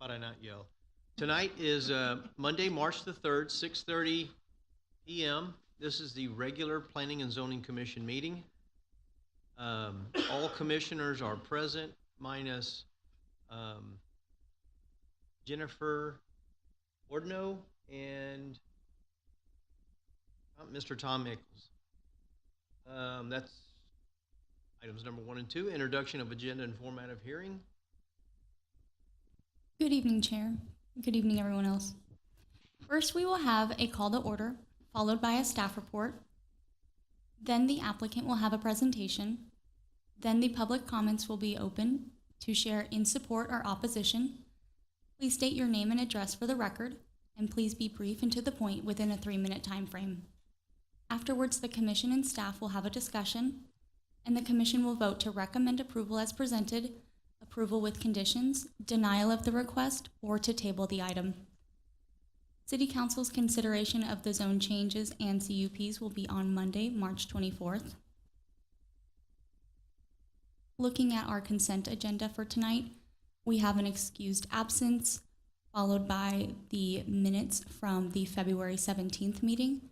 Thought I not yell. Tonight is Monday, March the 3rd, 6:30 p.m. This is the regular Planning and Zoning Commission meeting. All commissioners are present, minus Jennifer Ordno and Mr. Tom Nichols. That's items number 1 and 2, introduction of agenda and format of hearing. Good evening, Chair. Good evening, everyone else. First, we will have a call to order, followed by a staff report. Then the applicant will have a presentation. Then the public comments will be open to share in support or opposition. Please state your name and address for the record, and please be brief and to the point within a 3-minute time frame. Afterwards, the commission and staff will have a discussion, and the commission will vote to recommend approval as presented, approval with conditions, denial of the request, or to table the item. City Council's consideration of the zone changes and CUPs will be on Monday, March 24th. Looking at our consent agenda for tonight, we have an excused absence, followed by the minutes from the February 17th meeting,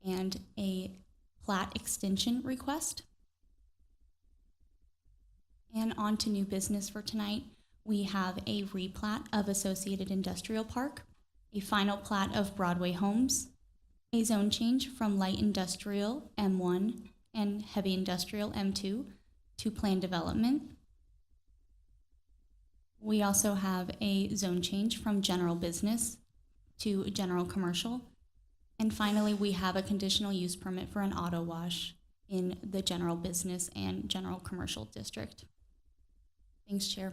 and a plat extension request. And on to new business for tonight. We have a replat of Associated Industrial Park, a final plat of Broadway Homes, a zone change from light industrial M1 and heavy industrial M2 to planned development. We also have a zone change from general business to general commercial. And finally, we have a conditional use permit for an auto wash in the general business and general commercial district. Thanks, Chair.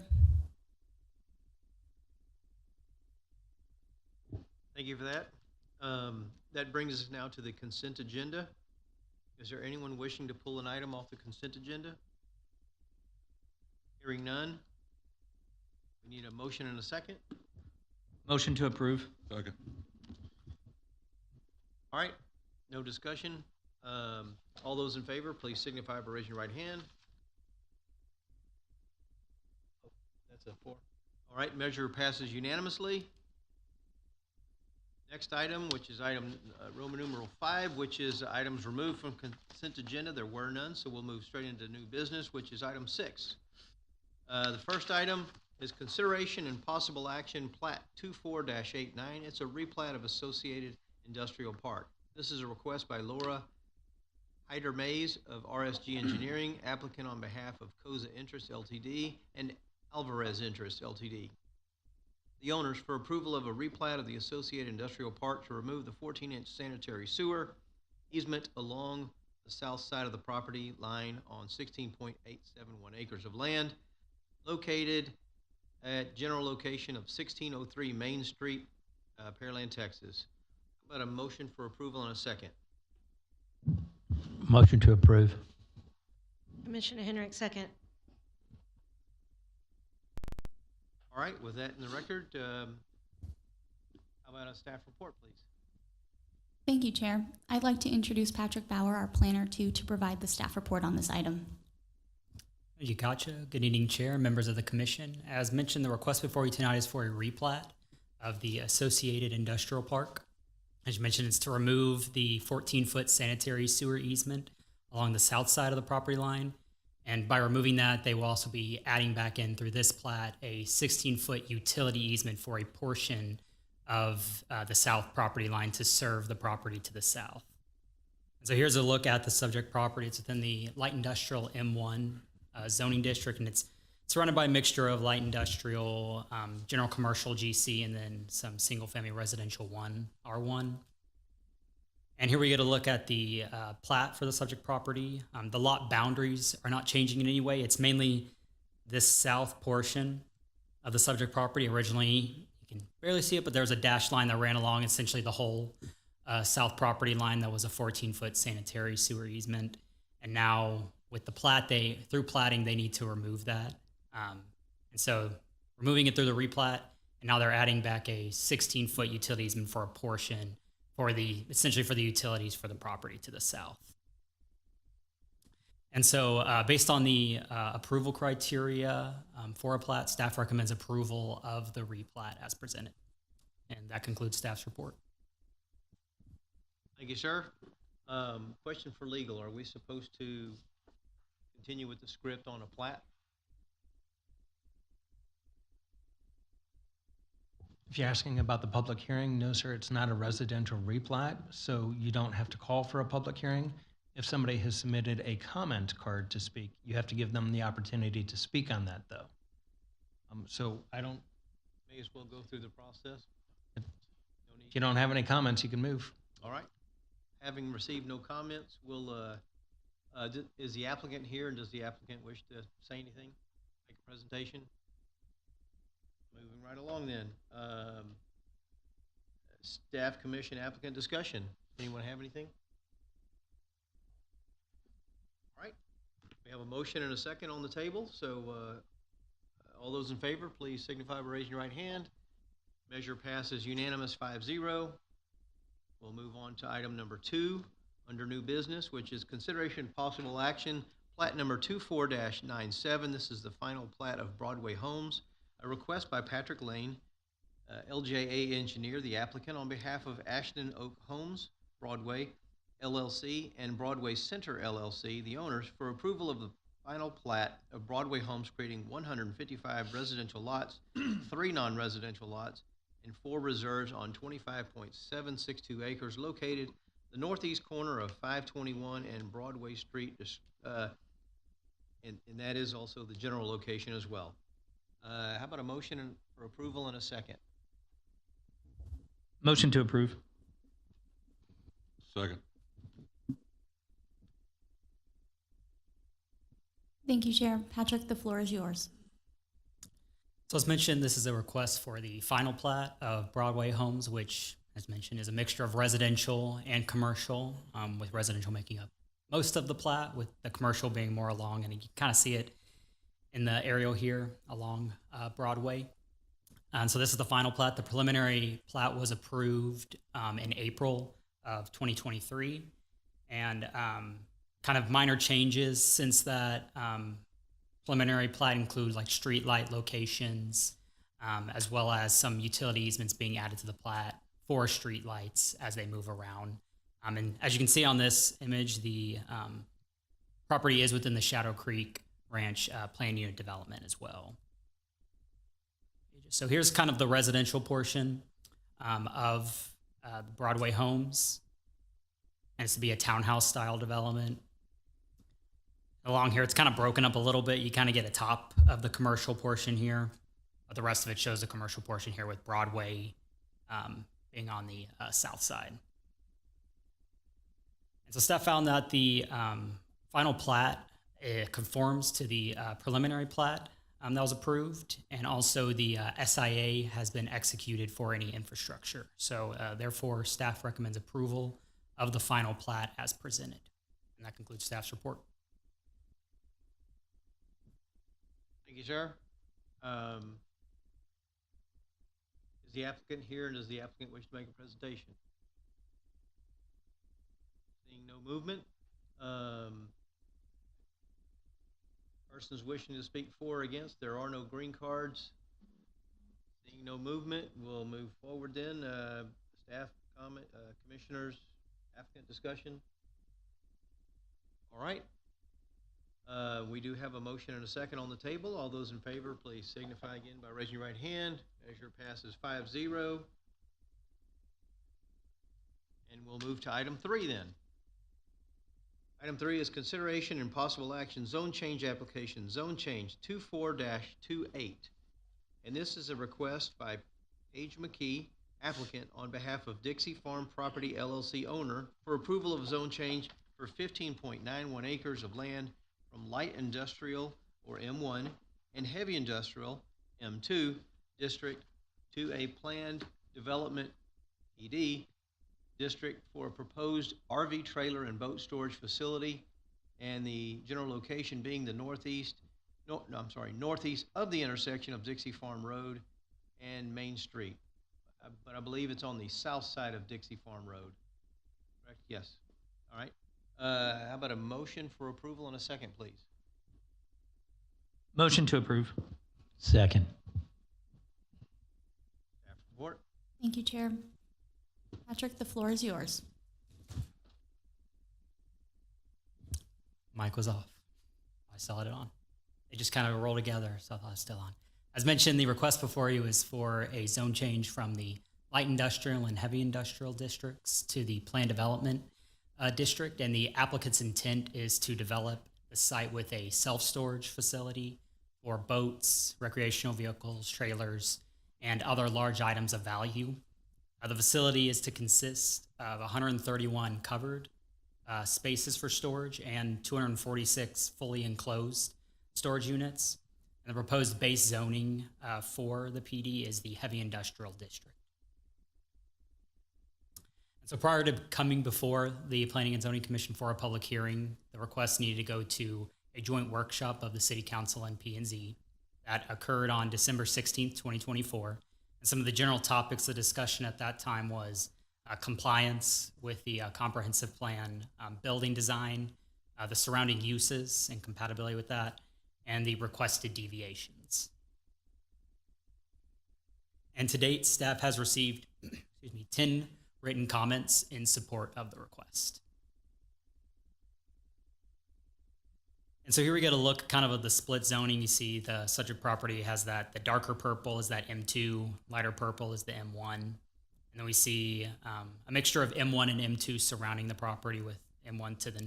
Thank you for that. That brings us now to the consent agenda. Is there anyone wishing to pull an item off the consent agenda? Hearing none. We need a motion and a second. Motion to approve. Second. All right, no discussion. All those in favor, please signify by raising your right hand. Oh, that's a 4. All right, measure passes unanimously. Next item, which is item Roman numeral 5, which is items removed from consent agenda. There were none, so we'll move straight into new business, which is item 6. The first item is consideration and possible action, plat 24-89. It's a replat of Associated Industrial Park. This is a request by Laura Hyder Mays of RSG Engineering, applicant on behalf of Cosa Interest Ltd. and Alvarez Interest Ltd. The owners for approval of a replat of the Associated Industrial Park to remove the 14-inch sanitary sewer easement along the south side of the property line on 16.871 acres of land located at general location of 1603 Main Street, Pearland, Texas. How about a motion for approval and a second? Motion to approve. Commissioner Henrik, second. All right, with that in the record, how about a staff report, please? Thank you, Chair. I'd like to introduce Patrick Bauer, our planner, to provide the staff report on this item. Thank you, Katja. Good evening, Chair, members of the Commission. As mentioned, the request before you tonight is for a replat of the Associated Industrial Park. As you mentioned, it's to remove the 14-foot sanitary sewer easement along the south side of the property line. And by removing that, they will also be adding back in through this plat a 16-foot utility easement for a portion of the south property line to serve the property to the south. And so here's a look at the subject property. It's within the light industrial M1 zoning district, and it's surrounded by a mixture of light industrial, general commercial GC, and then some single family residential R1. And here we get a look at the plat for the subject property. The lot boundaries are not changing in any way. It's mainly this south portion of the subject property. Originally, you can barely see it, but there was a dashed line that ran along essentially the whole south property line that was a 14-foot sanitary sewer easement. And now with the plat, through platting, they need to remove that. And so removing it through the replat, and now they're adding back a 16-foot utility easement for a portion essentially for the utilities for the property to the south. And so, based on the approval criteria for a plat, staff recommends approval of the replat as presented. And that concludes staff's report. Thank you, sir. Question for legal. Are we supposed to continue with the script on a plat? If you're asking about the public hearing, no, sir, it's not a residential replat, so you don't have to call for a public hearing. If somebody has submitted a comment card to speak, you have to give them the opportunity to speak on that, though. So I don't, May as well go through the process. If No need- if you don't have any comments, you can move. All right. Having received no comments, is the applicant here, and does the applicant wish to say anything? Make a presentation? Moving right along then. Staff, commission, applicant discussion. Anyone have anything? All right. We have a motion and a second on the table, so all those in favor, please signify by raising your right hand. Measure passes unanimous 5-0. We'll move on to item number 2 under new business, which is consideration of possible action, plat number 24-97. This is the final plat of Broadway Homes. A request by Patrick Lane, LJA engineer, the applicant, on behalf of Ashton Oak Homes, Broadway LLC, and Broadway Center LLC, the owners, for approval of the final plat of Broadway Homes, creating 155 residential lots, 3 non-residential lots, and 4 reserves on 25.762 acres located the northeast corner of 521 and Broadway Street, and that is also the general location as well. How about a motion for approval and a second? Motion to approve. Second. Thank you, Chair. Patrick, the floor is yours. So as mentioned, this is a request for the final plat of Broadway Homes, which, as mentioned, is a mixture of residential and commercial, with residential making up most of the plat, with the commercial being more along, and you can kind of see it in the aerial here along Broadway. And so this is the final plat. The preliminary plat was approved in April of 2023, and kind of minor changes since that preliminary plat include like street light locations, as well as some utility easements being added to the plat for street lights as they move around. And as you can see on this image, the property is within the Shadow Creek Ranch plan unit development as well. So here's kind of the residential portion of the Broadway Homes, and it's to be a townhouse style development. Along here, it's kind of broken up a little bit. You kind of get a top of the commercial portion here, but the rest of it shows the commercial portion here with Broadway being on the south side. And so staff found that the final plat conforms to the preliminary plat that was approved, and also the SIA has been executed for any infrastructure. So therefore, staff recommends approval of the final plat as presented. And that concludes staff's report. Thank you, sir. Is the applicant here, and does the applicant wish to make a presentation? Seeing no movement. Persons wishing to speak for or against, there are no green cards. Seeing no movement, we'll move forward then. Staff comment, commissioners, applicant discussion. All right. We do have a motion and a second on the table. All those in favor, please signify again by raising your right hand. Measure passes 5-0. And we'll move to item 3 then. Item 3 is consideration and possible action zone change application, zone change 24-28. And this is a request by Paige McKee, applicant, on behalf of Dixie Farm Property LLC owner for approval of zone change for 15.91 acres of land from light industrial, or M1, and heavy industrial, M2, district to a planned development, ED, district for a proposed RV trailer and boat storage facility, and the general location being the northeast of the intersection of Dixie Farm Road and Main Street. But I believe it's on the south side of Dixie Farm Road. Correct? Yes. All right. How about a motion for approval and a second, please? Motion to approve. Second. Staff report. Thank you, Chair. Patrick, the floor is yours. Mic was off. I still had it on. They just kind of roll together, so I thought it was still on. As mentioned, the request before you is for a zone change from the light industrial and heavy industrial districts to the planned development district, and the applicant's intent is to develop the site with a self-storage facility for boats, recreational vehicles, trailers, and other large items of value. The facility is to consist of 131 covered spaces for storage and 246 fully enclosed storage units. And the proposed base zoning for the PD is the heavy industrial district. So prior to coming before the Planning and Zoning Commission for a public hearing, the request needed to go to a joint workshop of the City Council and P&Z that occurred on December 16th, 2024. And some of the general topics of discussion at that time was compliance with the comprehensive plan, building design, the surrounding uses and compatibility with that, and the requested deviations. And to date, staff has received 10 written comments in support of the request. And so here we get a look kind of at the split zoning. You see the subject property has that, the darker purple is that M2, lighter purple is the M1. And then we see a mixture of M1 and M2 surrounding the property, with M1 to the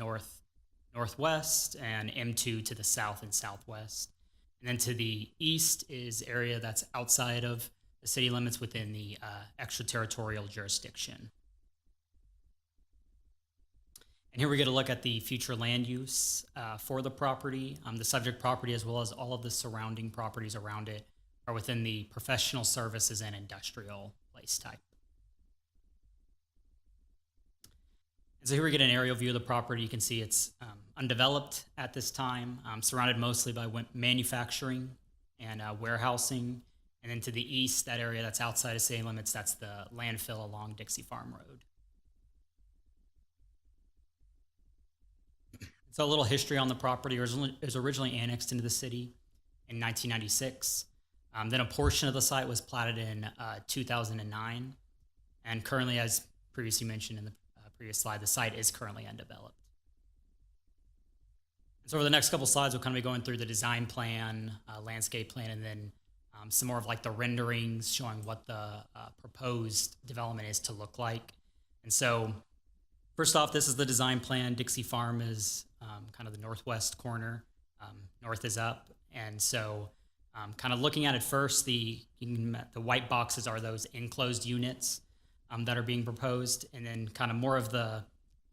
northwest and M2 to the south and southwest. And then to the east is area that's outside of the city limits within the extraterritorial jurisdiction. And here we get a look at the future land use for the property. The subject property, as well as all of the surrounding properties around it, are within the professional services and industrial place type. And so here we get an aerial view of the property. You can see it's undeveloped at this time, surrounded mostly by manufacturing and warehousing. And then to the east, that area that's outside of city limits, that's the landfill along Dixie Farm Road. So a little history on the property. It was originally annexed into the city in 1996. Then a portion of the site was platted in 2009. And currently, as previously mentioned in the previous slide, the site is currently undeveloped. And so over the next couple slides, we'll kind of be going through the design plan, landscape plan, and then some more of like the renderings showing what the proposed development is to look like. And so first off, this is the design plan. Dixie Farm is kind of the northwest corner. North is up. And so kind of looking at it first, the white boxes are those enclosed units that are being proposed. And then kind of more of the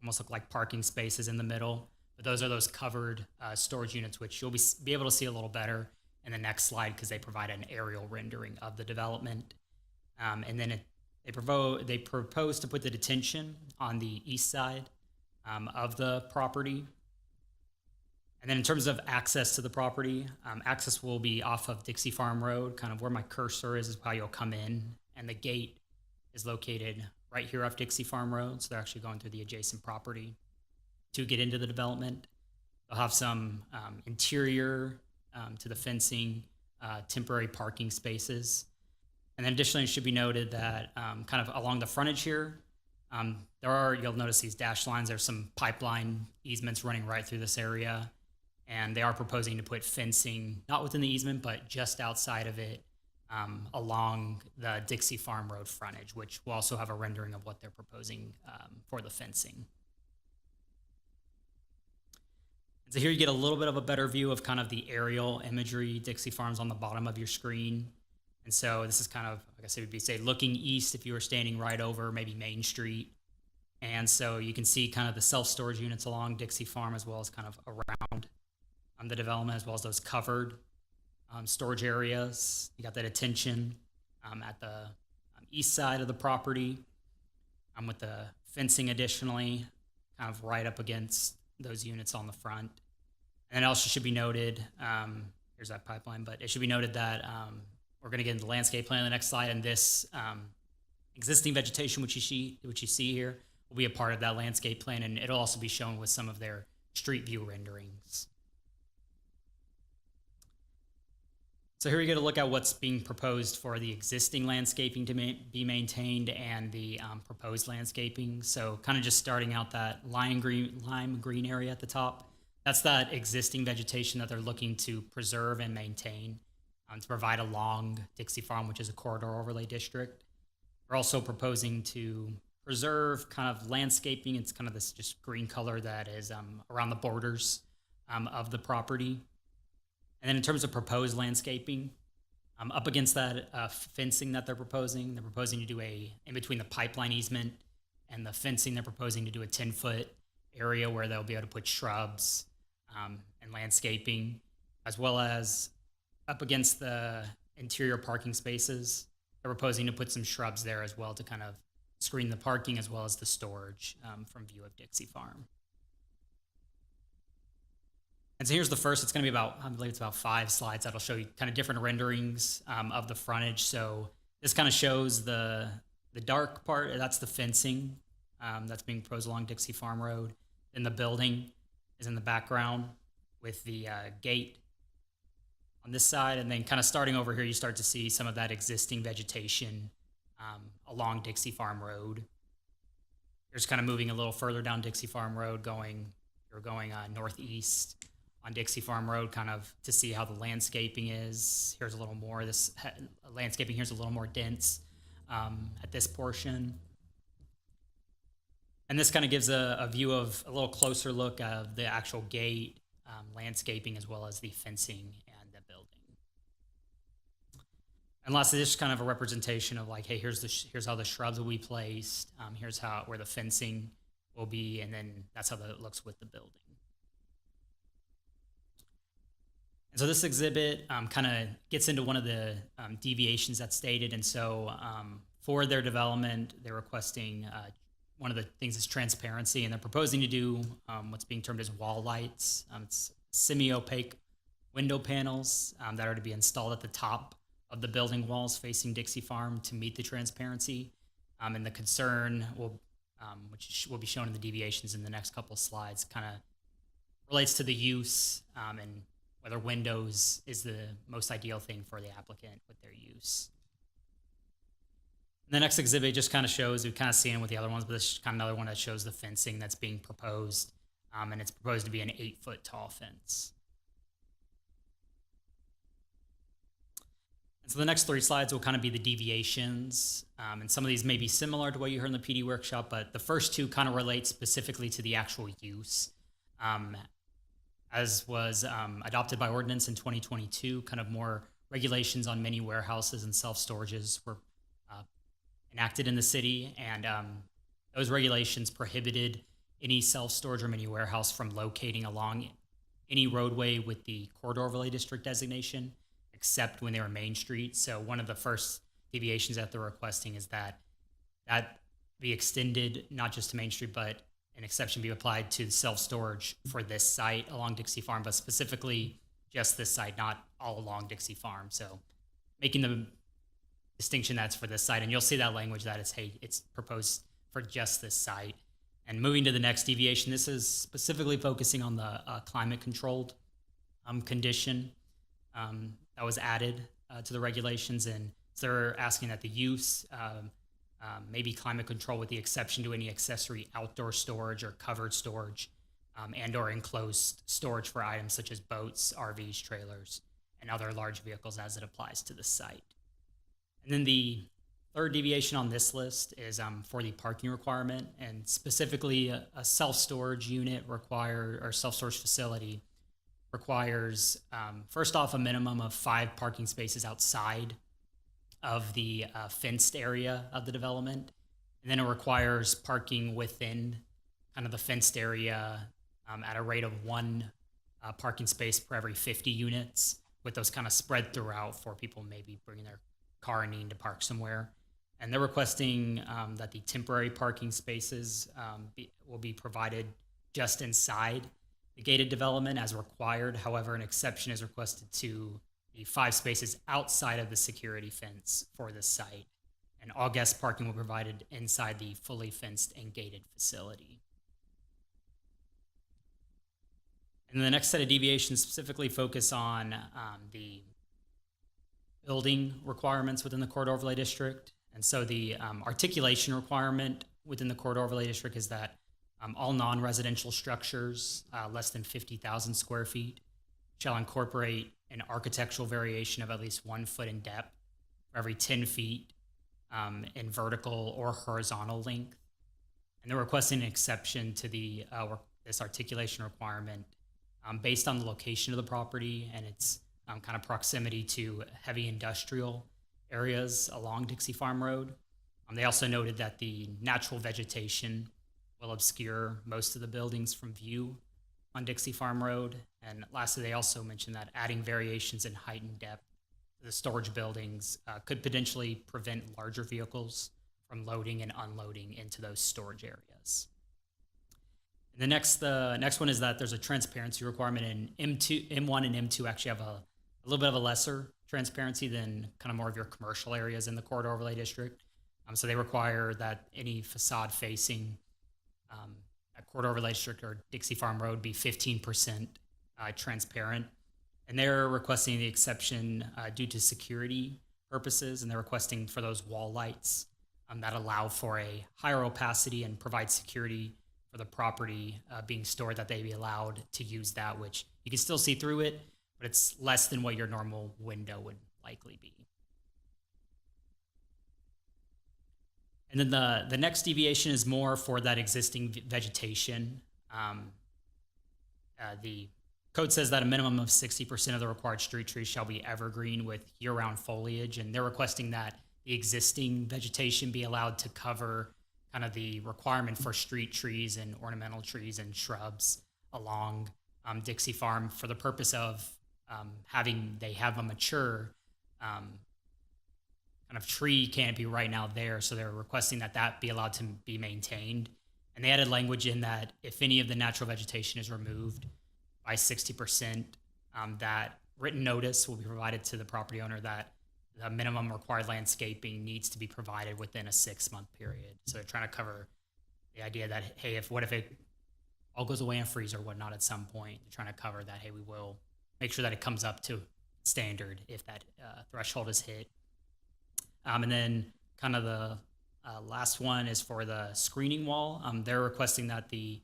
almost look like parking spaces in the middle. But those are those covered storage units, which you'll be able to see a little better in the next slide because they provide an aerial rendering of the development. And then they propose to put the detention on the east side of the property. And then in terms of access to the property, access will be off of Dixie Farm Road, kind of where my cursor is how you'll come in. And the gate is located right here off Dixie Farm Road. So they're actually going through the adjacent property to get into the development. They'll have some interior to the fencing, temporary parking spaces. And then additionally, it should be noted that kind of along the frontage here, you'll notice these dashed lines. There's some pipeline easements running right through this area. And they are proposing to put fencing, not within the easement, but just outside of it along the Dixie Farm Road frontage, which will also have a rendering of what they're proposing for the fencing. So here you get a little bit of a better view of kind of the aerial imagery. Dixie Farm's on the bottom of your screen. And so this is kind of, like I said, would be say looking east if you were standing right over maybe Main Street. And so you can see kind of the self-storage units along Dixie Farm as well as kind of around the development, as well as those covered storage areas. You got that detention at the east side of the property with the fencing additionally kind of right up against those units on the front. And it also should be noted, here's that pipeline, but it should be noted that we're going to get into the landscape plan on the next slide, and this existing vegetation, which you see here, will be a part of that landscape plan, and it'll also be shown with some of their street view renderings. So here we get a look at what's being proposed for the existing landscaping to be maintained and the proposed landscaping. So kind of just starting out that lime green area at the top. That's that existing vegetation that they're looking to preserve and maintain to provide along Dixie Farm, which is a corridor overlay district. We're also proposing to preserve kind of landscaping. It's kind of this just green color that is around the borders of the property. And then in terms of proposed landscaping, up against that fencing that they're proposing to do in between the pipeline easement and the fencing, they're proposing to do a 10-foot area where they'll be able to put shrubs and landscaping, as well as up against the interior parking spaces. They're proposing to put some shrubs there as well to kind of screen the parking as well as the storage from view of Dixie Farm. And so here's the first. It's going to be I believe it's about 5 slides that'll show you kind of different renderings of the frontage. So this kind of shows the dark part. That's the fencing that's being proposed along Dixie Farm Road. And the building is in the background with the gate on this side. And then kind of starting over here, you start to see some of that existing vegetation along Dixie Farm Road. You're just kind of moving a little further down Dixie Farm Road, you're going northeast on Dixie Farm Road, kind of to see how the landscaping is. Here's a little more. This landscaping here's a little more dense at this portion. And this kind of gives a view of a little closer look of the actual gate, landscaping, as well as the fencing and the building. And lastly, this is kind of a representation of like, hey, here's how the shrubs will be placed. Here's where the fencing will be, and then that's how it looks with the building. And so this exhibit kind of gets into one of the deviations that's stated. And so for their development, they're requesting one of the things is transparency, and they're proposing to do what's being termed as wall lights. It's semi-opaque window panels that are to be installed at the top of the building walls facing Dixie Farm to meet the transparency. And the concern which will be shown in the deviations in the next couple of slides, kind of relates to the use and whether windows is the most ideal thing for the applicant with their use. And the next exhibit just kind of shows, we've kind of seen it with the other ones, but this is kind of another one that shows the fencing that's being proposed. And it's proposed to be an 8-foot tall fence. And so the next 3 slides will kind of be the deviations. And some of these may be similar to what you heard in the PD workshop, but the first 2 kind of relate specifically to the actual use. As was adopted by ordinance in 2022, kind of more regulations on many warehouses and self-storages were enacted in the city, and those regulations prohibited any self-storage or mini warehouse from locating along any roadway with the corridor overlay district designation, except when they were Main Street. So one of the first deviations that they're requesting is that be extended not just to Main Street, but an exception be applied to self-storage for this site along Dixie Farm, but specifically just this site, not all along Dixie Farm. So making the distinction that's for this site, and you'll see that language that it's proposed for just this site. And moving to the next deviation, this is specifically focusing on the climate-controlled condition that was added to the regulations, and so they're asking that the use may be climate control with the exception to any accessory outdoor storage or covered storage and or enclosed storage for items such as boats, RVs, trailers, and other large vehicles as it applies to the site. And then the third deviation on this list is for the parking requirement, and specifically a self-storage unit or self-storage facility requires, first off, a minimum of 5 parking spaces outside of the fenced area of the development. And then it requires parking within kind of the fenced area at a rate of 1 parking space per every 50 units, with those kind of spread throughout for people maybe bringing their car and needing to park somewhere. And they're requesting that the temporary parking spaces will be provided just inside the gated development as required. However, an exception is requested to the 5 spaces outside of the security fence for the site. and all guest parking will be provided inside the fully fenced and gated facility. And the next set of deviations specifically focus on the building requirements within the corridor overlay district. And so the articulation requirement within the corridor overlay district is that all non-residential structures less than 50,000 square feet shall incorporate an architectural variation of at least 1 foot in depth for every 10 feet in vertical or horizontal length. And they're requesting an exception to the this articulation requirement based on the location of the property and its kind of proximity to heavy industrial areas along Dixie Farm Road. They also noted that the natural vegetation will obscure most of the buildings from view on Dixie Farm Road. And lastly, they also mentioned that adding variations in height and depth to the storage buildings could potentially prevent larger vehicles from loading and unloading into those storage areas. And the next one is that there's a transparency requirement in M1 and M2 actually have a little bit of a lesser transparency than kind of more of your commercial areas in the corridor overlay district. So they require that any facade facing a corridor overlay district or Dixie Farm Road be 15% transparent. And they're requesting the exception due to security purposes, and they're requesting for those wall lights that allow for a higher opacity and provide security for the property being stored, that they be allowed to use that, which you can still see through it, but it's less than what your normal window would likely be. And then the next deviation is more for that existing vegetation. The code says that a minimum of 60% of the required street trees shall be evergreen with year-round foliage, and they're requesting that the existing vegetation be allowed to cover kind of the requirement for street trees and ornamental trees and shrubs along Dixie Farm for the purpose of they have a mature kind of tree canopy right now there, so they're requesting that that be allowed to be maintained. And they added language in that if any of the natural vegetation is removed by 60%, that written notice will be provided to the property owner that the minimum required landscaping needs to be provided within a 6-month period. So they're trying to cover the idea that, hey, what if it all goes away in freeze or whatnot at some point? They're trying to cover that, hey, we will make sure that it comes up to standard if that threshold is hit. And then kind of the last one is for the screening wall. They're requesting that the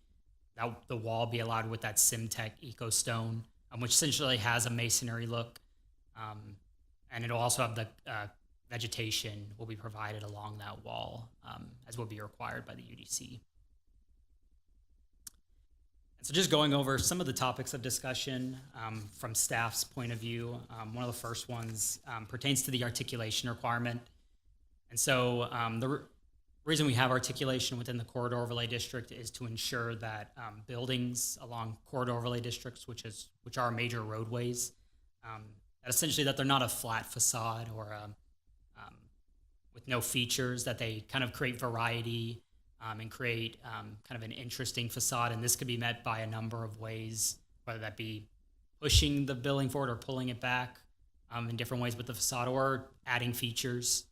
wall be allowed with that Simtech Eco Stone, which essentially has a masonry look. And it'll also have the vegetation will be provided along that wall, as will be required by the UDC. And so just going over some of the topics of discussion from staff's point of view, one of the first ones pertains to the articulation requirement. And so the reason we have articulation within the corridor overlay district is to ensure that buildings along corridor overlay districts, which are major roadways, that essentially that they're not a flat facade or with no features, that they kind of create variety and create kind of an interesting facade. And this could be met by a number of ways, whether that be pushing the building forward or pulling it back in different ways with the facade, or adding features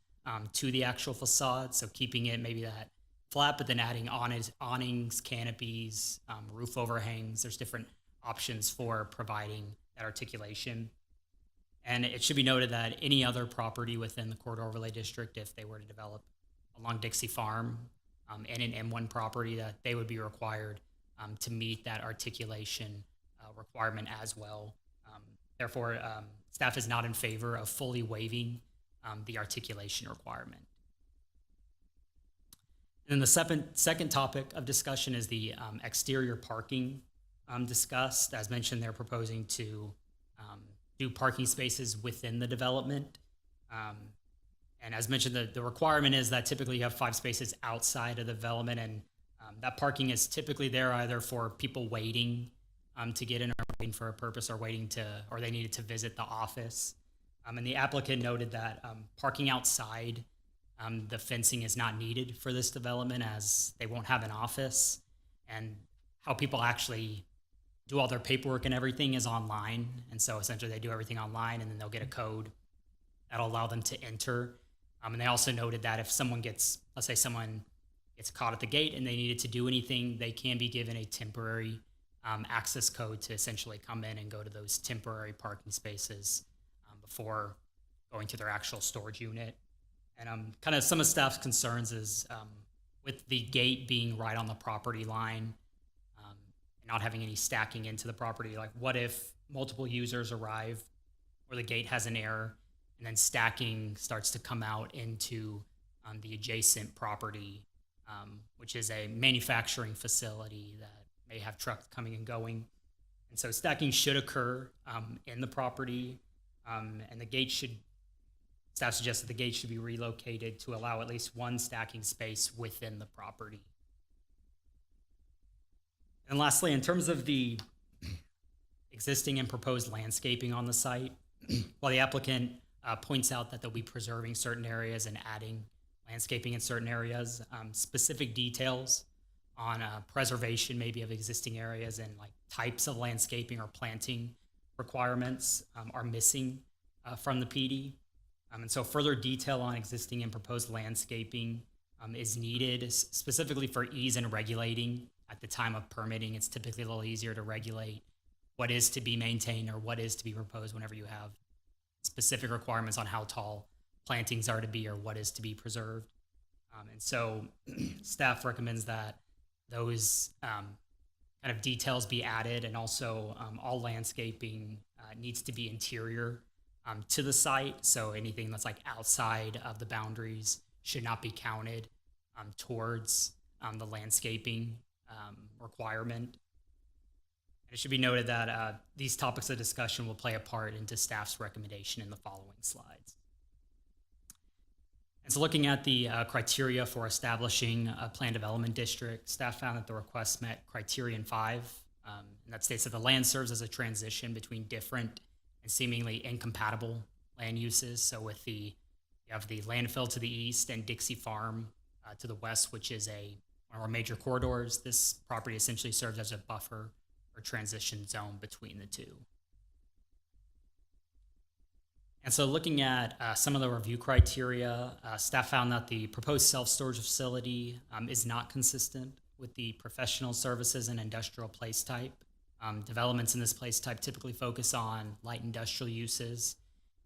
to the actual facade. So keeping it maybe that flat, but then adding awnings, canopies, roof overhangs. There's different options for providing that articulation. And it should be noted that any other property within the corridor overlay district, if they were to develop along Dixie Farm and an M1 property, that they would be required to meet that articulation requirement as well. Therefore, staff is not in favor of fully waiving the articulation requirement. And then the second topic of discussion is the exterior parking discussed. As mentioned, they're proposing to do parking spaces within the development. And as mentioned, the requirement is that typically you have 5 spaces outside of the development, and that parking is typically there either for people waiting to get in, or waiting for a purpose, or or they needed to visit the office. And the applicant noted that parking outside the fencing is not needed for this development, as they won't have an office, and how people actually do all their paperwork and everything is online. And so essentially they do everything online, and then they'll get a code that'll allow them to enter And they also noted that if someone gets, let's say someone gets caught at the gate and they needed to do anything, they can be given a temporary access code to essentially come in and go to those temporary parking spaces before going to their actual storage unit. And kind of some of staff's concerns is with the gate being right on the property line and not having any stacking into the property, like what if multiple users arrive or the gate has an error and then stacking starts to come out into the adjacent property, which is a manufacturing facility that may have trucks coming and going. And so stacking should occur in the property, and the gate should, staff suggests that the gate should be relocated to allow at least one stacking space within the property. And lastly, in terms of the existing and proposed landscaping on the site, while the applicant points out that they'll be preserving certain areas and adding landscaping in certain areas, specific details on preservation maybe of existing areas and like types of landscaping or planting requirements are missing from the PD. And so further detail on existing and proposed landscaping is needed, specifically for ease in regulating. At the time of permitting, it's typically a little easier to regulate what is to be maintained or what is to be proposed whenever you have specific requirements on how tall plantings are to be or what is to be preserved. And so staff recommends that those kind of details be added, and also all landscaping needs to be interior to the site. So anything that's like outside of the boundaries should not be counted towards the landscaping requirement. It should be noted that these topics of discussion will play a part into staff's recommendation in the following slides. And so looking at the criteria for establishing a plan development district, staff found that the request met criterion 5, and that states that the land serves as a transition between different and seemingly incompatible land uses. So with you have the landfill to the east and Dixie Farm to the west, which is one of our major corridors. This property essentially serves as a buffer or transition zone between the two. And so looking at some of the review criteria, staff found that the proposed self-storage facility is not consistent with the professional services and industrial place type. Developments in this place type typically focus on light industrial uses,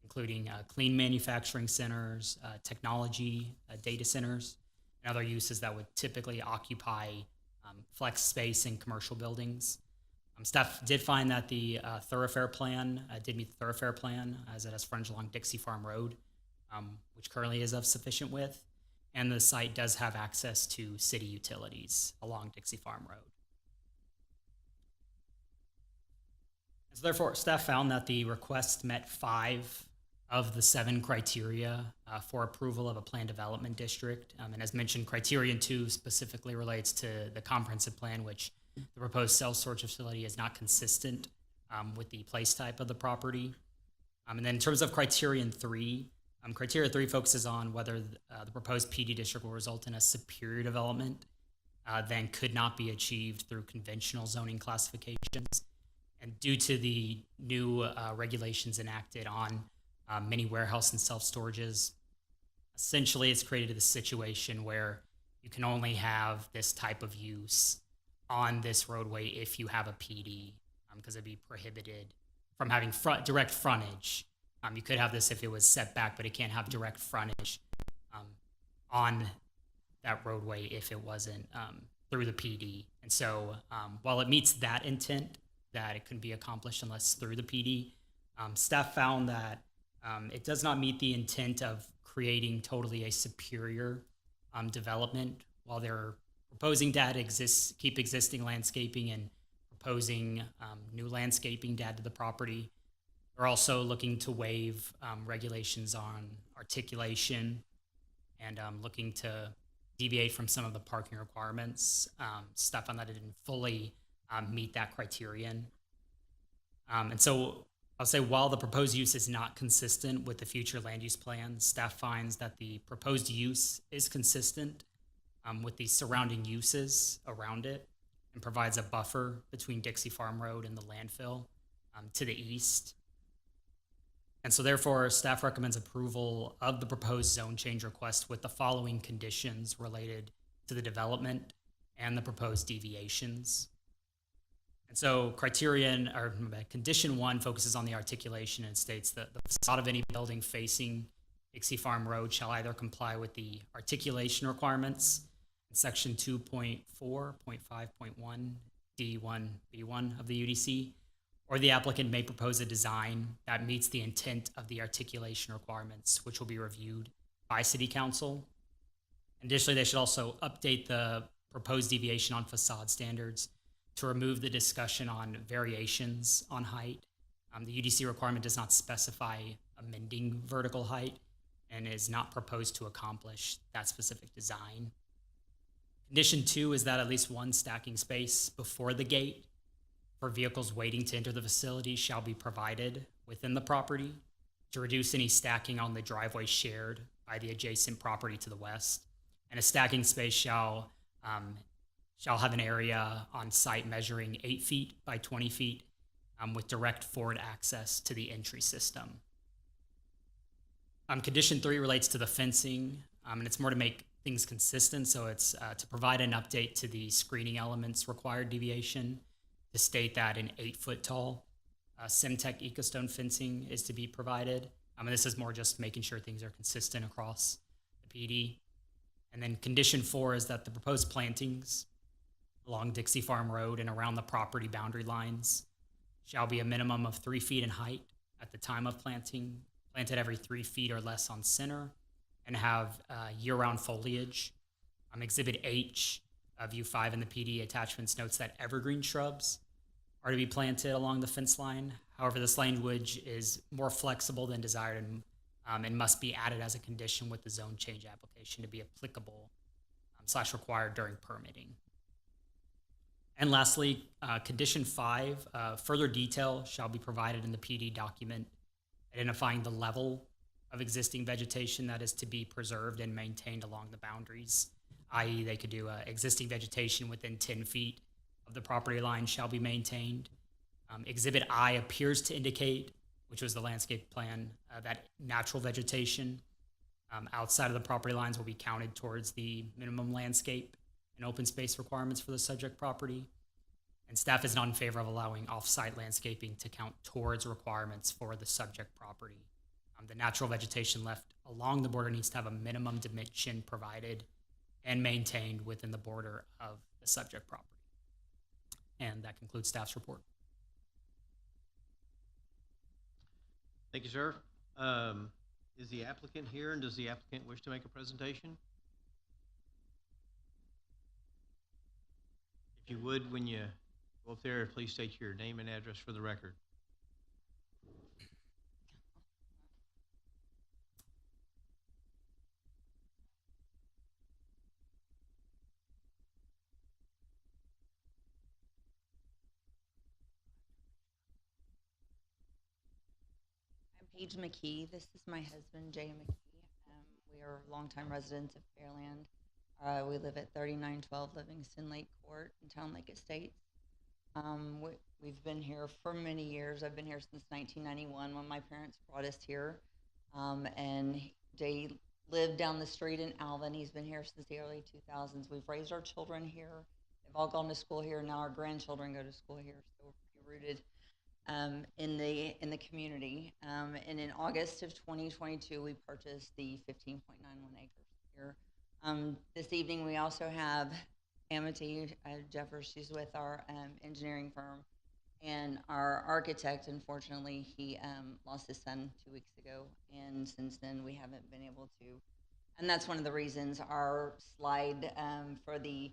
including clean manufacturing centers, technology, data centers, and other uses that would typically occupy flex space in commercial buildings. Staff did find that the thoroughfare plan did meet the thoroughfare plan, as it has frontage along Dixie Farm Road, which currently is of sufficient width, and the site does have access to city utilities along Dixie Farm Road. So therefore, staff found that the request met 5 of the 7 criteria for approval of a plan development district. And as mentioned, criterion 2 specifically relates to the comprehensive plan, which the proposed self-storage facility is not consistent with the place type of the property. And then in terms of criterion 3, criteria 3 focuses on whether the proposed PD district will result in a superior development than could not be achieved through conventional zoning classifications. And due to the new regulations enacted on many warehouse and self-storages, essentially it's created a situation where you can only have this type of use on this roadway if you have a PD, because it'd be prohibited from having direct frontage. You could have this if it was set back, but it can't have direct frontage on that roadway if it wasn't through the PD. And so while it meets that intent, that it couldn't be accomplished unless through the PD, staff found that it does not meet the intent of creating totally a superior development. While they're proposing to keep existing landscaping and proposing new landscaping to add to the property, they're also looking to waive regulations on articulation and looking to deviate from some of the parking requirements. Staff found that it didn't fully meet that criterion. And so I'll say while the proposed use is not consistent with the future land use plan, staff finds that the proposed use is consistent with the surrounding uses around it and provides a buffer between Dixie Farm Road and the landfill to the east. And so therefore, staff recommends approval of the proposed zone change request with the following conditions related to the development and the proposed deviations. And so condition 1 focuses on the articulation and states that the facade of any building facing Dixie Farm Road shall either comply with the articulation requirements in section 2.4.5.1 D1B1 of the UDC, or the applicant may propose a design that meets the intent of the articulation requirements, which will be reviewed by City Council. Additionally, they should also update the proposed deviation on facade standards to remove the discussion on variations on height. The UDC requirement does not specify amending vertical height and is not proposed to accomplish that specific design. Condition 2 is that at least one stacking space before the gate for vehicles waiting to enter the facility shall be provided within the property to reduce any stacking on the driveway shared by the adjacent property to the west. And a stacking space shall have an area on site measuring 8 feet by 20 feet with direct forward access to the entry system. Condition 3 relates to the fencing, and it's more to make things consistent. So it's to provide an update to the screening elements required deviation to state that an 8-foot tall Semtech Ecostone fencing is to be provided. And this is more just making sure things are consistent across the PD. And then condition 4 is that the proposed plantings along Dixie Farm Road and around the property boundary lines shall be a minimum of 3 feet in height at the time of planting, planted every 3 feet or less on center, and have year-round foliage. Exhibit H of U5 in the PD attachments notes that evergreen shrubs are to be planted along the fence line. However, this language is more flexible than desired and must be added as a condition with the zone change application to be applicable / required during permitting. And lastly, condition 5, further detail shall be provided in the PD document identifying the level of existing vegetation that is to be preserved and maintained along the boundaries, i.e. they could do existing vegetation within 10 feet of the property line shall be maintained. Exhibit I appears to indicate, which was the landscape plan, that natural vegetation outside of the property lines will be counted towards the minimum landscape and open space requirements for the subject property. And staff is not in favor of allowing off-site landscaping to count towards requirements for the subject property. The natural vegetation left along the border needs to have a minimum dimension provided and maintained within the border of the subject property. And that concludes staff's report. Thank you, sir. Is the applicant here, and does the applicant wish to make a presentation? If you would, when you go up there, please state your name and address for the record. Paige McKee. This is my husband, Jay McKee. We are longtime residents of Fairland. We live at 3912 Livingston Lake Court in Town Lake Estates. We've been here for many years. I've been here since 1991 when my parents brought us here. And Jay lived down the street in Alvin. He's been here since the early 2000s. We've raised our children here. They've all gone to school here. Now our grandchildren go to school here. So we're pretty rooted in the community. And in August of 2022, we purchased the 15.91 acres here. This evening, we also have Amity Jeffers. She's with our engineering firm. And our architect, unfortunately, he lost his son 2 weeks ago. And since then, we haven't been able to. And that's one of the reasons our slide for the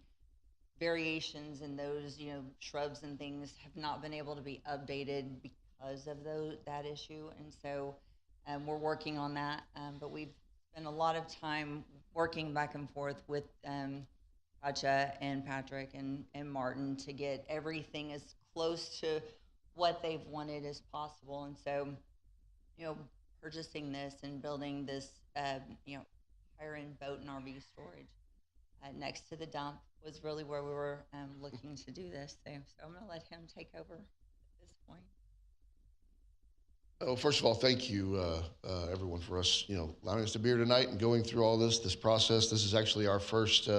variations in those, shrubs and things have not been able to be updated because of that issue. And so we're working on that. But we've spent a lot of time working back and forth with Katja and Patrick and Martin to get everything as close to what they've wanted as possible. And so, purchasing this and building this, higher-end boat and RV storage next to the dump was really where we were looking to do this. So I'm going to let him take over at this point. Oh, first of all, thank you, everyone, for us, allowing us to be here tonight and going through all this process. This is actually our first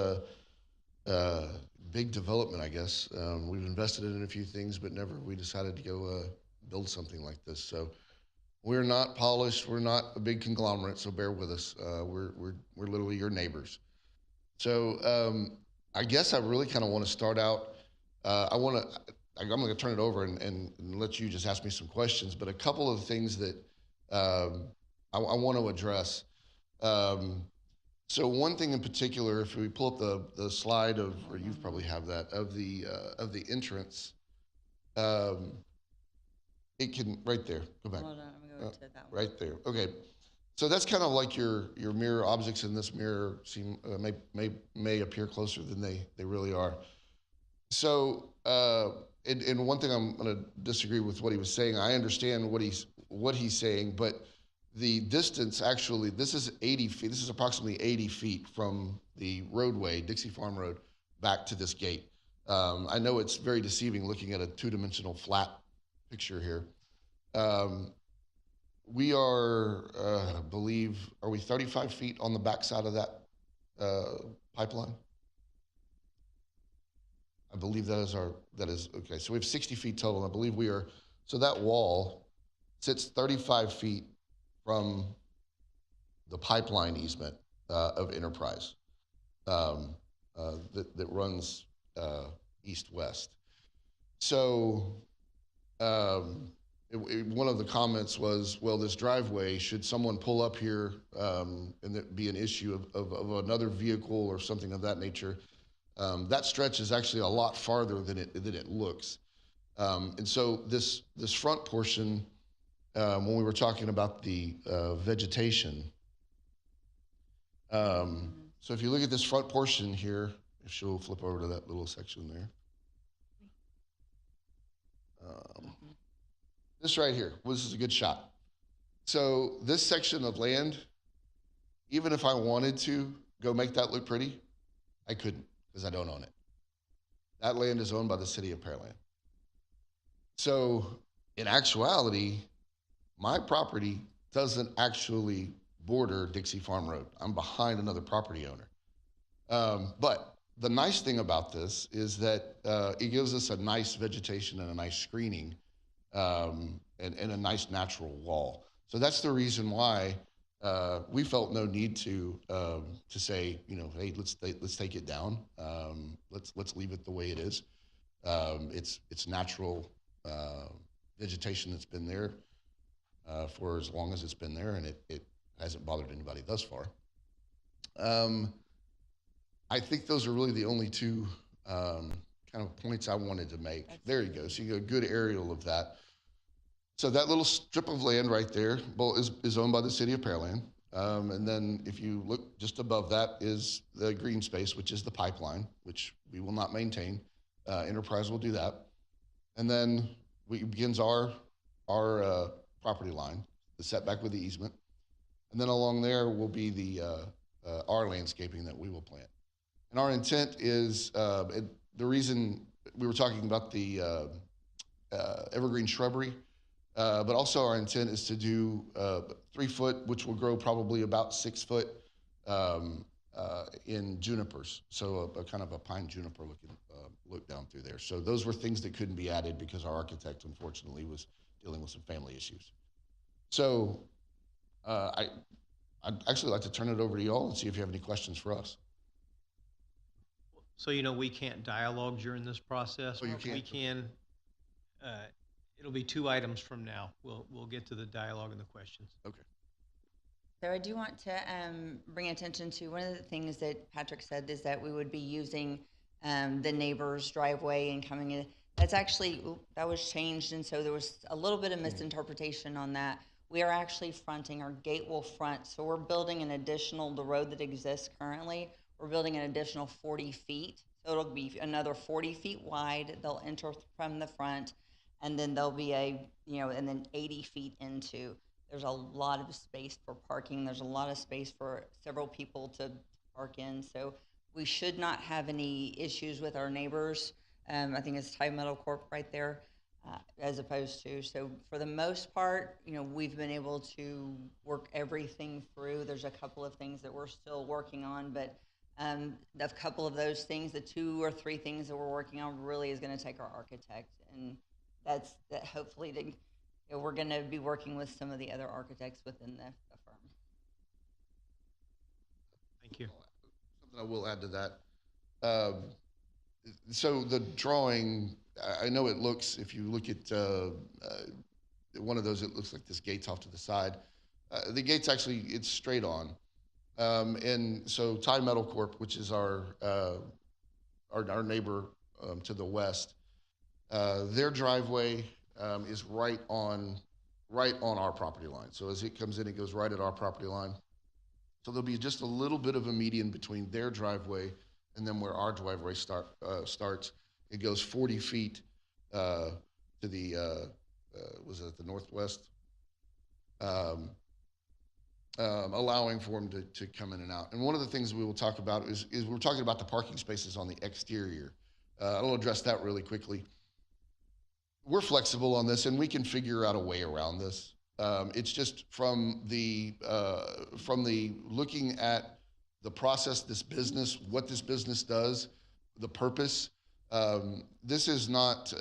big development, I guess. We've invested in a few things, but never we decided to go build something like this. So we're not polished. We're not a big conglomerate. So bear with us. We're literally your neighbors. So I guess I really kind of want to start out. I'm going to turn it over and let you just ask me some questions. But a couple of things that I want to address. So one thing in particular, if we pull up the slide of, or you probably have that, of the entrance, it can, right there, go back. Hold on, I'm going to go to that one. Right there, okay. So that's kind of like your mirror objects in this mirror seem, may appear closer than they really are. So, and one thing I'm gonna disagree with what he was saying. I understand what he's saying, but the distance actually, this is 80 feet. This is approximately 80 feet from the roadway, Dixie Farm Road, back to this gate. I know it's very deceiving looking at a two-dimensional flat picture here. We are, I believe, are we 35 feet on the backside of that pipeline? I believe that is okay. So we have 60 feet total, and I believe we are, so that wall sits 35 feet from the pipeline easement of Enterprise that runs east-west. So one of the comments was, well, this driveway, should someone pull up here and it be an issue of another vehicle or something of that nature, that stretch is actually a lot farther than it looks. And so this front portion, when we were talking about the vegetation, so if you look at this front portion here, if she'll flip over to that little section there. This right here, well, this is a good shot. So this section of land, even if I wanted to go make that look pretty, I couldn't, because I don't own it. That land is owned by the city of Pearland. So in actuality, my property doesn't actually border Dixie Farm Road. I'm behind another property owner. But the nice thing about this is that it gives us a nice vegetation and a nice screening and a nice natural wall. So that's the reason why we felt no need to say, hey, let's take it down. Let's leave it the way it is. It's natural vegetation that's been there for as long as it's been there, and it hasn't bothered anybody thus far. I think those are really the only two kind of points I wanted to make. There you go. So you get a good aerial of that. So that little strip of land right there is owned by the city of Pearland. And then if you look just above that is the green space, which is the pipeline, which we will not maintain. Enterprise will do that. And then begins our property line, the setback with the easement. And then along there will be our landscaping that we will plant. And our intent is, the reason we were talking about the evergreen shrubbery, but also our intent is to do 3 foot, which will grow probably about 6 foot in junipers. So a kind of a pine juniper looking look down through there. So those were things that couldn't be added because our architect, unfortunately, was dealing with some family issues. So I'd actually like to turn it over to y'all and see if you have any questions for us. So, we can't dialogue during this process. Oh, you can't? We can, it'll be 2 items from now. We'll get to the dialogue and the questions. Okay. So I do want to bring attention to one of the things that Patrick said is that we would be using the neighbor's driveway and coming in. That's actually, that was changed, and so there was a little bit of misinterpretation on that. We are actually fronting, our gate will front, so we're building an additional, the road that exists currently, we're building an additional 40 feet. So it'll be another 40 feet wide. They'll enter from the front, and then there'll be and then 80 feet into. There's a lot of space for parking. There's a lot of space for several people to park in. So we should not have any issues with our neighbors. I think it's Thai Metal Corp right there. as opposed to. So for the most part, we've been able to work everything through. There's a couple of things that we're still working on, but a couple of those things, the 2 or 3 things that we're working on, really is going to take our architect, and that hopefully we're going to be working with some of the other architects within the firm. Thank you. Something I will add to that. So the drawing, I know it looks, if you look at one of those, it looks like this gate's off to the side. The gate's actually, it's straight on. And so Thai Metal Corp, which is our neighbor to the west, their driveway is right on our property line. So as it comes in, it goes right at our property line. So there'll be just a little bit of a median between their driveway and then where our driveway starts. It goes 40 feet to the, was it the northwest? Allowing for them to come in and out. And one of the things we will talk about is we're talking about the parking spaces on the exterior. I'll address that really quickly. We're flexible on this, and we can figure out a way around this. It's just from the looking at the process, this business, what this business does, the purpose. This is not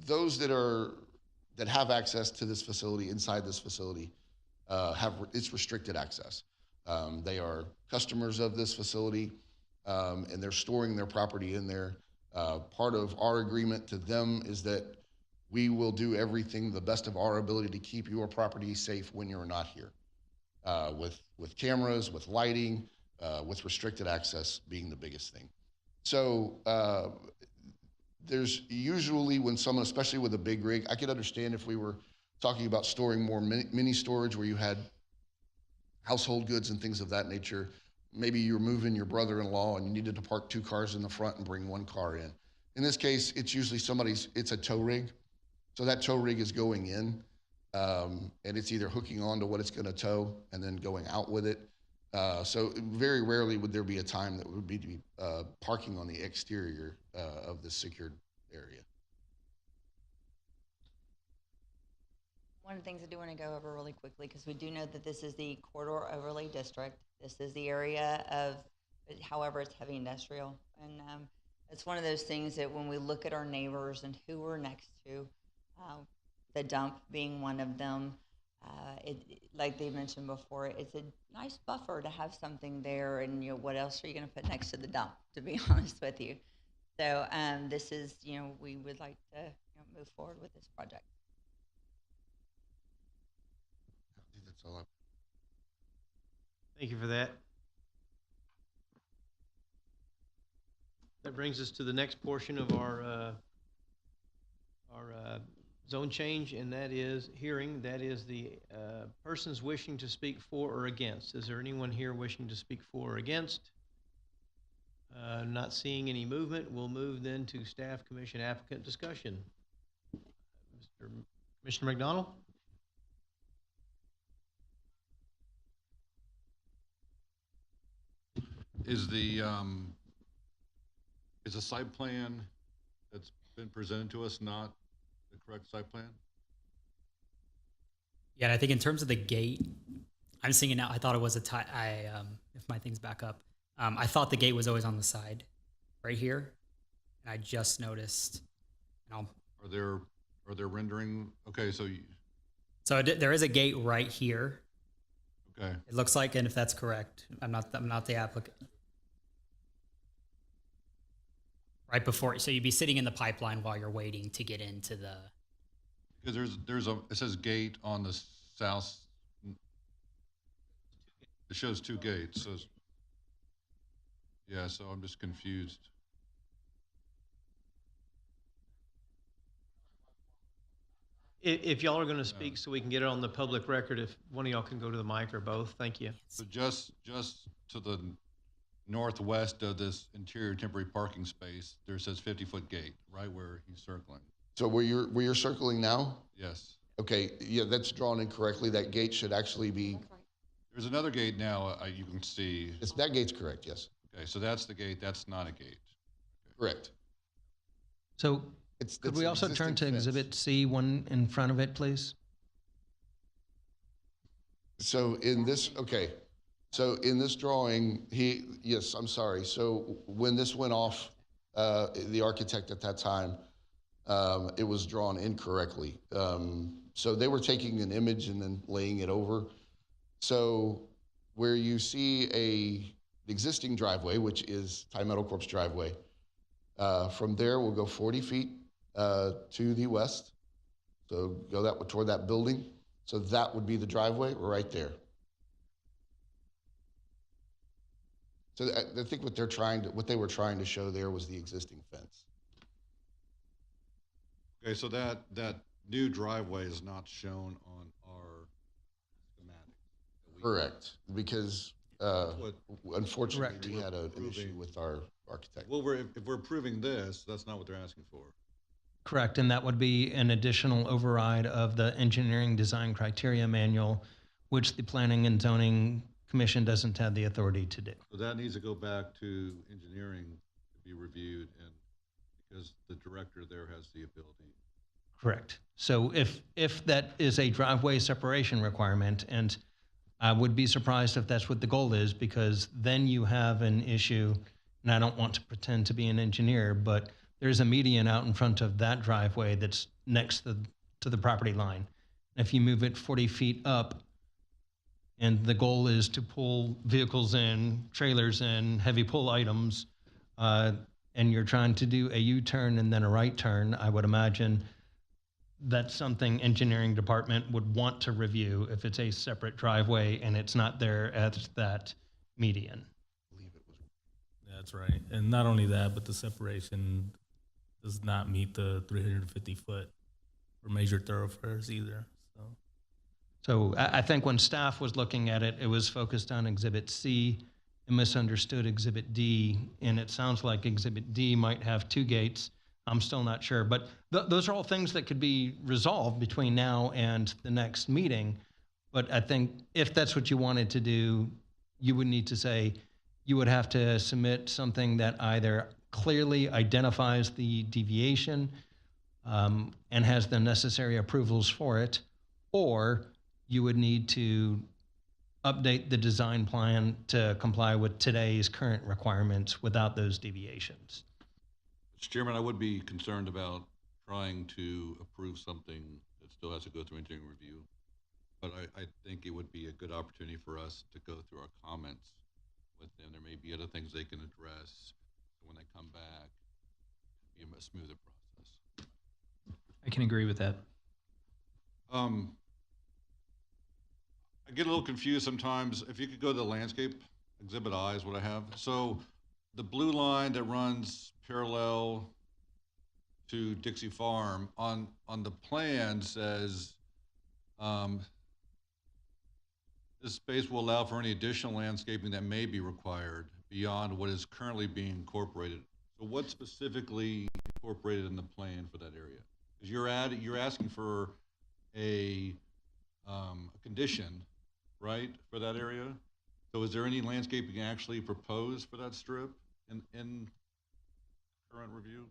those that have access to this facility, inside this facility, it's restricted access. They are customers of this facility, and they're storing their property in there. Part of our agreement to them is that we will do everything the best of our ability to keep your property safe when you're not here, with cameras, with lighting, with restricted access being the biggest thing. So there's usually when someone, especially with a big rig, I could understand if we were talking about storing more mini storage where you had household goods and things of that nature. Maybe you're moving your brother-in-law and you needed to park 2 cars in the front and bring 1 car in. In this case, it's usually it's a tow rig. So that tow rig is going in, and it's either hooking on to what it's gonna tow and then going out with it. So very rarely would there be a time that would be to be parking on the exterior of the secured area. One of the things I do want to go over really quickly, because we do know that this is the corridor overlay district. This is the area of, however, it's heavy industrial. And it's one of those things that when we look at our neighbors and who we're next to, the dump being one of them, like they mentioned before, it's a nice buffer to have something there. And what else are you going to put next to the dump, to be honest with you? So this is, we would like to move forward with this project. I think that's all. Thank you for that. That brings us to the next portion of our zone change, and that is hearing. That is the persons wishing to speak for or against. Is there anyone here wishing to speak for or against? Not seeing any movement. We'll move then to staff, commission, applicant discussion. Commissioner McDonald? Is the site plan that's been presented to us not the correct site plan? Yeah, and I think in terms of the gate, I'm seeing it now. I thought it was a tie. If my thing's back up, I thought the gate was always on the side, right here, and I just noticed. And Are there rendering? Okay, so there is a gate right here. okay. It looks like, and if that's correct, I'm not the applicant. Right before, so you'd be sitting in the pipeline while you're waiting to get into the. Because it says gate on the south. It shows 2 gates. So yeah, so I'm just confused. If y'all are going to speak so we can get it on the public record, if one of y'all can go to the mic or both, thank you. So just to the northwest of this interior temporary parking space, there says 50-foot gate, right where he's circling. So where you're circling now? Yes. Okay, yeah, that's drawn incorrectly. That gate should actually be, There's another gate now you can see. that gate's correct, yes. Okay, so that's the gate. That's not a gate. Correct. So Could it's we an also turn to existing fence. Exhibit C, one in front of it, please? So in this, okay, so in this drawing, yes, I'm sorry. So when this went off, the architect at that time, it was drawn incorrectly. So they were taking an image and then laying it over. So where you see the existing driveway, which is Thai Metal Corp's driveway, from there we'll go 40 feet to the west. So go toward that building. So that would be the driveway right there. So I think what they were trying to show there was the existing fence. Okay, so that new driveway is not shown on our schematic. that we- Correct, because What- unfortunately Correct. we had an issue Approving. with our architect. Well, if we're approving this, that's not what they're asking for. Correct, and that would be an additional override of the engineering design criteria manual, which the Planning and Zoning Commission doesn't have the authority to do. So that needs to go back to engineering to be reviewed, and because the director there has the ability. Correct. So if that is a driveway separation requirement, and I would be surprised if that's what the goal is, because then you have an issue, and I don't want to pretend to be an engineer, but there's a median out in front of that driveway that's next to the property line. If you move it 40 feet up, and the goal is to pull vehicles in, trailers in, heavy pull items, and you're trying to do a U-turn and then a right turn, I would imagine that's something engineering department would want to review if it's a separate driveway and it's not there at that median. That's right. And not only that, but the separation does not meet the 350 foot for major thoroughfares either. So I think when staff was looking at it, it was focused on Exhibit C and misunderstood Exhibit D, and it sounds like Exhibit D might have 2 gates. I'm still not sure, but those are all things that could be resolved between now and the next meeting. But I think if that's what you wanted to do, you would need to say, you would have to submit something that either clearly identifies the deviation and has the necessary approvals for it, or you would need to update the design plan to comply with today's current requirements without those deviations. Mr. Chairman, I would be concerned about trying to approve something that still has to go through engineering review. But I think it would be a good opportunity for us to go through our comments with them. There may be other things they can address when they come back, be a smoother process. I can agree with that. I get a little confused sometimes. If you could go to the landscape, Exhibit I is what I have. So the blue line that runs parallel to Dixie Farm on the plan says this space will allow for any additional landscaping that may be required beyond what is currently being incorporated. So what's specifically incorporated in the plan for that area? Because you're asking for a condition, right, for that area? So is there any landscaping actually proposed for that strip in current review?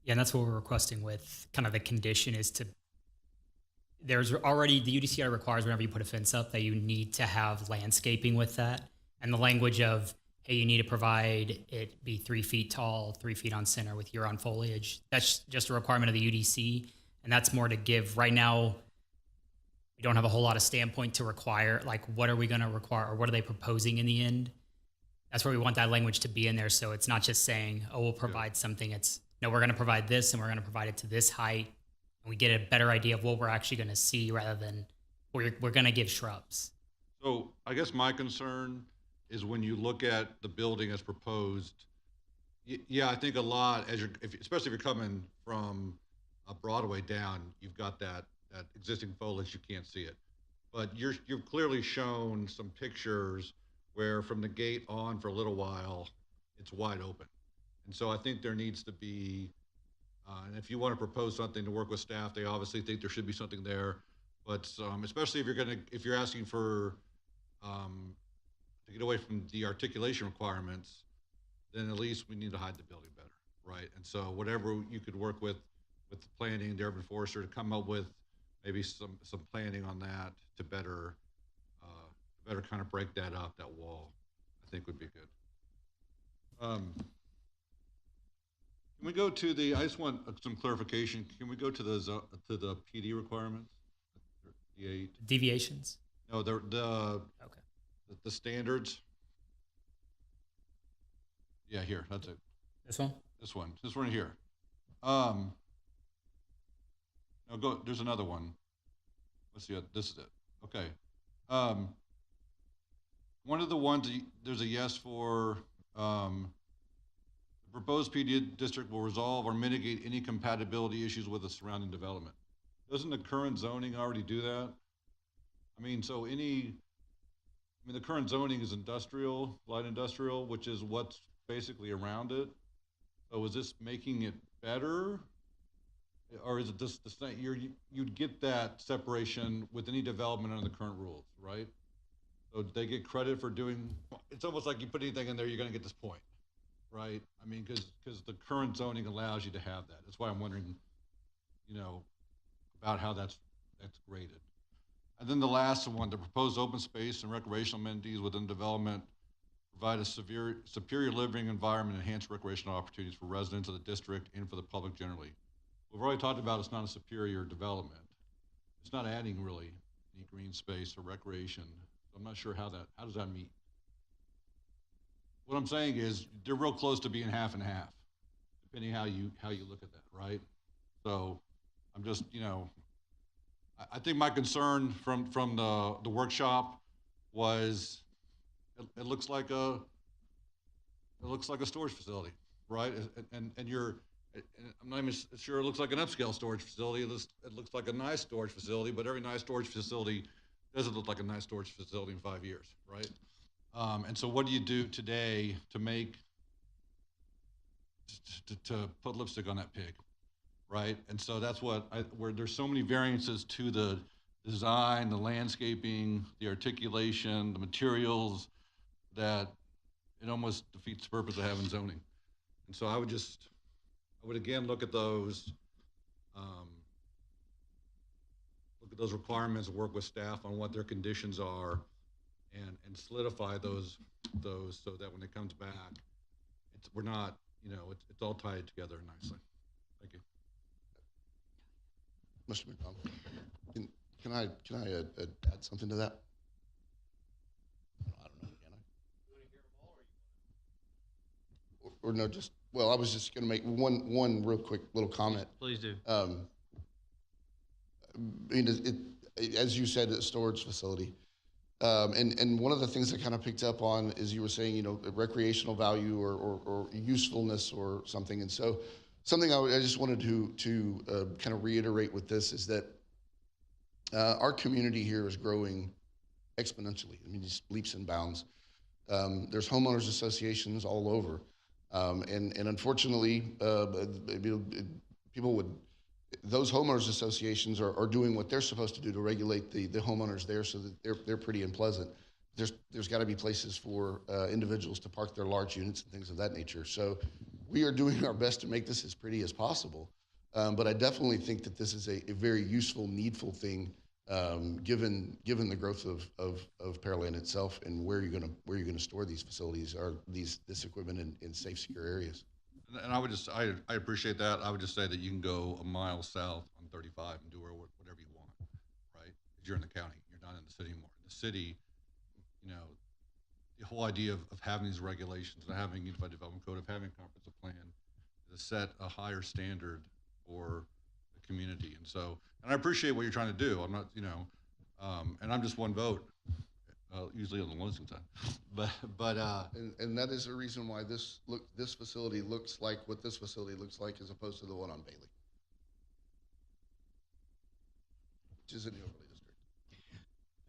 Yeah, and that's what we're requesting with kind of the condition is to, there's already, the UDCI requires whenever you put a fence up that you need to have landscaping with that. And the language of, hey, you need to provide it be 3 feet tall, 3 feet on center with year-round foliage. That's just a requirement of the UDC. And that's more to give, right now, we don't have a whole lot of standpoint to require, like what are we gonna require or what are they proposing in the end? That's where we want that language to be in there. So it's not just saying, oh, we'll provide something. It's, no, we're gonna provide this and we're gonna provide it to this height. And we get a better idea of what we're actually gonna see rather than we're gonna give shrubs. So I guess my concern is when you look at the building as proposed, yeah, I think a lot, especially if you're coming from Broadway down, you've got that existing foliage, you can't see it. But you've clearly shown some pictures where from the gate on for a little while, it's wide open. And so I think there needs to be, and if you want to propose something to work with staff, they obviously think there should be something there. But especially if you're asking for, to get away from the articulation requirements, then at least we need to hide the building better. right? And so whatever you could work with the planning, the urban forester, to come up with maybe some planning on that to better kind of break that up, that wall, I think would be good. Can we go to I just want some clarification. Can we go to the PD requirements? D8? Deviations. No, Okay. the standards. Yeah, here, that's it. This one? This one here. No, go, there's another one. Let's see, this is it. Okay. One of the ones, there's a yes for, the proposed PD district will resolve or mitigate any compatibility issues with the surrounding development. Doesn't the current zoning already do that? I mean, the current zoning is industrial, light industrial, which is what's basically around it. So is this making it better? Or is it just the same? You'd get that separation with any development under the current rules, right? So they get credit for doing, it's almost like you put anything in there, you're gonna get this point, right? I mean, because the current zoning allows you to have that. That's why I'm wondering, about how that's graded. And then the last one, the proposed open space and recreational amenities within development provide a superior living environment, enhance recreational opportunities for residents of the district and for the public generally. We've already talked about it's not a superior development. It's not adding really any green space or recreation. So I'm not sure how does that meet? What I'm saying is they're real close to being half and half, depending how you look at that, right? So I'm just, I think my concern from the workshop was it looks like a storage facility, right? And I'm not even sure it looks like an upscale storage facility. It looks like a nice storage facility, but every nice storage facility doesn't look like a nice storage facility in 5 years, right? And so what do you do today to to put lipstick on that pig, right? And so that's where there's so many variances to the design, the landscaping, the articulation, the materials, that it almost defeats the purpose of having zoning. And so I would again look at those requirements, work with staff on what their conditions are, and solidify those so that when it comes back, we're not, it's all tied together nicely. Thank you. Mr. McDonald, can I add something to that? I don't know, can I? Or no, I was just going to make one real quick little comment. Please do. As you said, a storage facility. And one of the things I kind of picked up on is you were saying, recreational value or usefulness or something. And so something I just wanted to kind of reiterate with this is that our community here is growing exponentially. I mean, just leaps and bounds. There's homeowners associations all over. And unfortunately, those homeowners associations are doing what they're supposed to do to regulate the homeowners there, so that they're pretty unpleasant. There's got to be places for individuals to park their large units and things of that nature. So we are doing our best to make this as pretty as possible. But I definitely think that this is a very useful, needful thing, given the growth of Pearland itself and where you're gonna store these facilities or this equipment in safe, secure areas. And I appreciate that. I would just say that you can go a mile south on 35 and do whatever you want, right? Because you're in the county, you're not in the city anymore. In the city, the whole idea of having these regulations and having a unified development code, of having a comprehensive plan, is to set a higher standard for the community. And I appreciate what you're trying to do. I'm not, and I'm just one vote, usually on the losing side. And that is the reason why this facility looks like what this facility looks like, as opposed to the one on Bailey, which is in the overlay district.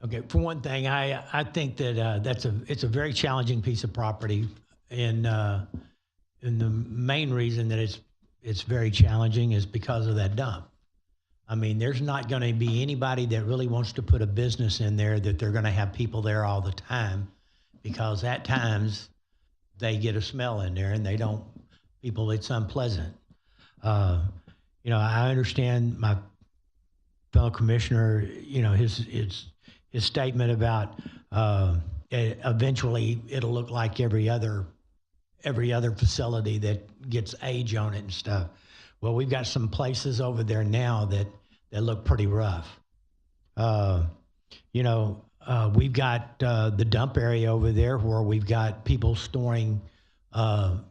Okay, for one thing, I think that it's a very challenging piece of property, and the main reason that it's very challenging is because of that dump. I mean, there's not going to be anybody that really wants to put a business in there that they're going to have people there all the time, because at times they get a smell in there, and people, it's unpleasant. You know, I understand my fellow commissioner, you know, his statement about eventually it'll look like every other facility that gets age on it and stuff. Well, we've got some places over there now that look pretty rough. You know, we've got the dump area over there where we've got people storing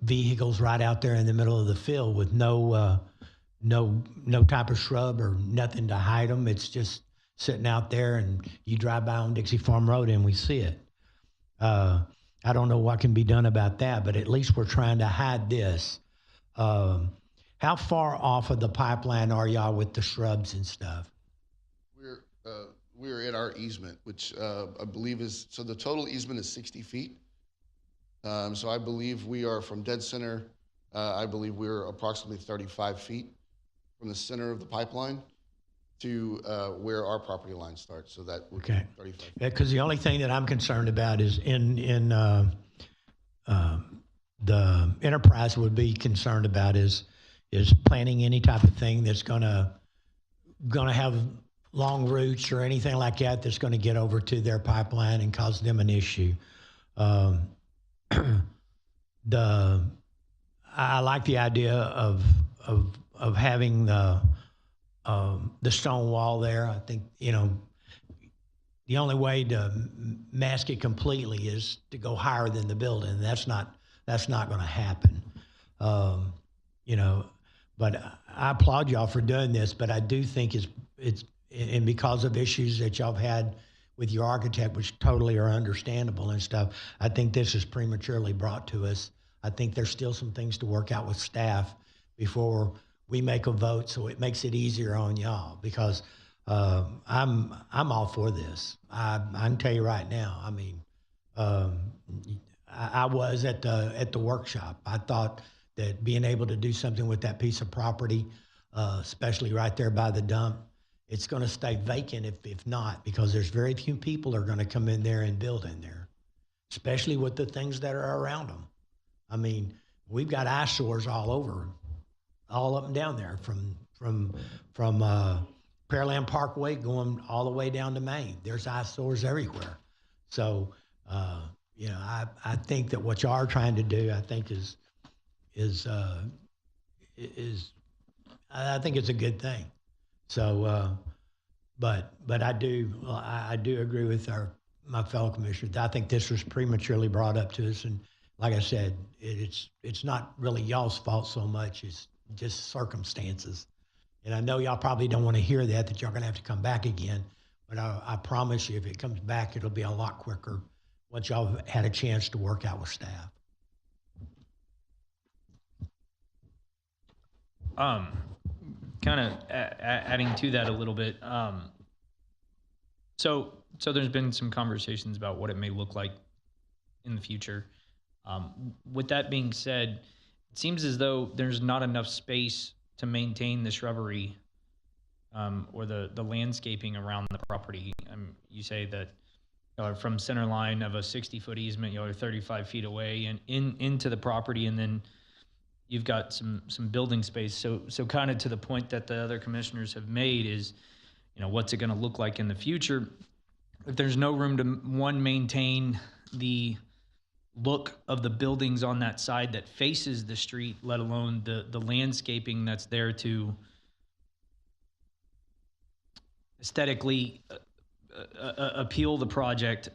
vehicles right out there in the middle of the field with no type of shrub or nothing to hide them. It's just sitting out there, and you drive by on Dixie Farm Road and we see it. I don't know what can be done about that, but at least we're trying to hide this. How far off of the pipeline are y'all with the shrubs and stuff? We're at our easement, which I believe is, so the total easement is 60 feet. So I believe we are from dead center, I believe we're approximately 35 feet from the center of the pipeline to where our property line starts. So that would be 35 feet. Yeah, because the only thing that I'm concerned about is in the enterprise would be concerned about is planting any type of thing that's gonna have long roots or anything like that that's going to get over to their pipeline and cause them an issue. I like the idea of having the stone wall there. I think, you know, the only way to mask it completely is to go higher than the building. That's not going to happen. You know, but I applaud y'all for doing this, but I do think it's and because of issues that y'all have had with your architect, which totally are understandable and stuff, I think this is prematurely brought to us. I think there's still some things to work out with staff before we make a vote, so it makes it easier on y'all, because I'm all for this. I can tell you right now. I mean, I was at the workshop. I thought that being able to do something with that piece of property, especially right there by the dump, it's going to stay vacant if not, because there's very few people are going to come in there and build in there, especially with the things that are around them. I mean, we've got eyesores all over, all up and down there from Pearland Parkway going all the way down to Maine. There's eyesores everywhere. So, you know, I think that what y'all are trying to do, I think is I think it's a good thing. So, but I do agree with my fellow commissioners. I think this was prematurely brought up to us, and like I said, it's not really y'all's fault so much. It's just circumstances. And I know y'all probably don't want to hear that y'all gonna have to come back again. But I promise you, if it comes back, it'll be a lot quicker once y'all have had a chance to work out with staff. Kind of adding to that a little bit. So there's been some conversations about what it may look like in the future. With that being said, it seems as though there's not enough space to maintain the shrubbery or the landscaping around the property. You say that from center line of a 60-foot easement, you're 35 feet away and into the property, and then you've got some building space. So kind of to the point that the other commissioners have made is, you know, what's it going to look like in the future? If there's no room to, one, maintain the look of the buildings on that side that faces the street, let alone the landscaping that's there to aesthetically appeal the project,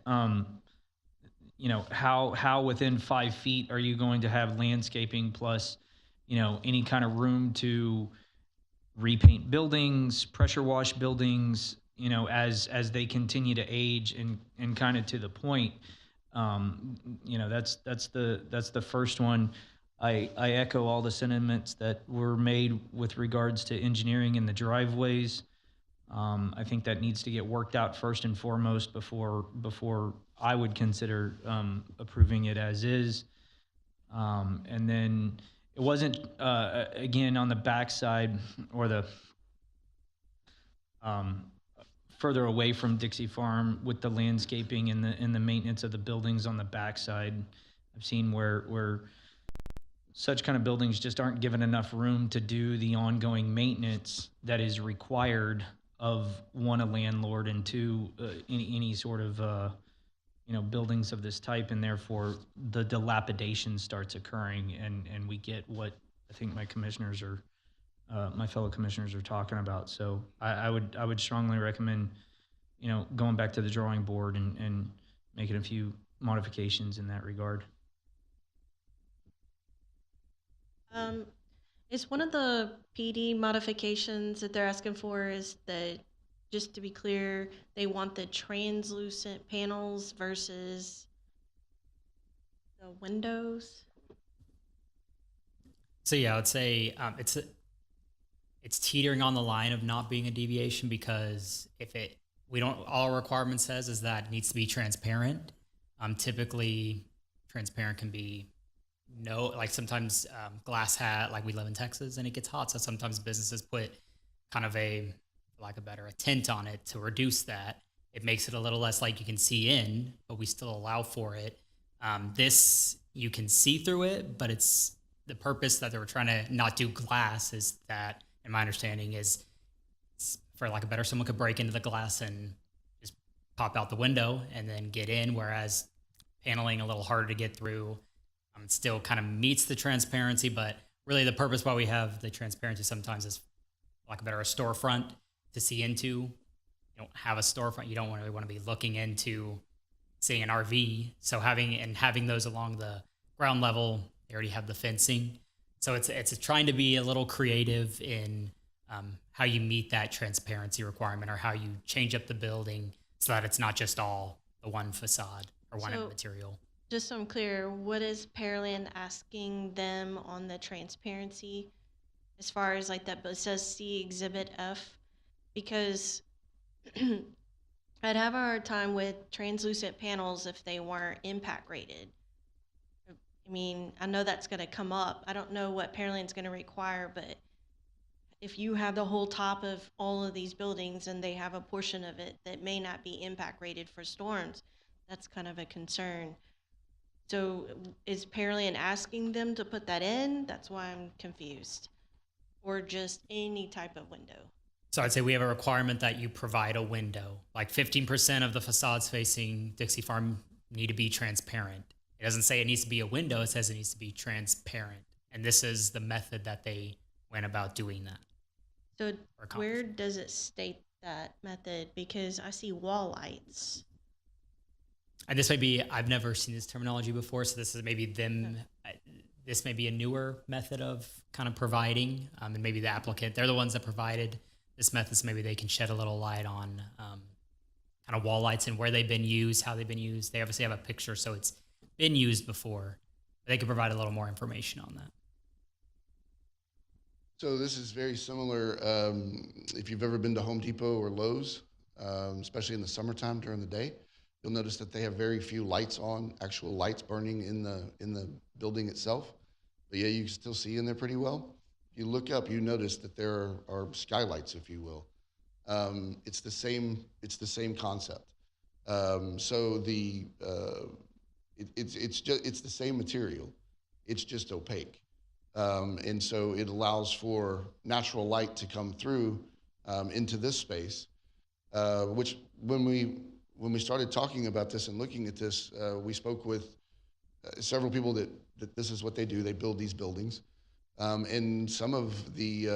you know, how within 5 feet are you going to have landscaping plus, you know, any kind of room to repaint buildings, pressure wash buildings, you know, as they continue to age and kind of to the point, you know, that's the first one. I echo all the sentiments that were made with regards to engineering in the driveways. I think that needs to get worked out first and foremost before I would consider approving it as is. And then it wasn't, again, on the backside or the further away from Dixie Farm with the landscaping and the maintenance of the buildings on the backside. I've seen where such kind of buildings just aren't given enough room to do the ongoing maintenance that is required of, one, a landlord, and two, any sort of buildings of this type, and therefore the dilapidation starts occurring, and we get what I think my fellow commissioners are talking about. So I would strongly recommend going back to the drawing board and making a few modifications in that regard. Is one of the PD modifications that they're asking for is that, just to be clear, they want the translucent panels versus the windows? So yeah, I would say it's teetering on the line of not being a deviation, because all our requirement says is that it needs to be transparent. Typically, transparent can be sometimes glass hat, like we live in Texas and it gets hot, so sometimes businesses put kind of a tint on it to reduce that. It makes it a little less like you can see in, but we still allow for it. This, you can see through it, but it's the purpose that they were trying to not do glass is that, in my understanding, is for lack of better, someone could break into the glass and just pop out the window and then get in, whereas paneling a little harder to get through. It still kind of meets the transparency, but really the purpose why we have the transparency sometimes is, for lack of better, a storefront to see into. You don't have a storefront, you don't really want to be looking into, say, an RV. So having those along the ground level, they already have the fencing. So it's trying to be a little creative in how you meet that transparency requirement, or how you change up the building so that it's not just all the one facade or one material. Just so I'm clear, what is Pearland asking them on the transparency as far as like that, but it says see Exhibit F? Because I'd have a hard time with translucent panels if they weren't impact rated. I mean, I know that's going to come up. I don't know what Pearland's going to require, but if you have the whole top of all of these buildings and they have a portion of it that may not be impact rated for storms, that's kind of a concern. So is Pearland asking them to put that in? That's why I'm confused. Or just any type of window? So I'd say we have a requirement that you provide a window. Like 15% of the facades facing Dixie Farm need to be transparent. It doesn't say it needs to be a window, it says it needs to be transparent. And this is the method that they went about doing that. So where does it state that method? Because I see wall lights. And this may be, I've never seen this terminology before, so this is maybe them, this may be a newer method of kind of providing, and maybe the applicant, they're the ones that provided this method, so maybe they can shed a little light on kind of wall lights and where they've been used, how they've been used. They obviously have a picture, so it's been used before. They could provide a little more information on that. So this is very similar, if you've ever been to Home Depot or Lowe's, especially in the summertime during the day, you'll notice that they have very few lights on, actual lights burning in the building itself. But yeah, you can still see in there pretty well. If you look up, you notice that there are skylights, if you will. It's the same concept. So it's the same material. It's just opaque. And so it allows for natural light to come through into this space, which when we started talking about this and looking at this, we spoke with several people that this is what they do. They build these buildings. And some of the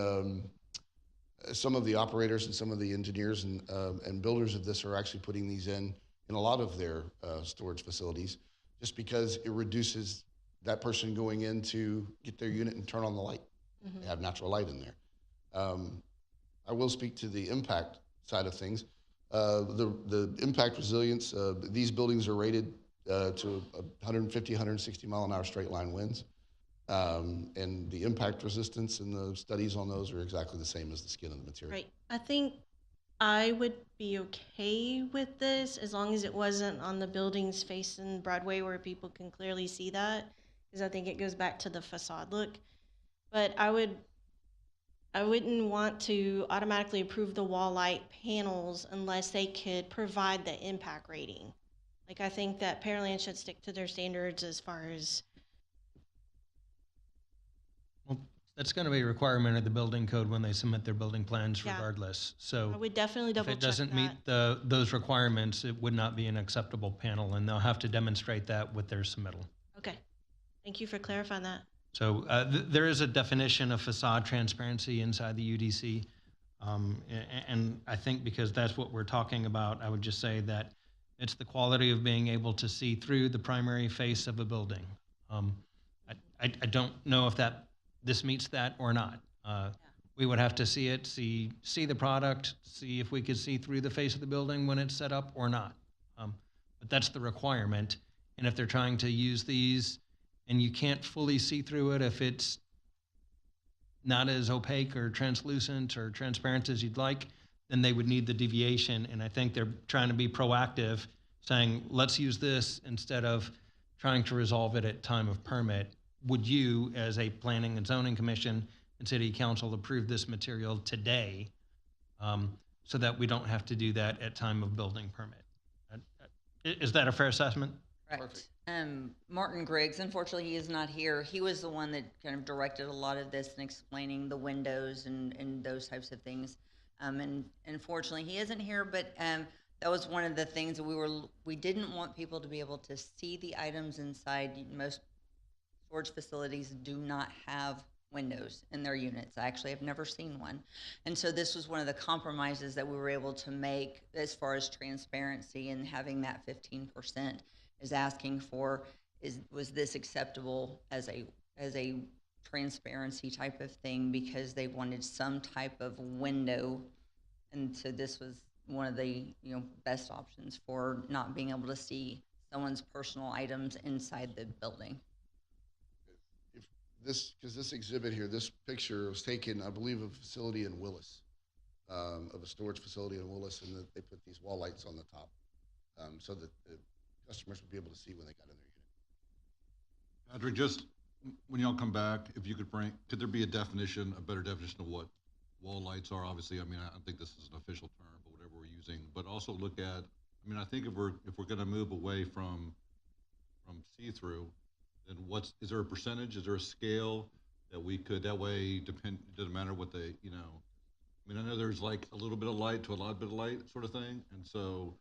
operators and some of the engineers and builders of this are actually putting these in a lot of their storage facilities, just because it reduces that person going in to get their unit and turn on the light. Mm-hmm. They have natural light in there. I will speak to the impact side of things. The impact resilience, these buildings are rated to 150, 160 mile an hour straight line winds. And the impact resistance and the studies on those are exactly the same as the skin of the material. Right. I think I would be okay with this as long as it wasn't on the buildings facing Broadway where people can clearly see that, because I think it goes back to the facade look. But I wouldn't want to automatically approve the wall light panels unless they could provide the impact rating. Like, I think that Pearland should stick to their standards as far as That's going to be a requirement of the building code when they submit their building plans Yeah. regardless. So I would definitely if double it check doesn't meet those requirements, it would not be an acceptable panel, and they'll have to demonstrate that with their submittal. Okay. Thank you for clarifying that. So there is a definition of facade transparency inside the UDC. And I think because that's what we're talking about, I would just say that it's the quality of being able to see through the primary face of a building. I don't know if this meets that or not. We would have to see it, see the product, see if we could see through the face of the building when it's set up or not. But that's the requirement. And if they're trying to use these and you can't fully see through it, if it's not as opaque or translucent or transparent as you'd like, then they would need the deviation. And I think they're trying to be proactive, saying, let's use this instead of trying to resolve it at time of permit. Would you, as a planning and zoning commission and city council, approve this material today so that we don't have to do that at time of building permit? Is that a fair assessment? Correct. Martin Griggs, unfortunately, he is not here. He was the one that kind of directed a lot of this and explaining the windows and those types of things. And unfortunately, he isn't here, but that was one of the things that we didn't want people to be able to see the items inside. Most storage facilities do not have windows in their units. I actually have never seen one. And so this was one of the compromises that we were able to make as far as transparency, and having that 15% is asking for, was this acceptable as a transparency type of thing, because they wanted some type of window. And so this was one of the best options for not being able to see someone's personal items inside the building. Because this exhibit here, this picture was taken, I believe, of a facility in Willis, of a storage facility in Willis, and they put these wall lights on the top so that the customers would be able to see when they got in their unit. Patrick, just when y'all come back, if you could bring, could there be a better definition of what wall lights are? Obviously, I mean, I think this is an official term, but whatever we're using, but also look at, I mean, I think if we're going to move away from see-through, then is there a percentage? Is there a scale that we could, that way, it doesn't matter what I mean, I know there's like a little bit of light to a lot bit of light sort of thing. And so,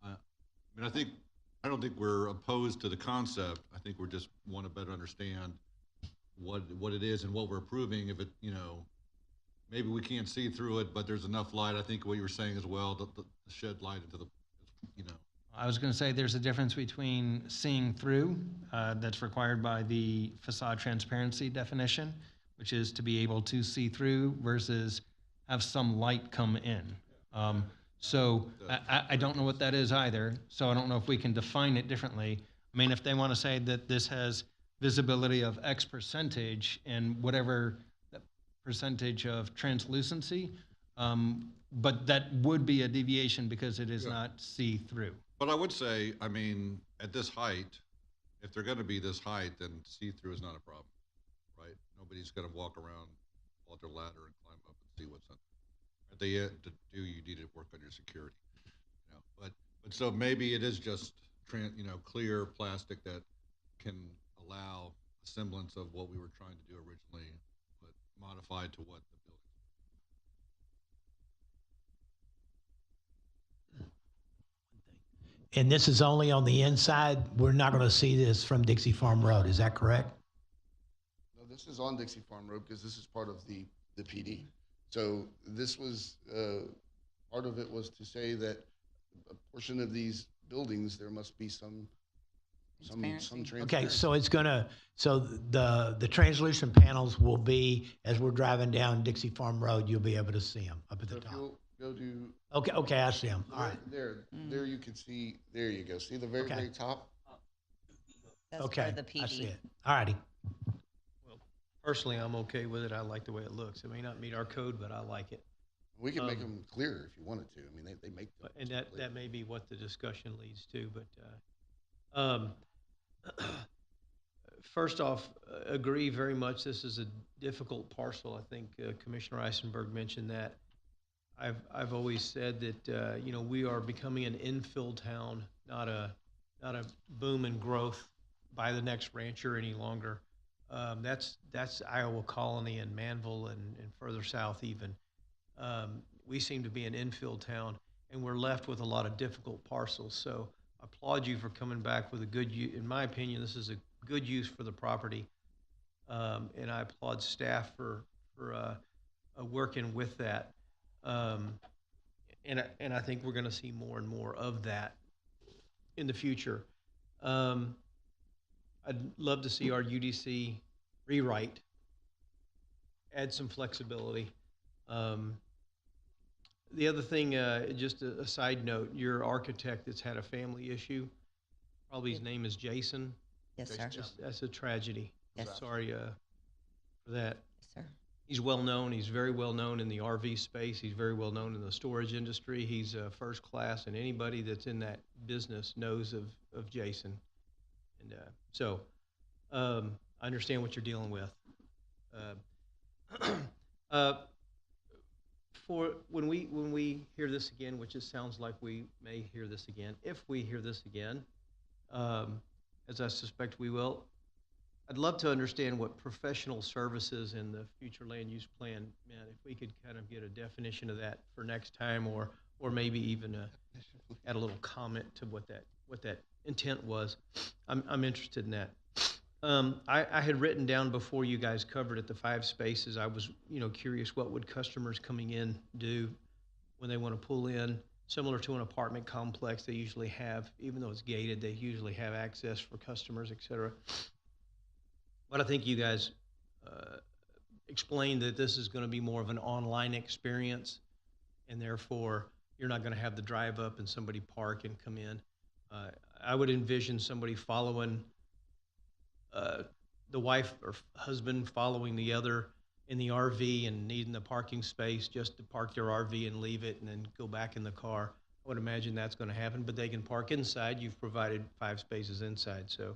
I don't think we're opposed to the concept. I think we just want to better understand what it is and what we're approving. If it, maybe we can't see through it, but there's enough light. I think what you were saying as well, the shed light into the, I was going to say there's a difference between seeing through, that's required by the facade transparency definition, which is to be able to see through, versus have some light come in. So I don't know what that is either. So I don't know if we can define it differently. I mean, if they want to say that this has visibility of X percentage and whatever percentage of translucency, but that would be a deviation because it is not see-through. But I would say, I mean, at this height, if they're going to be this height, then see-through is not a problem, right? Nobody's going to walk around, walk their ladder and climb up and see what's in. At the end, you need to work on your security, But so maybe it is just clear plastic that can allow a semblance of what we were trying to do originally, but modified to what the building. And this is only on the inside. We're not going to see this from Dixie Farm Road. Is that correct? No, this is on Dixie Farm Road because this is part of the PD. So this was, part of it was to say that a portion of these buildings, there must be some transparency. Okay, so it's so the translucent panels will be, as we're driving down Dixie Farm Road, you'll be able to see them up at the So if top. you'll go to. Okay, I see them. All right. There you can see, there you go. See the very, very top? That's Okay, part of the PD. I see it. All righty. Personally, I'm okay with it. I like the way it looks. It may not meet our code, but I like it. We can make them clearer if you wanted to. I mean, they make them. And that may be what the discussion leads to, but first off, agree very much. This is a difficult parcel. I think Commissioner Eisenberg mentioned that. I've always said that we are becoming an infill town, not a boom and growth by the next rancher any longer. That's Iowa Colony and Manville and further south even. We seem to be an infill town, and we're left with a lot of difficult parcels. So I applaud you for coming back with a good, in my opinion, this is a good use for the property. And I applaud staff for working with that. And I think we're going to see more and more of that in the future. I'd love to see our UDC rewrite, add some flexibility. The other thing, just a side note, your architect that's had a family issue, probably his name is Jason. Yes, sir. That's a tragedy. Yes. Sorry for that. Yes, sir. He's well known. He's very well known in the RV space. He's very well known in the storage industry. He's first class, and anybody that's in that business knows of Jason. And so I understand what you're dealing with. For when we hear this again, which it sounds like we may hear this again, if we hear this again, as I suspect we will, I'd love to understand what professional services in the future land use plan meant. If we could kind of get a definition of that for next time, or maybe even add a little comment to what that intent was. I'm interested in that. I had written down before you guys covered it the 5 spaces. I was curious, what would customers coming in do when they want to pull in? Similar to an apartment complex, they usually have, even though it's gated, they usually have access for customers, et cetera. But I think you guys explained that this is going to be more of an online experience, and therefore you're not going to have the drive up and somebody park and come in. I would envision somebody following the wife or husband following the other in the RV and needing the parking space just to park their RV and leave it and then go back in the car. I would imagine that's going to happen, but they can park inside. You've provided 5 spaces inside, so.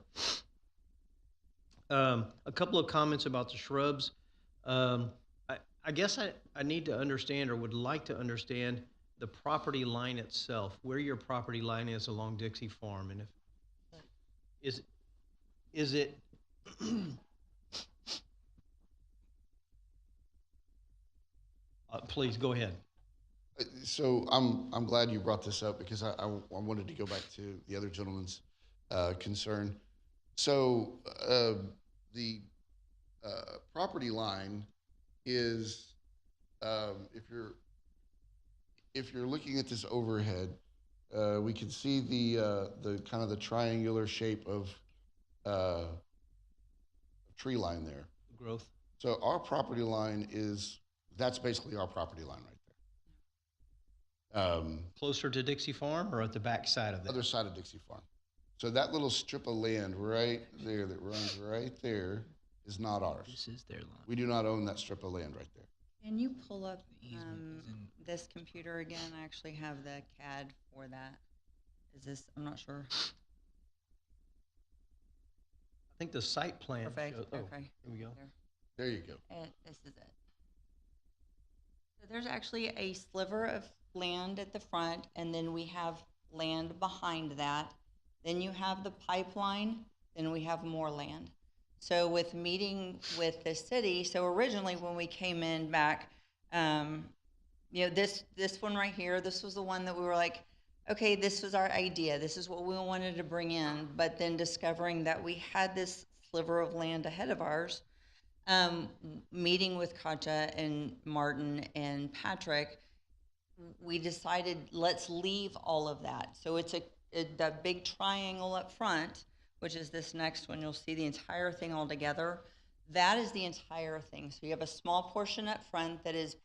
A couple of comments about the shrubs. I guess I need to understand, or would like to understand, the property line itself, where your property line is along Dixie Farm, and if is it please go ahead. So I'm glad you brought this up, because I wanted to go back to the other gentleman's concern. So the property line is, if you're looking at this overhead, we can see the kind of the triangular shape of tree line there. Growth. So our property line that's basically our property line right there. Closer to Dixie Farm or at the back side of that? Other side of Dixie Farm. So that little strip of land right there that runs right there is not ours. This is their line. We do not own that strip of land right there. Can you pull up easement is in- this computer again? I actually have the CAD for that. Is this, I'm not sure. I think the site plan. Perfect, shows- okay. Here we go. There you go. This is it. So there's actually a sliver of land at the front, and then we have land behind that. Then you have the pipeline, then we have more land. So with meeting with the city, so originally when we came in back, this one right here, this was the one that we were like, okay, this was our idea. This is what we wanted to bring in. But then discovering that we had this sliver of land ahead of ours, meeting with Katja and Martin and Patrick, we decided let's leave all of that. So it's that big triangle up front, which is this next one. You'll see the entire thing all together. That is the entire thing. So you have a small portion up front that is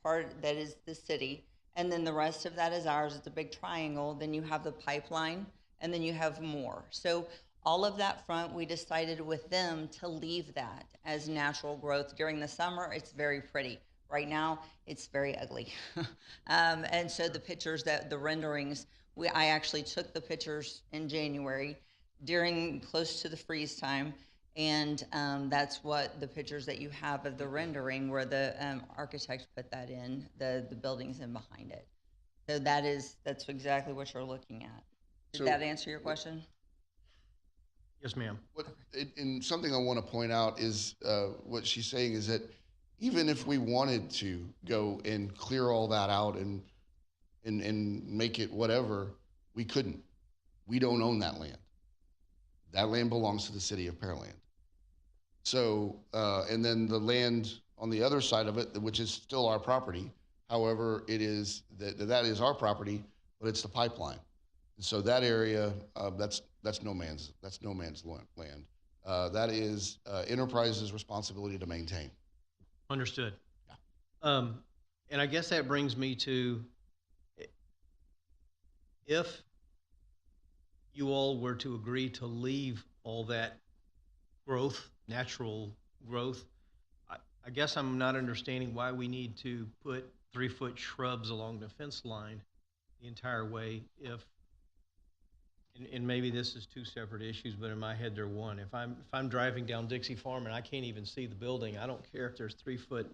the city, and then the rest of that is ours. It's a big triangle. Then you have the pipeline, and then you have more. So all of that front, we decided with them to leave that as natural growth. During the summer, it's very pretty. Right now, it's very ugly. And so the pictures, the renderings, I actually took the pictures in January during close to the freeze time, and that's what the pictures that you have of the rendering, where the architect put that in, the buildings in behind it. So that's exactly what you're looking at. Did So- that answer your question? Yes, ma'am. And something I want to point out is what she's saying is that even if we wanted to go and clear all that out and make it whatever, we couldn't. We don't own that land. That land belongs to the city of Pearland. So, and then the land on the other side of it, which is still our property, however, it is that is our property, but it's the pipeline. And so that area, that's no man's land. That is Enterprise's responsibility to maintain. Understood. And I guess that brings me to, if you all were to agree to leave all that growth, natural growth, I guess I'm not understanding why we need to put 3-foot shrubs along the fence line the entire way if, and maybe this is two separate issues, but in my head they're one. If I'm driving down Dixie Farm and I can't even see the building, I don't care if there's 3-foot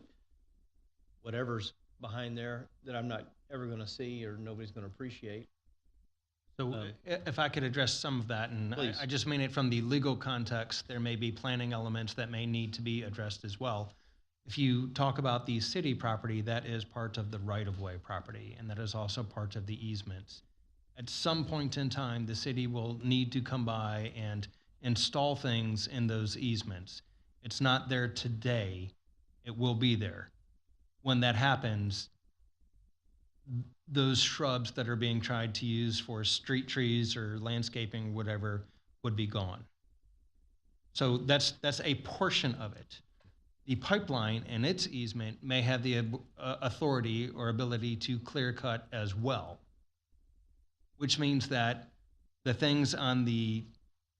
whatever's behind there that I'm not ever going to see or nobody's going to appreciate. So if I could address some of that, and Please. I just mean it from the legal context, there may be planning elements that may need to be addressed as well. If you talk about the city property, that is part of the right-of-way property, and that is also part of the easements. At some point in time, the city will need to come by and install things in those easements. It's not there today. It will be there. When that happens, those shrubs that are being tried to use for street trees or landscaping, whatever, would be gone. So that's a portion of it. The pipeline and its easement may have the authority or ability to clear cut as well, which means that the things on the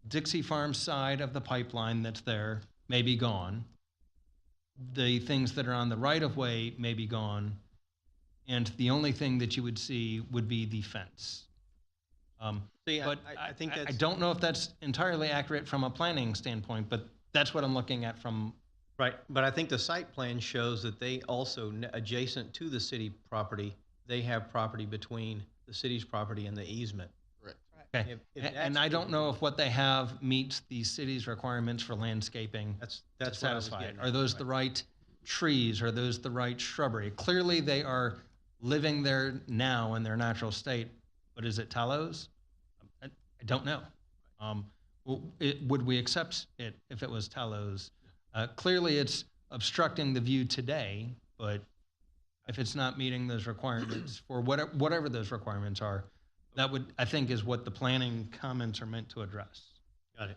Dixie Farm side of the pipeline that's there may be gone. The things that are on the right-of-way may be gone, and the only thing that you would see would be the fence. See, But I think that's I don't know if that's entirely accurate from a planning standpoint, but that's what I'm looking at from. right. But I think the site plan shows that they also, adjacent to the city property, they have property between the city's property and the easement. Correct. Okay. If And that's I don't know if what they have meets the city's requirements for landscaping That's to what I was satisfy it. getting Are at, those right. the right trees? Are those the right shrubbery? Clearly, they are living there now in their natural state, but is it tallows? I don't know. Would we accept it if it was tallows? Clearly, it's obstructing the view today, but if it's not meeting those requirements for whatever those requirements are, that would, I think, is what the planning comments are meant to address. Got it.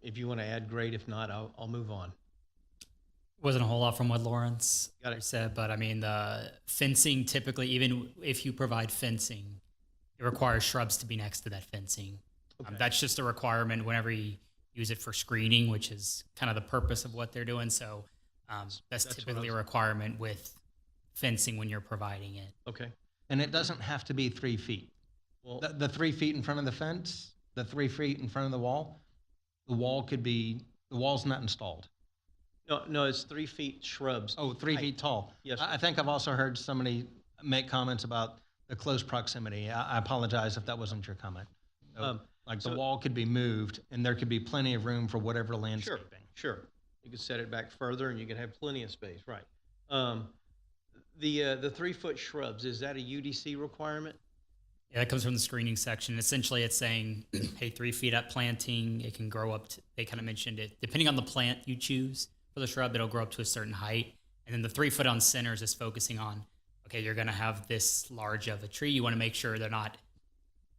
If you want to add, great. If not, I'll move on. Wasn't a whole lot from what Lawrence Got it. said, but I mean, the fencing typically, even if you provide fencing, it requires shrubs to be next to that fencing. Okay. That's just a requirement whenever you use it for screening, which is kind of the purpose of what they're doing. So that's That's what I typically a was- requirement with fencing when you're providing it. Okay. And it doesn't have to be 3 feet. Well, The 3 feet in front of the fence, the 3 feet in front of the wall could be, the wall's not installed. no, it's 3 feet shrubs. Oh, 3 feet tall. Yes, I think I've also heard somebody make comments about the close proximity. I apologize if that wasn't your comment. So, like the so- wall could be moved and there could be plenty of room for whatever landscaping. Sure. You could set it back further and you could have plenty of space, right. The 3-foot shrubs, is that a UDC requirement? Yeah, that comes from the screening section. Essentially, it's saying, hey, 3 feet up planting, it can grow up to, they kind of mentioned it, depending on the plant you choose for the shrub, it'll grow up to a certain height. And then the 3 foot on centers is focusing on, okay, you're going to have this large of a tree. You want to make sure they're not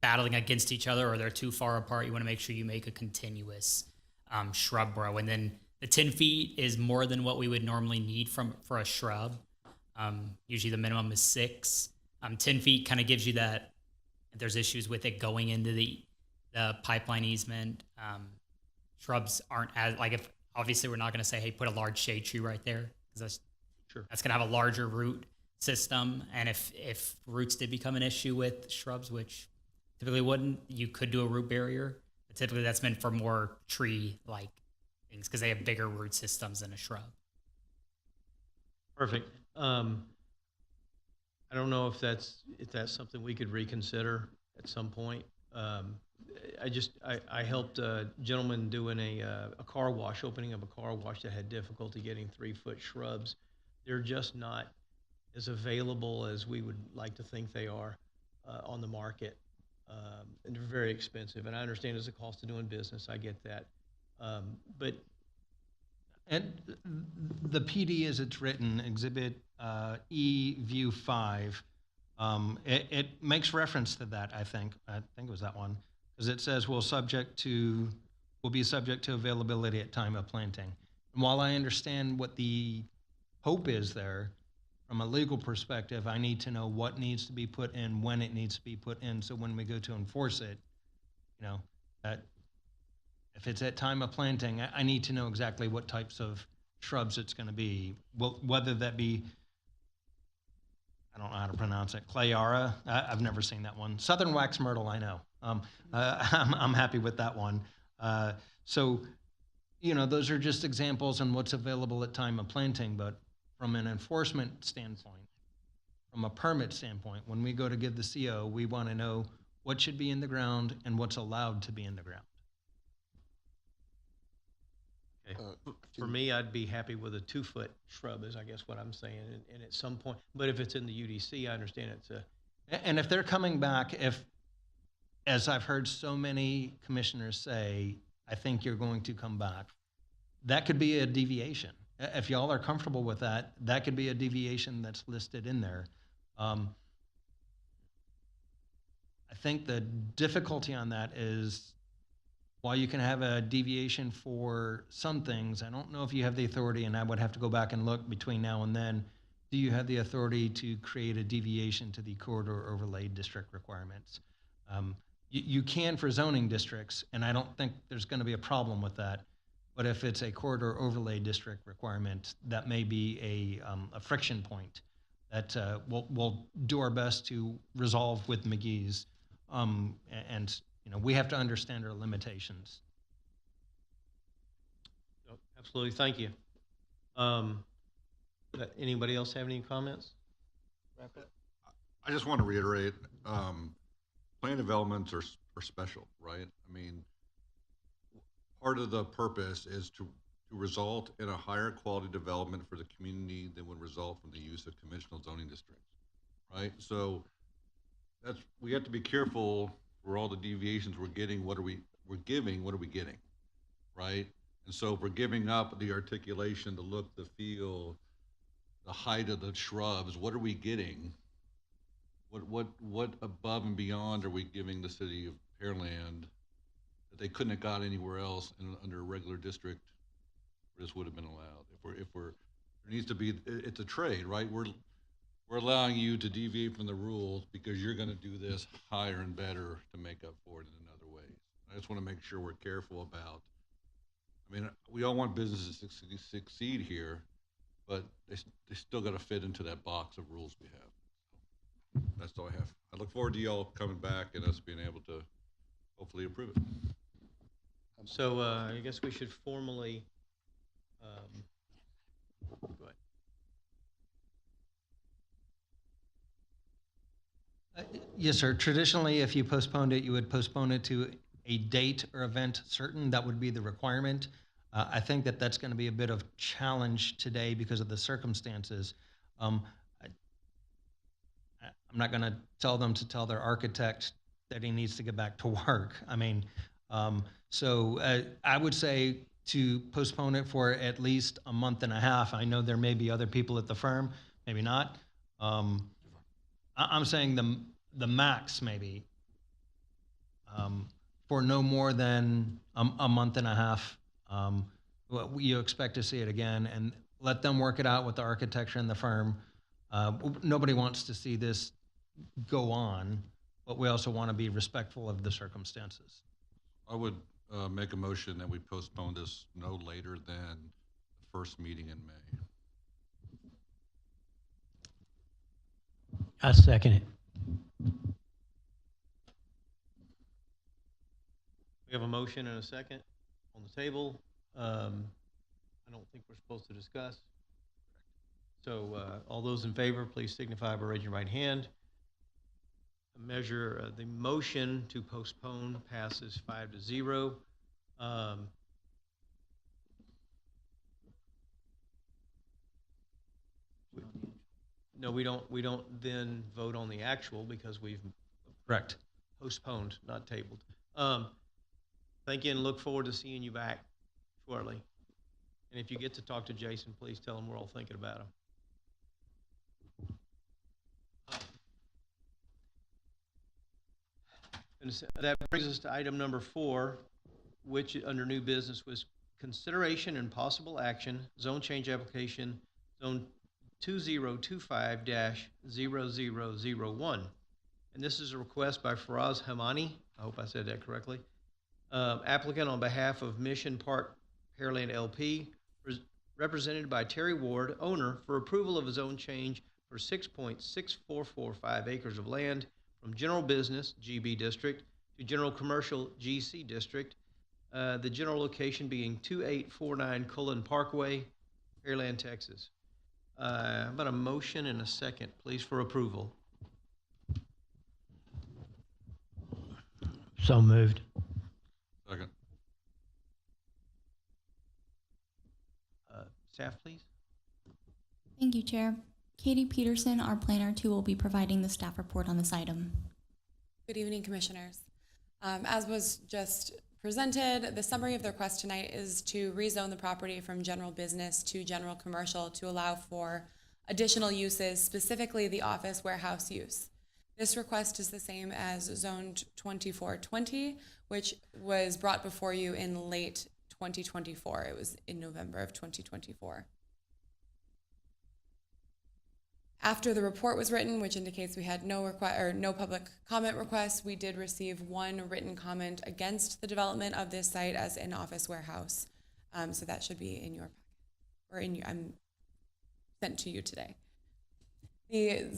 battling against each other or they're too far apart. You want to make sure you make a continuous shrub row. And then the 10 feet is more than what we would normally need for a shrub. Usually the minimum is 6. 10 feet kind of gives you that. If there's issues with it going into the pipeline easement, shrubs aren't as, like, if obviously we're not going to say, hey, put a large shade tree right there, because that's going to have a larger root system. And if roots did become an issue with shrubs, which typically wouldn't, you could do a root barrier. But typically that's meant for more tree-like things because they have bigger root systems than a shrub. Perfect. I don't know if that's something we could reconsider at some point. I helped a gentleman doing a car wash, opening up a car wash that had difficulty getting 3-foot shrubs. They're just not as available as we would like to think they are on the market. And they're very expensive. And I understand it's a cost of doing business. I get that. But And the PD as it's written, Exhibit E, View 5, it makes reference to that, I think. I think it was that one. Because it says will be subject to availability at time of planting. And while I understand what the hope is there, from a legal perspective, I need to know what needs to be put in, when it needs to be put in, so when we go to enforce it, you know, that if it's at time of planting, I need to know exactly what types of shrubs it's going to be. Well, whether that be, I don't know how to pronounce it, Clayara. I've never seen that one. Southern wax myrtle, I know. I'm happy with that one. So, you know, those are just examples on what's available at time of planting. But from an enforcement standpoint, from a permit standpoint, when we go to give the CO, we want to know what should be in the ground and what's allowed to be in the ground. okay. For me, I'd be happy with a 2-foot shrub, is I guess what I'm saying. And at some point, but if it's in the UDC, I understand it's a. And if they're coming back, as I've heard so many commissioners say, I think you're going to come back, that could be a deviation. If y'all are comfortable with that, that could be a deviation that's listed in there. I think the difficulty on that is, while you can have a deviation for some things, I don't know if you have the authority, and I would have to go back and look between now and then, do you have the authority to create a deviation to the corridor overlay district requirements? You can for zoning districts, and I don't think there's going to be a problem with that. But if it's a corridor overlay district requirement, that may be a friction point that we'll do our best to resolve with McGee's. And you know, we have to understand our limitations. Oh, absolutely, thank you. Anybody else have any comments? Wrap up? I just want to reiterate, plan developments are special, right? I mean, part of the purpose is to result in a higher quality development for the community than would result from the use of conventional zoning districts, right? So we have to be careful for all the deviations we're getting. What are we getting, right? And so if we're giving up the articulation, the look, the feel, the height of the shrubs, what are we getting? What above and beyond are we giving the city of Pearland that they couldn't have got anywhere else under a regular district where this would have been allowed? There needs to be, it's a trade, right? We're allowing you to deviate from the rules because you're going to do this higher and better to make up for it in another way. I just want to make sure we're careful about, I mean, we all want businesses to succeed here, but they still got to fit into that box of rules we have. That's all I have. I look forward to y'all coming back and us being able to hopefully approve it. So I guess we should formally, go ahead. Yes, sir. Traditionally, if you postponed it, you would postpone it to a date or event certain. That would be the requirement. I think that that's going to be a bit of challenge today because of the circumstances. I'm not going to tell them to tell their architect that he needs to get back to work. I mean, so I would say to postpone it for at least a month and a half. I know there may be other people at the firm, maybe not. I'm saying the max maybe for no more than a month and a half. You expect to see it again, and let them work it out with the architecture and the firm. Nobody wants to see this go on, but we also want to be respectful of the circumstances. I would make a motion that we postpone this no later than the first meeting in May. I second it. We have a motion and a second on the table. I don't think we're supposed to discuss. So all those in favor, please signify by raising your right hand. the motion to postpone passes 5-0. No, we don't then vote on the actual because we've Correct. postponed, not tabled. Thank you and look forward to seeing you back shortly. And if you get to talk to Jason, please tell him we're all thinking about him. And that brings us to item number 4, which under new business was consideration and possible action, zone change application, zone 2025-0001. And this is a request by Faraz Hamani, I hope I said that correctly, applicant on behalf of Mission Park Pearland LP, represented by Terry Ward, owner, for approval of a zone change for 6.6445 acres of land from general business, GB district, to general commercial, GC district, the general location being 2849 Cullen Parkway, Pearland, Texas. How about a motion and a second, please, for approval? So moved. Second. Staff, please. Thank you, Chair. Katie Peterson, our planner, too, will be providing the staff report on this item. Good evening, Commissioners. As was just presented, the summary of the request tonight is to rezone the property from general business to general commercial to allow for additional uses, specifically the office warehouse use. This request is the same as zoned 2420, which was brought before you in late 2024. It was in November of 2024. After the report was written, which indicates we had no public comment requests, we did receive one written comment against the development of this site as an office warehouse. So that should be in your packet, or I'm sent to you today. The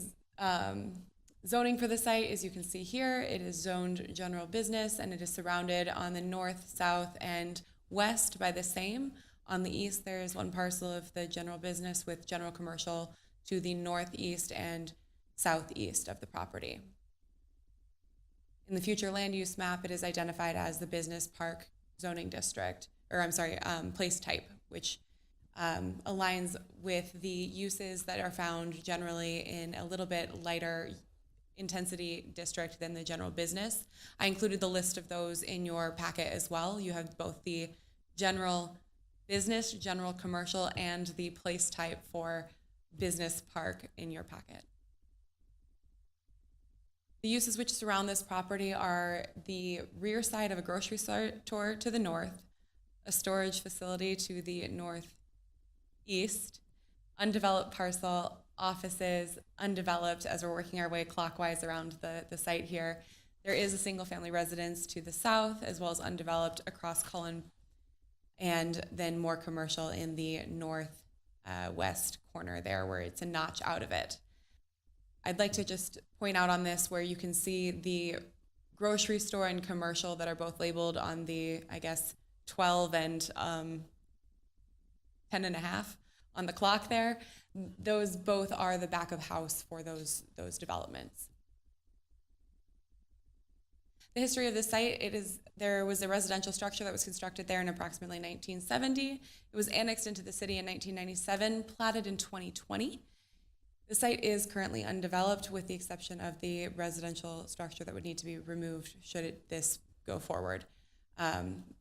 zoning for the site, as you can see here, it is zoned general business, and it is surrounded on the north, south, and west by the same. On the east, there is one parcel of the general business with general commercial to the northeast and southeast of the property. In the future land use map, it is identified as the business park zoning district, or I'm sorry, place type, which aligns with the uses that are found generally in a little bit lighter intensity district than the general business. I included the list of those in your packet as well. You have both the general business, general commercial, and the place type for business park in your packet. The uses which surround this property are the rear side of a grocery store to the north, a storage facility to the northeast, undeveloped parcel, offices, undeveloped as we're working our way clockwise around the site here. There is a single family residence to the south, as well as undeveloped across Cullen, and then more commercial in the north west corner there where it's a notch out of it. I'd like to just point out on this where you can see the grocery store and commercial that are both labeled on the, I guess, 12 and 10 and a half on the clock there. Those both are the back of house for those developments. The history of the site, there was a residential structure that was constructed there in approximately 1970. It was annexed into the city in 1997, platted in 2020. The site is currently undeveloped with the exception of the residential structure that would need to be removed should this go forward.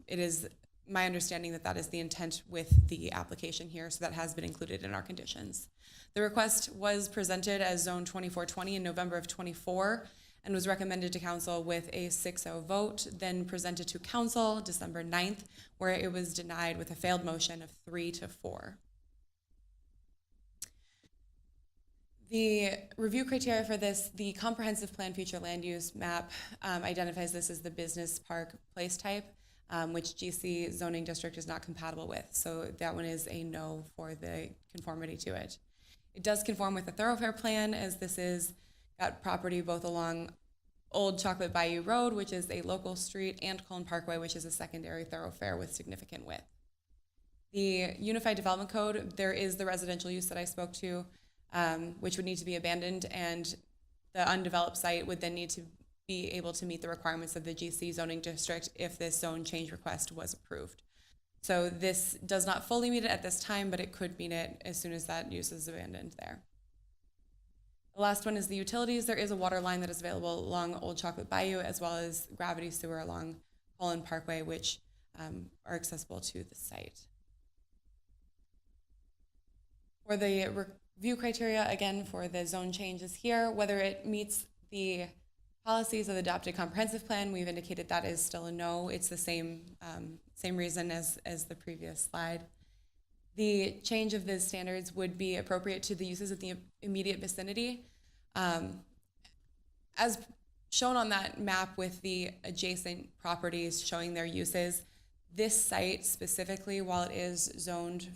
It is my understanding that is the intent with the application here, so that has been included in our conditions. The request was presented as Zone 2420 in November of 24, and was recommended to council with a 6-0 vote, then presented to council December 9th, where it was denied with a failed motion of 3-4. The review criteria for this, the comprehensive plan future land use map identifies this as the business park place type, which GC zoning district is not compatible with. So that one is a no for the conformity to it. It does conform with the thoroughfare plan, as this is got property both along Old Chocolate Bayou Road, which is a local street, and Cullen Parkway, which is a secondary thoroughfare with significant width. The Unified Development Code, there is the residential use that I spoke to, which would need to be abandoned, and the undeveloped site would then need to be able to meet the requirements of the GC zoning district if this zone change request was approved. So this does not fully meet it at this time, but it could meet it as soon as that use is abandoned there. The last one is the utilities. There is a water line that is available along Old Chocolate Bayou, as well as gravity sewer along Cullen Parkway, which are accessible to the site. For the review criteria, again, for the zone changes here, whether it meets the policies of the adopted comprehensive plan, we've indicated that is still a no. It's the same reason as the previous slide. The change of the standards would be appropriate to the uses of the immediate vicinity. As shown on that map with the adjacent properties showing their uses, this site specifically, while it is zoned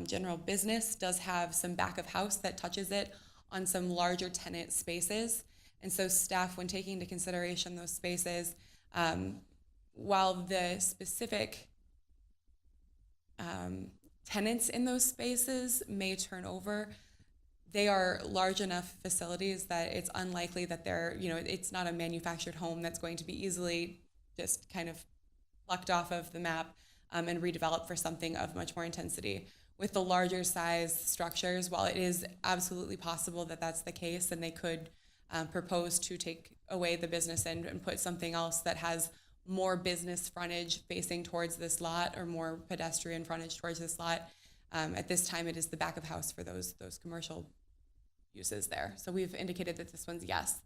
general business, does have some back of house that touches it on some larger tenant spaces. And so staff, when taking into consideration those spaces, while the specific tenants in those spaces may turn over, they are large enough facilities that it's unlikely that they're, it's not a manufactured home that's going to be easily just kind of plucked off of the map and redeveloped for something of much more intensity. With the larger size structures, while it is absolutely possible that that's the case, and they could propose to take away the business and put something else that has more business frontage facing towards this lot or more pedestrian frontage towards this lot. At this time, it is the back of house for those commercial uses there. So we've indicated that this one's yes.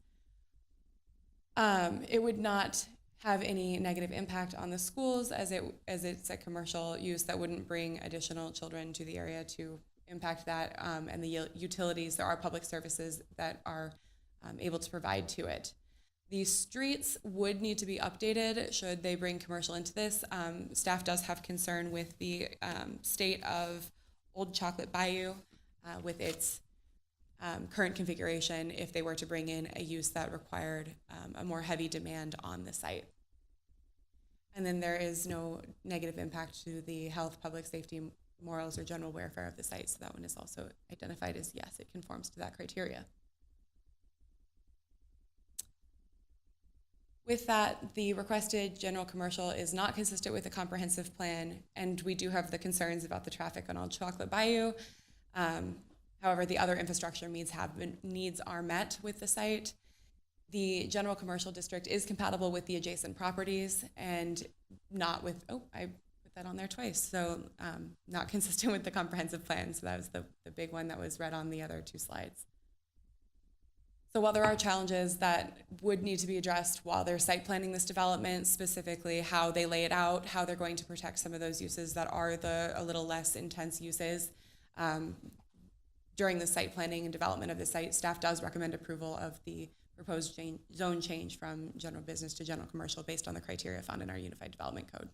It would not have any negative impact on the schools as it's a commercial use that wouldn't bring additional children to the area to impact that. And the utilities, there are public services that are able to provide to it. The streets would need to be updated should they bring commercial into this. Staff does have concern with the state of Old Chocolate Bayou with its current configuration if they were to bring in a use that required a more heavy demand on the site. And then there is no negative impact to the health, public safety, morals, or general welfare of the site. So that one is also identified as yes, it conforms to that criteria. With that, the requested general commercial is not consistent with the comprehensive plan, and we do have the concerns about the traffic on Old Chocolate Bayou. However, the other infrastructure needs are met with the site. The general commercial district is compatible with the adjacent properties and not with, I put that on there twice, so not consistent with the comprehensive plan. So that was the big one that was read on the other two slides. So while there are challenges that would need to be addressed while they're site planning this development, specifically how they lay it out, how they're going to protect some of those uses that are a little less intense uses, during the site planning and development of the site, staff does recommend approval of the proposed zone change from general business to general commercial based on the criteria found in our Unified Development Code.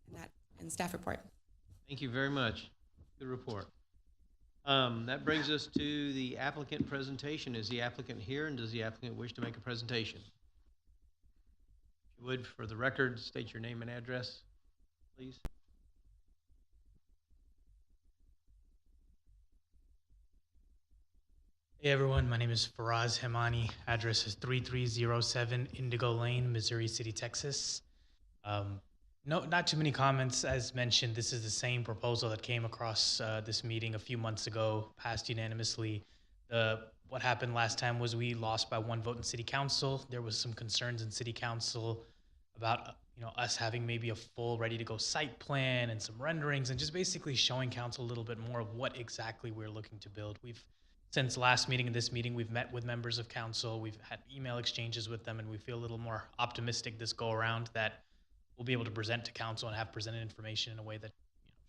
And that ends staff report. Thank you very much. Good report. That brings us to the applicant presentation. Is the applicant here, and does the applicant wish to make a presentation? If you would, for the record, state your name and address, please. Hey everyone, my name is Faraz Hemani. Address is 3307 Indigo Lane, Missouri City, Texas. No, not too many comments. As mentioned, this is the same proposal that came across this meeting a few months ago, passed unanimously. What happened last time was we lost by 1 vote in City Council. There was some concerns in City Council about us having maybe a full ready-to-go site plan and some renderings and just basically showing Council a little bit more of what exactly we're looking to build. Since last meeting and this meeting, we've met with members of Council, we've had email exchanges with them, and we feel a little more optimistic this go around that we'll be able to present to Council and have presented information in a way that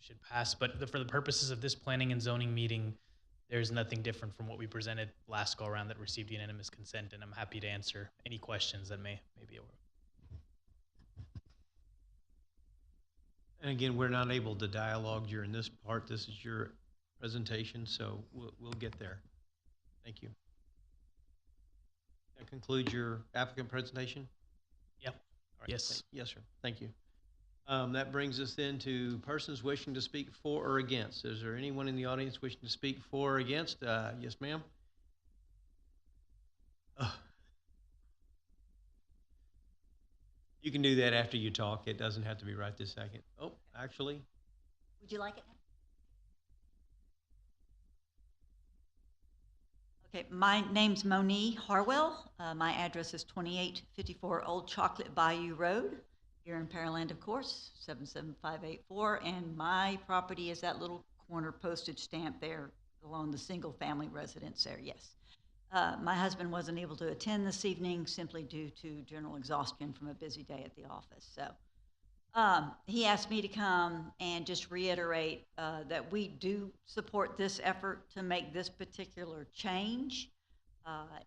should pass. But for the purposes of this planning and zoning meeting, there's nothing different from what we presented last go around that received unanimous consent, and I'm happy to answer any questions that may be over. And again, we're not able to dialogue during this part. This is your presentation, so we'll get there. Thank you. That concludes your applicant presentation? Yep. All right. Yes. Yes, sir. Thank you. That brings us then to persons wishing to speak for or against. Is there anyone in the audience wishing to speak for or against? Yes, ma'am? You can do that after you talk. It doesn't have to be right this second. Oh, actually, Would you like it? Okay, my name's Monique Harwell. My address is 2854 Old Chocolate Bayou Road, here in Pearland, of course, 77584. And my property is that little corner postage stamp there along the single-family residence there, yes. My husband wasn't able to attend this evening simply due to general exhaustion from a busy day at the office. So he asked me to come and just reiterate that we do support this effort to make this particular change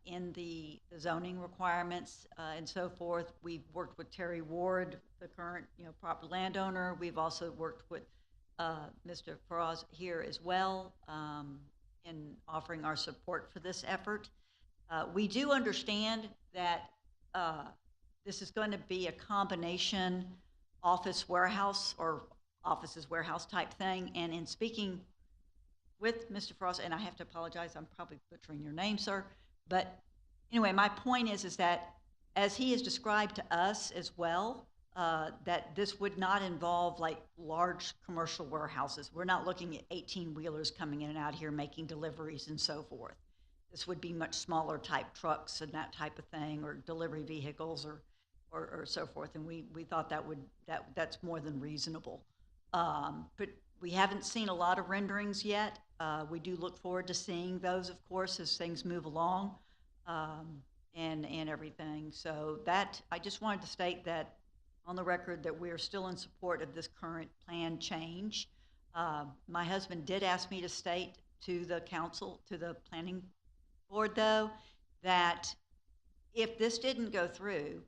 in the zoning requirements and so forth. We've worked with Terry Ward, the current proper landowner. We've also worked with Mr. Faraz here as well in offering our support for this effort. We do understand that this is going to be a combination office warehouse or offices warehouse type thing. And in speaking with Mr. Frost, and I have to apologize, I'm probably butchering your name, sir. But anyway, my point is that as he has described to us as well, that this would not involve like large commercial warehouses. We're not looking at 18-wheelers coming in and out here making deliveries and so forth. This would be much smaller type trucks and that type of thing, or delivery vehicles or so forth. And we thought that's more than reasonable. But we haven't seen a lot of renderings yet. We do look forward to seeing those, of course, as things move along and everything. So that, I just wanted to state that on the record that we are still in support of this current plan change. My husband did ask me to state to the council, to the planning board though, that if this didn't go through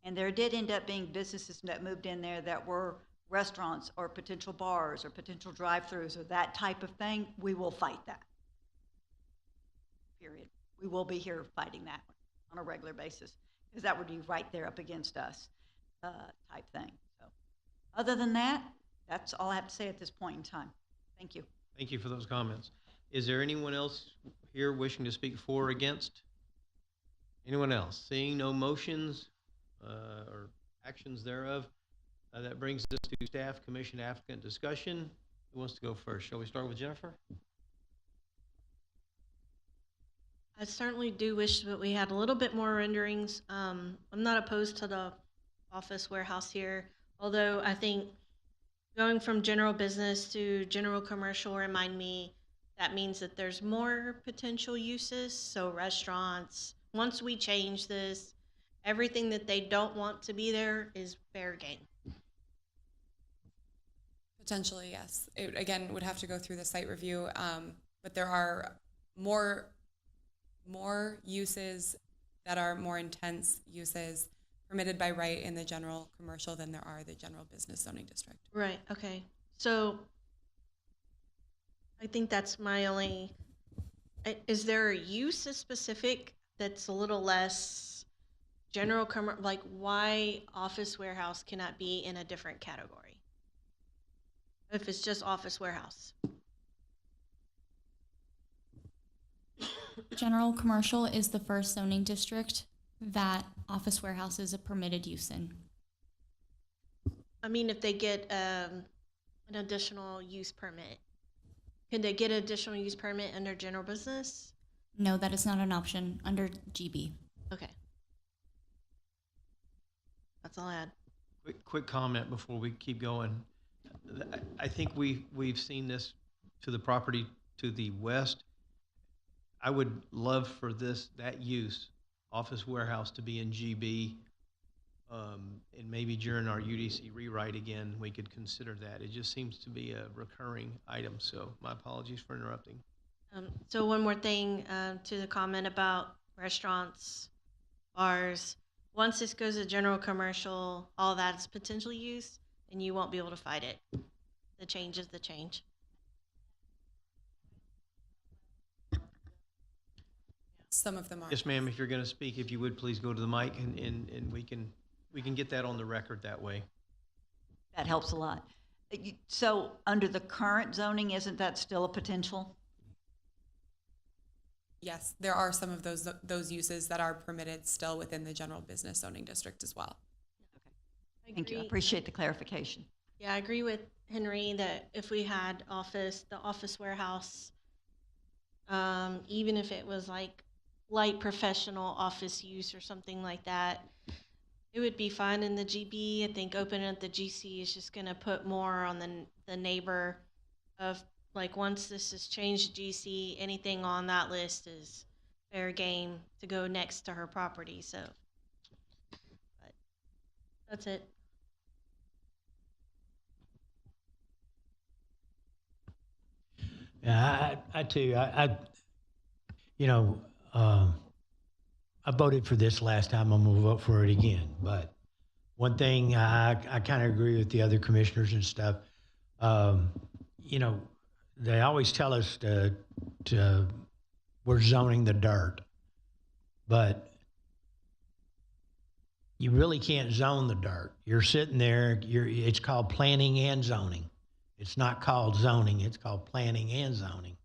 and there did end up being businesses that moved in there that were restaurants or potential bars or potential drive-throughs or that type of thing, we will fight that. Period. We will be here fighting that on a regular basis because that would be right there up against us type thing. So other than that, that's all I have to say at this point in time. Thank you. thank you for those comments. Is there anyone else here wishing to speak for or against? Anyone else? Seeing no motions or actions thereof, that brings us to staff, commission, applicant discussion. Who wants to go first? Shall we start with Jennifer? I certainly do wish that we had a little bit more renderings. I'm not opposed to the office warehouse here, although I think going from general business to general commercial remind me that means that there's more potential uses. So restaurants, once we change this, everything that they don't want to be there is fair game. Potentially, yes. It, again, would have to go through the site review, but there are more uses that are more intense uses permitted by right in the general commercial than there are the general business zoning district. Right, okay. So I think that's my only, is there a use specific that's a little less general, like why office warehouse cannot be in a different category? If it's just office warehouse. General commercial is the first zoning district that office warehouse is a permitted use in. I mean, if they get an additional use permit, can they get an additional use permit under general business? No, that is not an option under GB. Okay. That's all I had. Quick comment before we keep going. I think we've seen this to the property to the west. I would love for that use, office warehouse, to be in GB, and maybe during our UDC rewrite again, we could consider that. It just seems to be a recurring item, so my apologies for interrupting. So one more thing to the comment about restaurants, bars. Once this goes to general commercial, all that is potential use, and you won't be able to fight it. The change is the change. Some of them are. Yes, ma'am, if you're going to speak, if you would please go to the mic and we can get that on the record that way. That helps a lot. So under the current zoning, isn't that still a potential? Yes, there are some of those uses that are permitted still within the general business zoning district as well. Thank you. I appreciate the clarification. Yeah, I agree with Henry that if we had the office warehouse, even if it was like light professional office use or something like that, it would be fine in the GB. I think opening up the GC is just going to put more on the neighbor of, like, once this is changed to GC, anything on that list is fair game to go next to her property. So, but that's it. Yeah, I too, I voted for this last time. I'm gonna vote for it again. But one thing I kind of agree with the other commissioners and stuff. They always tell us to we're zoning the dirt, but you really can't zone the dirt. You're sitting there. It's called planning and zoning. It's not called zoning. It's called planning and zoning.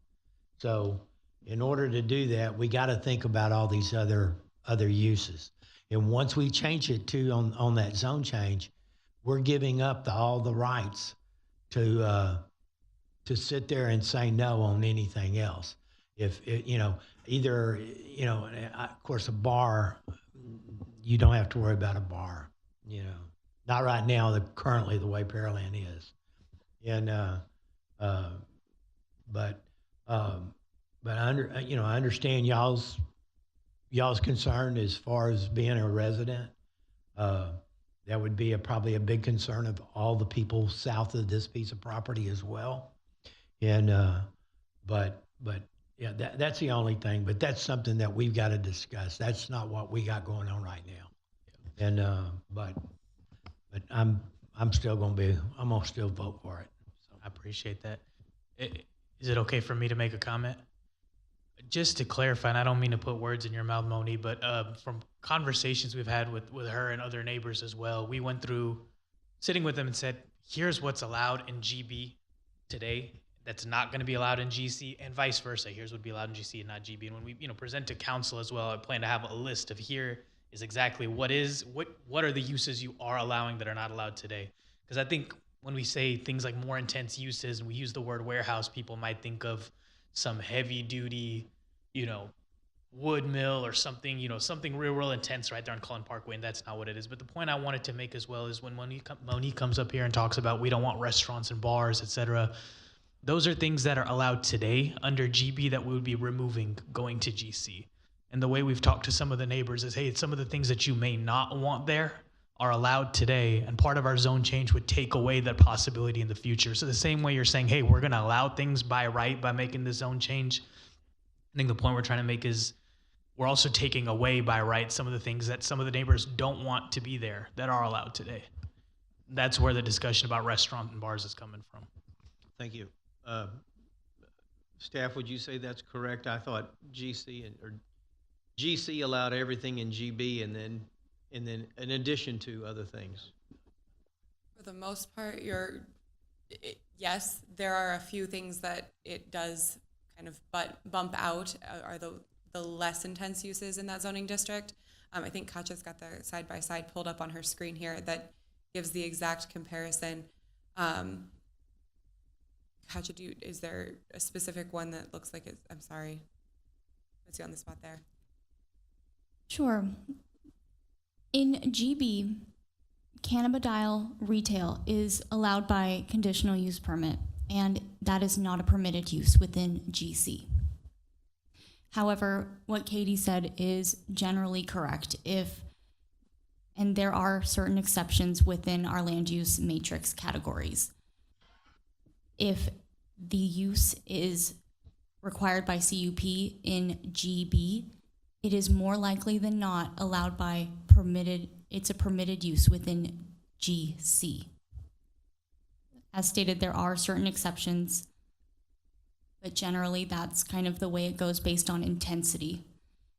So in order to do that, we got to think about all these other uses. And once we change it on that zone change, we're giving up all the rights to sit there and say no on anything else. If of course, a bar, you don't have to worry about a bar. Not right now. Currently, the way Pearland is. And but I understand y'all's concern as far as being a resident. That would be probably a big concern of all the people south of this piece of property as well. And but yeah, that's the only thing. But that's something that we've got to discuss. That's not what we got going on right now. And but I'm still gonna still vote for it. So. I appreciate that. Is it okay for me to make a comment? Just to clarify, and I don't mean to put words in your mouth, Moni, but from conversations we've had with her and other neighbors as well, we went through sitting with them and said, here's what's allowed in GB today that's not going to be allowed in GC, and vice versa. Here's what would be allowed in GC and not GB. And when we present to council as well, I plan to have a list of here is exactly what are the uses you are allowing that are not allowed today. Because I think when we say things like more intense uses and we use the word warehouse, people might think of some heavy duty, wood mill or something, something real intense right there on Cullen Parkway, and that's not what it is. But the point I wanted to make as well is when Monique comes up here and talks about we don't want restaurants and bars, etc., those are things that are allowed today under GB that we would be removing going to GC. And the way we've talked to some of the neighbors is, hey, some of the things that you may not want there are allowed today, and part of our zone change would take away that possibility in the future. So the same way you're saying, hey, we're going to allow things by right by making the zone change, I think the point we're trying to make is we're also taking away by right some of the things that some of the neighbors don't want to be there that are allowed today. That's where the discussion about restaurant and bars is coming from. Thank you. Staff, would you say that's correct? I thought GC allowed everything in GB and then in addition to other things. For the most part, yes, there are a few things that it does kind of bump out are the less intense uses in that zoning district. I think Katja's got the side-by-side pulled up on her screen here that gives the exact comparison. Katja, is there a specific one that looks like it's, I'm sorry, puts you on the spot there. Sure. In GB, cannabidiol retail is allowed by conditional use permit, and that is not a permitted use within GC. However, what Katie said is generally correct. And there are certain exceptions within our land use matrix categories. If the use is required by CUP in GB, it is more likely than not allowed by it's a permitted use within GC. As stated, there are certain exceptions, but generally that's kind of the way it goes based on intensity.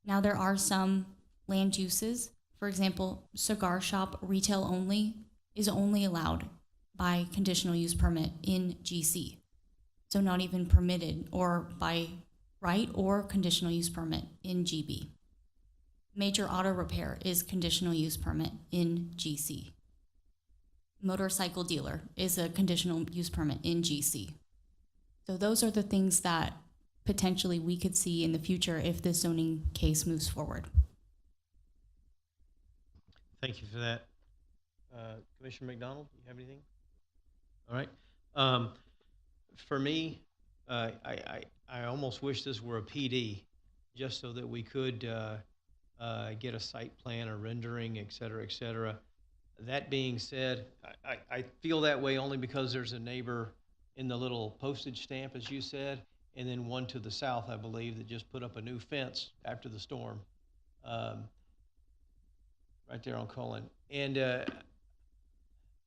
Now there are some land uses, for example, cigar shop retail only is only allowed by conditional use permit in GC. So not even permitted or by right or conditional use permit in GB. Major auto repair is conditional use permit in GC. Motorcycle dealer is a conditional use permit in GC. So those are the things that potentially we could see in the future if this zoning case moves forward. Thank you for that. Commissioner McDonald, you have anything? All right. For me, I almost wish this were a PD, just so that we could get a site plan, a rendering, et cetera, et cetera. That being said, I feel that way only because there's a neighbor in the little postage stamp, as you said, and then one to the south, I believe, that just put up a new fence after the storm, right there on Cullen. And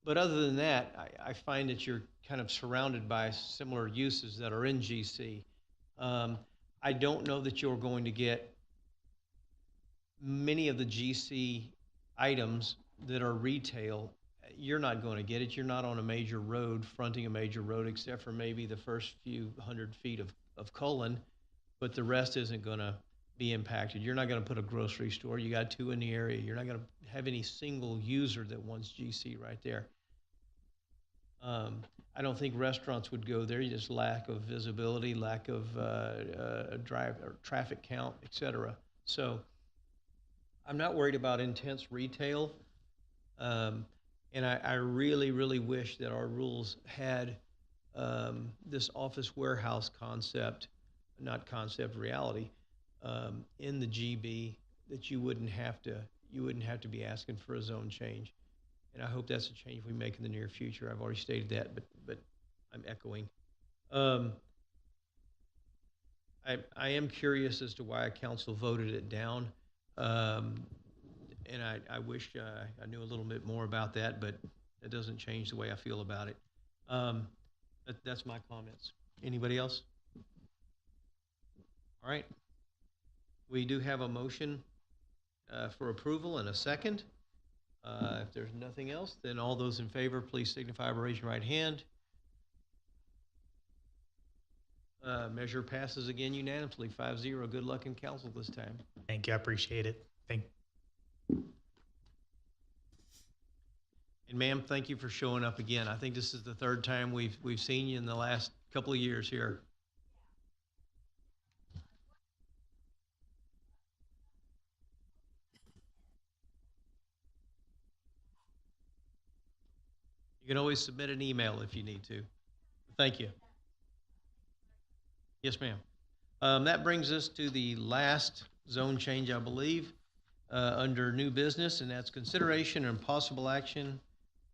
but other than that, I find that you're kind of surrounded by similar uses that are in GC. I don't know that you're going to get many of the GC items that are retail. You're not going to get it. You're not on a major road, fronting a major road, except for maybe the first few 100 feet of Cullen, but the rest isn't going to be impacted. You're not going to put a grocery store. You got 2 in the area. You're not going to have any single user that wants GC right there. I don't think restaurants would go there. Just lack of visibility, lack of drive or traffic count, et cetera. So I'm not worried about intense retail. And I really, really wish that our rules had this office warehouse concept, not concept, reality, in the GB, that you wouldn't have to be asking for a zone change. And I hope that's a change we make in the near future. I've already stated that, but I'm echoing. I am curious as to why council voted it down. And I wish I knew a little bit more about that, but that doesn't change the way I feel about it. That's my comments. Anybody else? All right. We do have a motion for approval and a second. If there's nothing else, then all those in favor, please signify by raising your right hand. Measure passes again unanimously, 5-0. Good luck in council this time. Thank you. I appreciate it. And ma'am, thank you for showing up again. I think this is the third time we've seen you in the last couple of years here. You can always submit an email if you need to. Thank you. Yes, ma'am. That brings us to the last zone change, I believe, under new business, and that's consideration and possible action.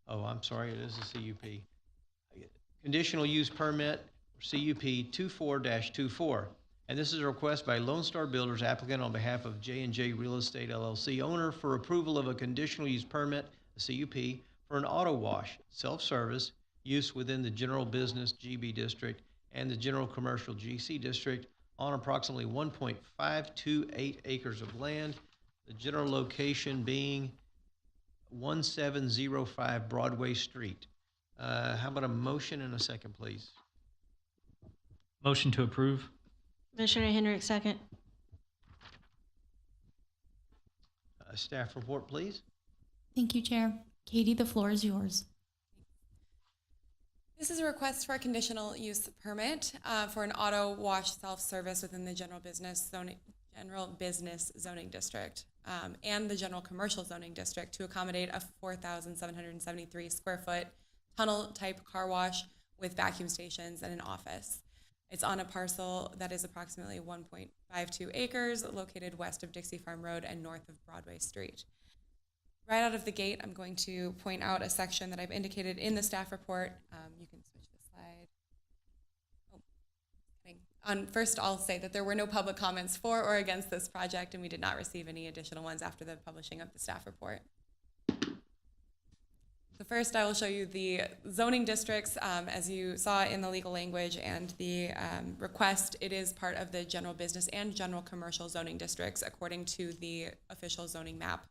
Oh, I'm sorry, it is a CUP. Conditional use permit, CUP 24-24. And this is a request by Lone Star Builders, applicant on behalf of J&J Real Estate LLC, owner, for approval of a conditional use permit, a CUP, for an auto wash, self-service, use within the general business GB district and the general commercial GC district on approximately 1.528 acres of land, the general location being 1705 Broadway Street. How about a motion and a second, please? Motion to approve. Commissioner Hendrick, second. Staff report, please. Thank you, Chair. Katie, the floor is yours. This is a request for a conditional use permit for an auto wash self-service within the general business zoning district and the general commercial zoning district to accommodate a 4,773 square foot tunnel type car wash with vacuum stations and an office. It's on a parcel that is approximately 1.52 acres located west of Dixie Farm Road and north of Broadway Street. Right out of the gate, I'm going to point out a section that I've indicated in the staff report. You can switch the slide. First, I'll say that there were no public comments for or against this project, and we did not receive any additional ones after the publishing of the staff report. So first, I will show you the zoning districts. As you saw in the legal language and the request, it is part of the general business and general commercial zoning districts according to the official zoning map.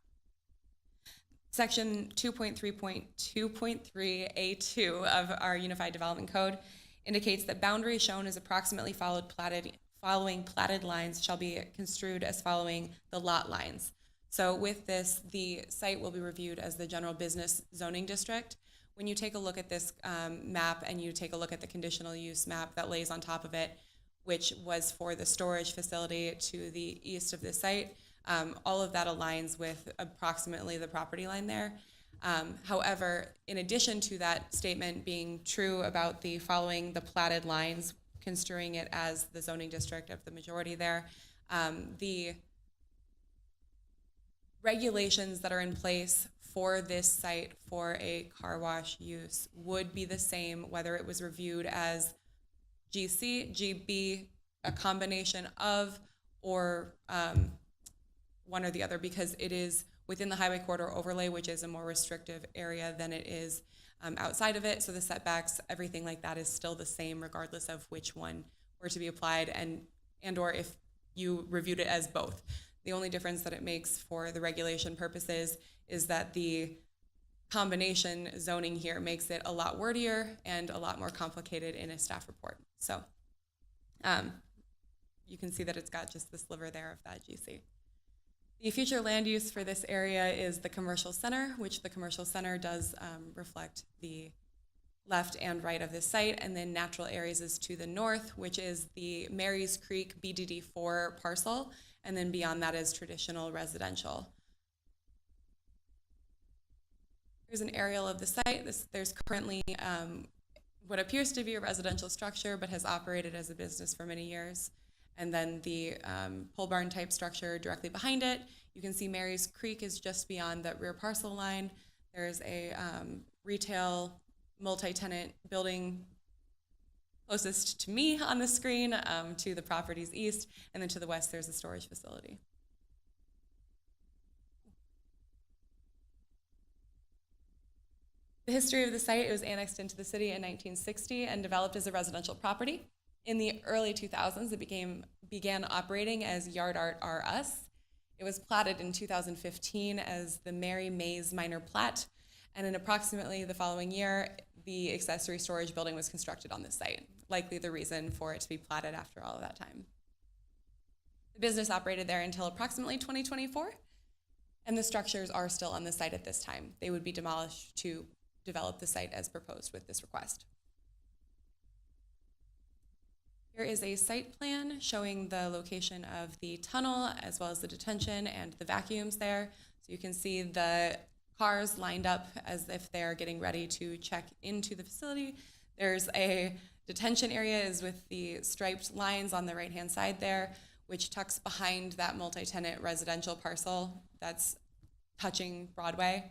Section 2.3.2.3A2 of our Unified Development Code indicates that boundaries shown as approximately following platted lines shall be construed as following the lot lines. So with this, the site will be reviewed as the general business zoning district. When you take a look at this map and you take a look at the conditional use map that lays on top of it, which was for the storage facility to the east of this site, all of that aligns with approximately the property line there. However, in addition to that statement being true about the following the platted lines, construing it as the zoning district of the majority there, the regulations that are in place for this site for a car wash use would be the same whether it was reviewed as GC, GB, a combination of, or one or the other, because it is within the highway corridor overlay, which is a more restrictive area than it is outside of it. So the setbacks, everything like that is still the same regardless of which one were to be applied and or if you reviewed it as both. The only difference that it makes for the regulation purposes is that the combination zoning here makes it a lot wordier and a lot more complicated in a staff report. So you can see that it's got just the sliver there of that GC. The future land use for this area is the commercial center, which the commercial center does reflect the left and right of this site, and then natural areas is to the north, which is the Marys Creek BDD4 parcel, and then beyond that is traditional residential. Here's an aerial of the site. There's currently what appears to be a residential structure, but has operated as a business for many years. And then the pole barn type structure directly behind it. You can see Marys Creek is just beyond that rear parcel line. There's a retail multi-tenant building closest to me on the screen, to the property's east, and then to the west there's a storage facility. The history of the site, it was annexed into the city in 1960 and developed as a residential property. In the early 2000s, it began operating as Yard Art R Us. It was platted in 2015 as the Mary Mays Minor Plat, and in approximately the following year, the accessory storage building was constructed on this site, likely the reason for it to be platted after all of that time. The business operated there until approximately 2024, and the structures are still on the site at this time. They would be demolished to develop the site as proposed with this request. Here is a site plan showing the location of the tunnel as well as the detention and the vacuums there. So you can see the cars lined up as if they're getting ready to check into the facility. There's a detention area is with the striped lines on the right-hand side there, which tucks behind that multi-tenant residential parcel that's touching Broadway.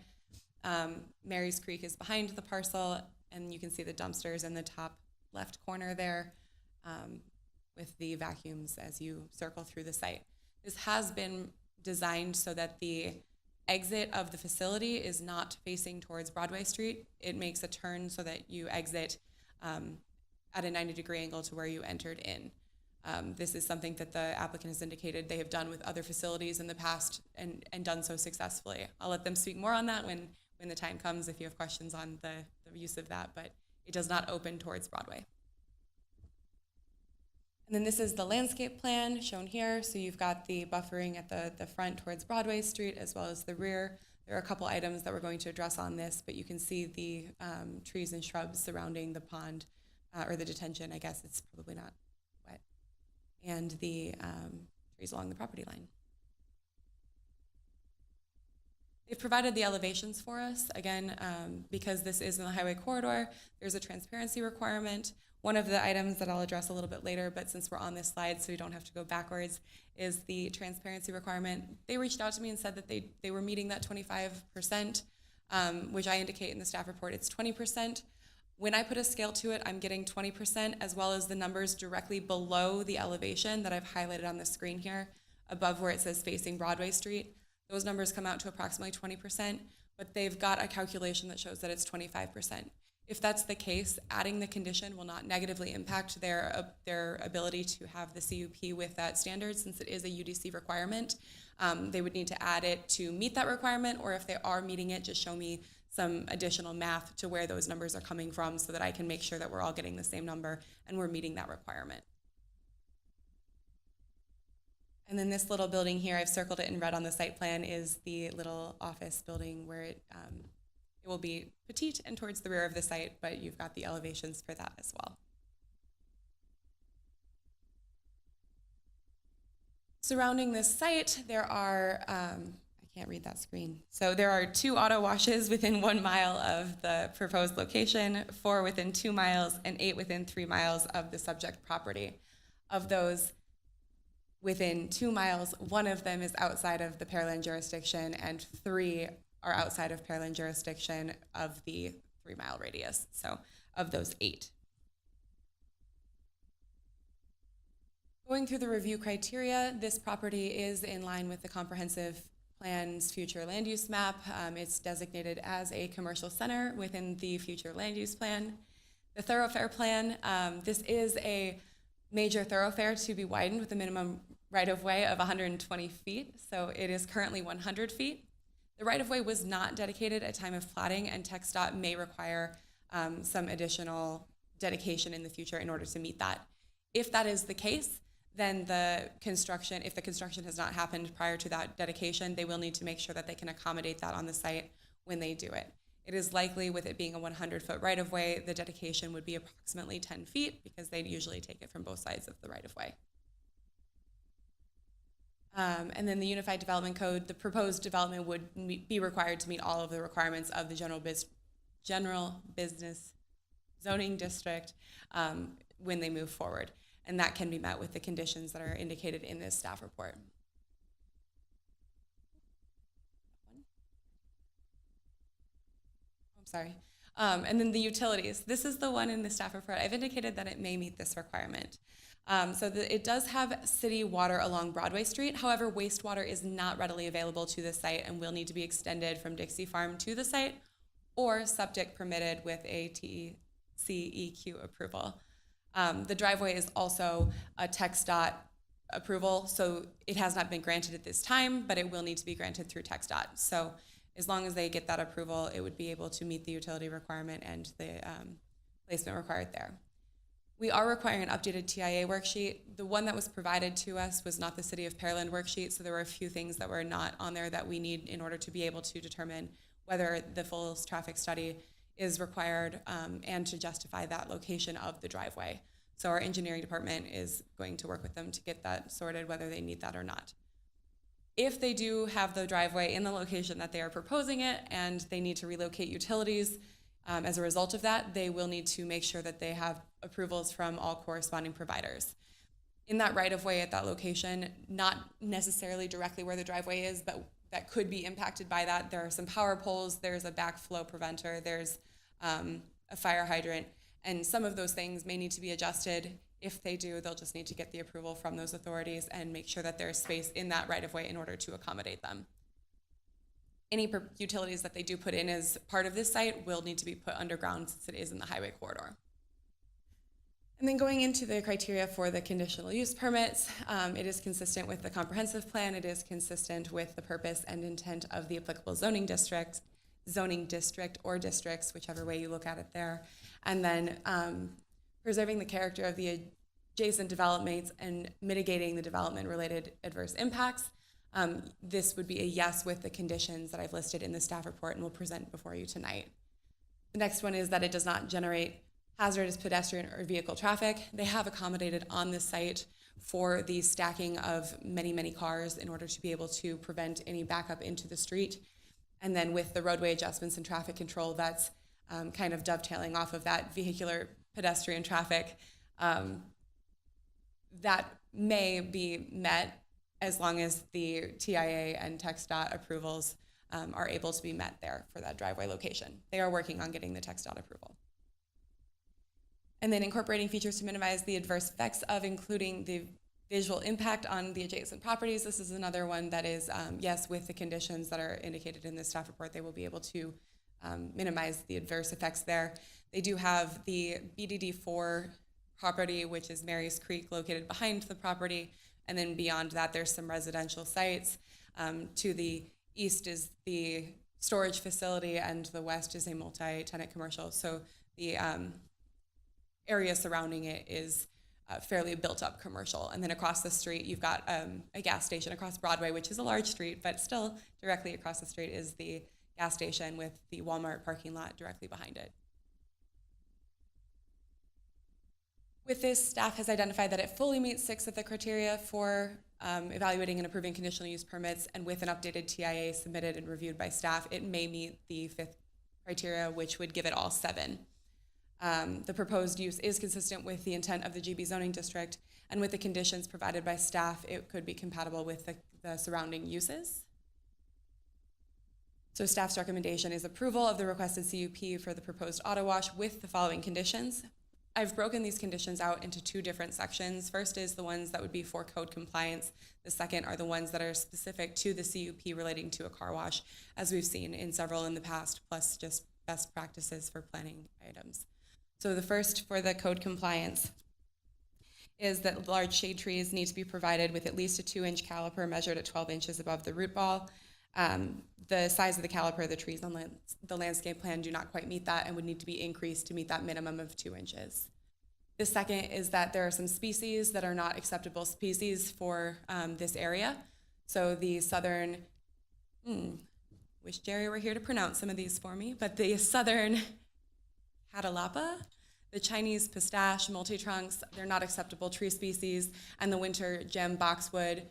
Marys Creek is behind the parcel, and you can see the dumpsters in the top left corner there, with the vacuums as you circle through the site. This has been designed so that the exit of the facility is not facing towards Broadway Street. It makes a turn so that you exit at a 90-degree angle to where you entered in. This is something that the applicant has indicated they have done with other facilities in the past and done so successfully. I'll let them speak more on that when the time comes if you have questions on the use of that, but it does not open towards Broadway. And then this is the landscape plan shown here. So you've got the buffering at the front towards Broadway Street as well as the rear. There are a couple items that we're going to address on this, but you can see the trees and shrubs surrounding the pond, or the detention, I guess it's probably not wet, and the trees along the property line. They've provided the elevations for us. Again, because this is in the highway corridor, there's a transparency requirement. One of the items that I'll address a little bit later, but since we're on this slide so we don't have to go backwards, is the transparency requirement. They reached out to me and said that they were meeting that 25%, which I indicate in the staff report it's 20%. When I put a scale to it, I'm getting 20% as well as the numbers directly below the elevation that I've highlighted on the screen here, above where it says facing Broadway Street. Those numbers come out to approximately 20%, but they've got a calculation that shows that it's 25%. If that's the case, adding the condition will not negatively impact their ability to have the CUP with that standard, since it is a UDC requirement. They would need to add it to meet that requirement, or if they are meeting it, just show me some additional math to where those numbers are coming from so that I can make sure that we're all getting the same number and we're meeting that requirement. And then this little building here, I've circled it in red on the site plan, is the little office building where it will be petite and towards the rear of the site, but you've got the elevations for that as well. Surrounding this site, there are, I can't read that screen. So there are 2 auto washes within 1 mile of the proposed location, 4 within 2 miles, and 8 within 3 miles of the subject property. Of those within 2 miles, 1 of them is outside of the Pearland jurisdiction, and 3 are outside of Pearland jurisdiction of the 3-mile radius. So of those 8. Going through the review criteria, this property is in line with the comprehensive plan's future land use map. It's designated as a commercial center within the future land use plan. The thoroughfare plan, this is a major thoroughfare to be widened with a minimum right-of-way of 120 feet, so it is currently 100 feet. The right-of-way was not dedicated at time of platting, and TxDOT may require some additional dedication in the future in order to meet that. If that is the case, then the construction, if the construction has not happened prior to that dedication, they will need to make sure that they can accommodate that on the site when they do it. It is likely, with it being a 100-foot right-of-way, the dedication would be approximately 10 feet because they'd usually take it from both sides of the right-of-way. And then the Unified Development Code, the proposed development would be required to meet all of the requirements of the general business zoning district when they move forward. And that can be met with the conditions that are indicated in this staff report. I'm sorry. And then the utilities. This is the one in the staff report. I've indicated that it may meet this requirement. It does have city water along Broadway Street. However, wastewater is not readily available to the site and will need to be extended from Dixie Farm to the site, or septic permitted with a TCEQ approval. The driveway is also a TxDOT approval, so it has not been granted at this time, but it will need to be granted through TxDOT. So as long as they get that approval, it would be able to meet the utility requirement and the placement required there. We are requiring an updated TIA worksheet. The one that was provided to us was not the City of Pearland worksheet, so there were a few things that were not on there that we need in order to be able to determine whether the full traffic study is required and to justify that location of the driveway. So our engineering department is going to work with them to get that sorted, whether they need that or not. If they do have the driveway in the location that they are proposing it and they need to relocate utilities, as a result of that, they will need to make sure that they have approvals from all corresponding providers. In that right-of-way at that location, not necessarily directly where the driveway is, but that could be impacted by that. There are some power poles, there's a backflow preventer, there's a fire hydrant, and some of those things may need to be adjusted. If they do, they'll just need to get the approval from those authorities and make sure that there's space in that right-of-way in order to accommodate them. Any utilities that they do put in as part of this site will need to be put underground since it is in the highway corridor. And then going into the criteria for the conditional use permits, it is consistent with the comprehensive plan. It is consistent with the purpose and intent of the applicable zoning district or districts, whichever way you look at it there. And then preserving the character of the adjacent developments and mitigating the development-related adverse impacts. This would be a yes with the conditions that I've listed in the staff report and will present before you tonight. The next one is that it does not generate hazardous pedestrian or vehicle traffic. They have accommodated on this site for the stacking of many, many cars in order to be able to prevent any backup into the street. And then with the roadway adjustments and traffic control, that's kind of dovetailing off of that vehicular pedestrian traffic. That may be met as long as the TIA and TxDOT approvals are able to be met there for that driveway location. They are working on getting the TxDOT approval. And then incorporating features to minimize the adverse effects of including the visual impact on the adjacent properties. This is another one that is, yes, with the conditions that are indicated in the staff report, they will be able to minimize the adverse effects there. They do have the BDD4 property, which is Mary's Creek, located behind the property. And then beyond that, there's some residential sites. To the east is the storage facility, and the west is a multi-tenant commercial. So the area surrounding it is fairly built up commercial. And then across the street, you've got a gas station across Broadway, which is a large street, but still directly across the street is the gas station with the Walmart parking lot directly behind it. With this, staff has identified that it fully meets 6 of the criteria for evaluating and approving conditional use permits, and with an updated TIA submitted and reviewed by staff, it may meet the 5th criteria, which would give it all 7. The proposed use is consistent with the intent of the GB zoning district, and with the conditions provided by staff, it could be compatible with the surrounding uses. So staff's recommendation is approval of the requested CUP for the proposed auto wash with the following conditions. I've broken these conditions out into 2 different sections. First is the ones that would be for code compliance. The second are the ones that are specific to the CUP relating to a car wash, as we've seen in several in the past, plus just best practices for planning items. So the first for the code compliance is that large shade trees need to be provided with at least a 2-inch caliper measured at 12 inches above the root ball. The size of the caliper of the trees on the landscape plan do not quite meet that and would need to be increased to meet that minimum of 2 inches. The second is that there are some species that are not acceptable species for this area. So the southern, wish Jerry were here to pronounce some of these for me, but the southern catalapa, the Chinese pistache, multi-trunks, they're not acceptable tree species, and the winter gem boxwood,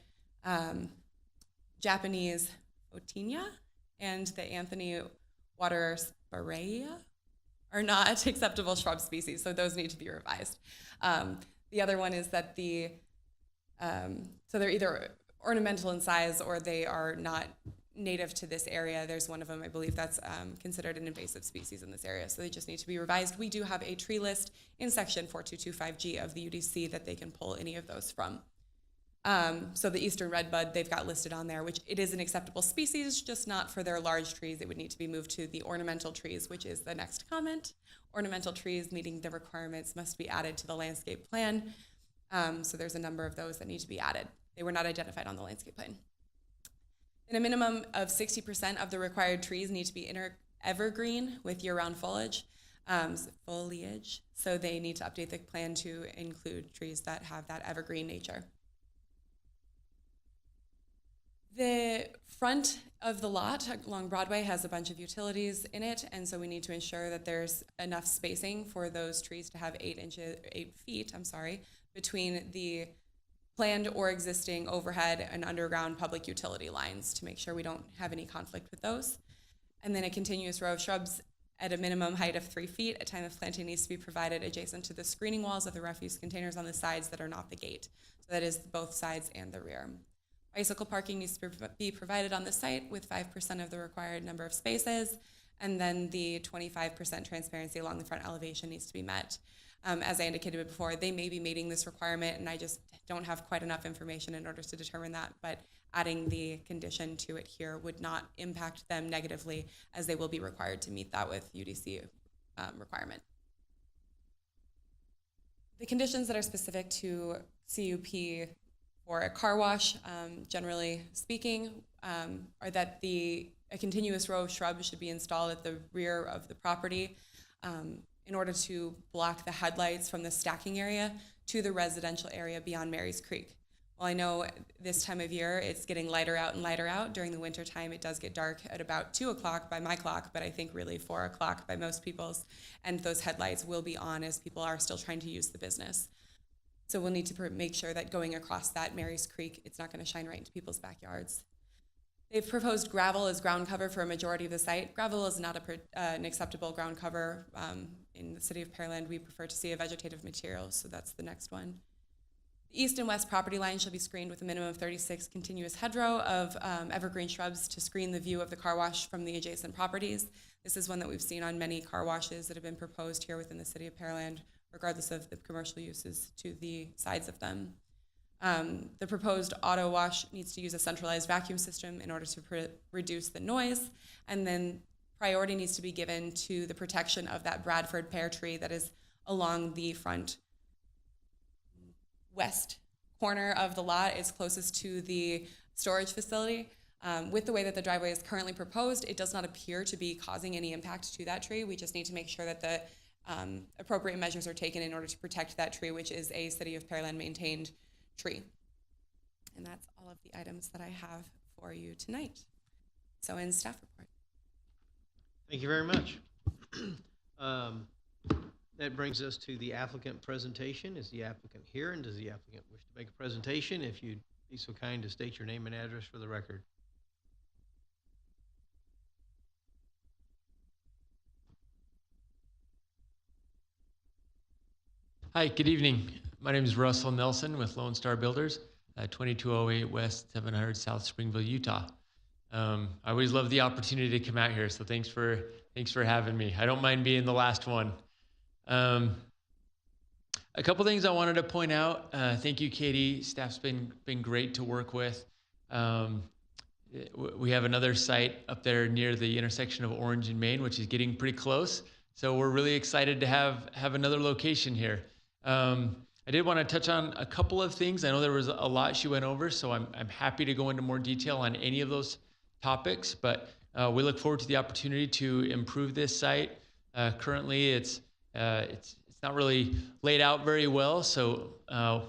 Japanese Otinia, and the Anthony water spirea are not acceptable shrub species, so those need to be revised. The other one is that so they're either ornamental in size or they are not native to this area. There's one of them, I believe, that's considered an invasive species in this area, so they just need to be revised. We do have a tree list in section 4225G of the UDC that they can pull any of those from. So the eastern redbud, they've got listed on there, which it is an acceptable species, just not for their large trees. It would need to be moved to the ornamental trees, which is the next comment. Ornamental trees meeting the requirements must be added to the landscape plan. So there's a number of those that need to be added. They were not identified on the landscape plan. And a minimum of 60% of the required trees need to be evergreen with year-round foliage. So they need to update the plan to include trees that have that evergreen nature. The front of the lot along Broadway has a bunch of utilities in it, and so we need to ensure that there's enough spacing for those trees to have 8 feet between the planned or existing overhead and underground public utility lines to make sure we don't have any conflict with those. And then a continuous row of shrubs at a minimum height of 3 feet at time of planting needs to be provided adjacent to the screening walls of the refuse containers on the sides that are not the gate. So that is both sides and the rear. Bicycle parking needs to be provided on the site with 5% of the required number of spaces, and then the 25% transparency along the front elevation needs to be met. As I indicated before, they may be meeting this requirement, and I just don't have quite enough information in order to determine that, but adding the condition to it here would not impact them negatively, as they will be required to meet that with UDC requirement. The conditions that are specific to CUP for a car wash, generally speaking, are that a continuous row of shrubs should be installed at the rear of the property in order to block the headlights from the stacking area to the residential area beyond Mary's Creek. Well, I know this time of year it's getting lighter out and lighter out. During the winter time, it does get dark at about 2 o'clock by my clock, but I think really 4 o'clock by most people's, and those headlights will be on as people are still trying to use the business. So we'll need to make sure that going across that Mary's Creek, it's not going to shine right into people's backyards. They've proposed gravel as ground cover for a majority of the site. Gravel is not an acceptable ground cover. In the city of Pearland, we prefer to see a vegetative material, so that's the next one. The east and west property line shall be screened with a minimum of 36 continuous hedgerow of evergreen shrubs to screen the view of the car wash from the adjacent properties. This is one that we've seen on many car washes that have been proposed here within the city of Pearland, regardless of the commercial uses to the sides of them. The proposed auto wash needs to use a centralized vacuum system in order to reduce the noise, and then priority needs to be given to the protection of that Bradford pear tree that is along the front west corner of the lot. It's closest to the storage facility. With the way that the driveway is currently proposed, it does not appear to be causing any impact to that tree. We just need to make sure that the appropriate measures are taken in order to protect that tree, which is a City of Pearland maintained tree. And that's all of the items that I have for you tonight. So in staff report. Thank you very much. That brings us to the applicant presentation. Is the applicant here, and does the applicant wish to make a presentation? If you'd be so kind to state your name and address for the record. Hi, good evening. My name is Russell Nelson with Lone Star Builders, 2208 West 700 South Springville, Utah. I always love the opportunity to come out here, so thanks for having me. I don't mind being the last one. A couple things I wanted to point out. Thank you, Katie. Staff's been great to work with. We have another site up there near the intersection of Orange and Main, which is getting pretty close. So we're really excited to have another location here. I did want to touch on a couple of things. I know there was a lot she went over, so I'm happy to go into more detail on any of those topics, but we look forward to the opportunity to improve this site. Currently, it's not really laid out very well, so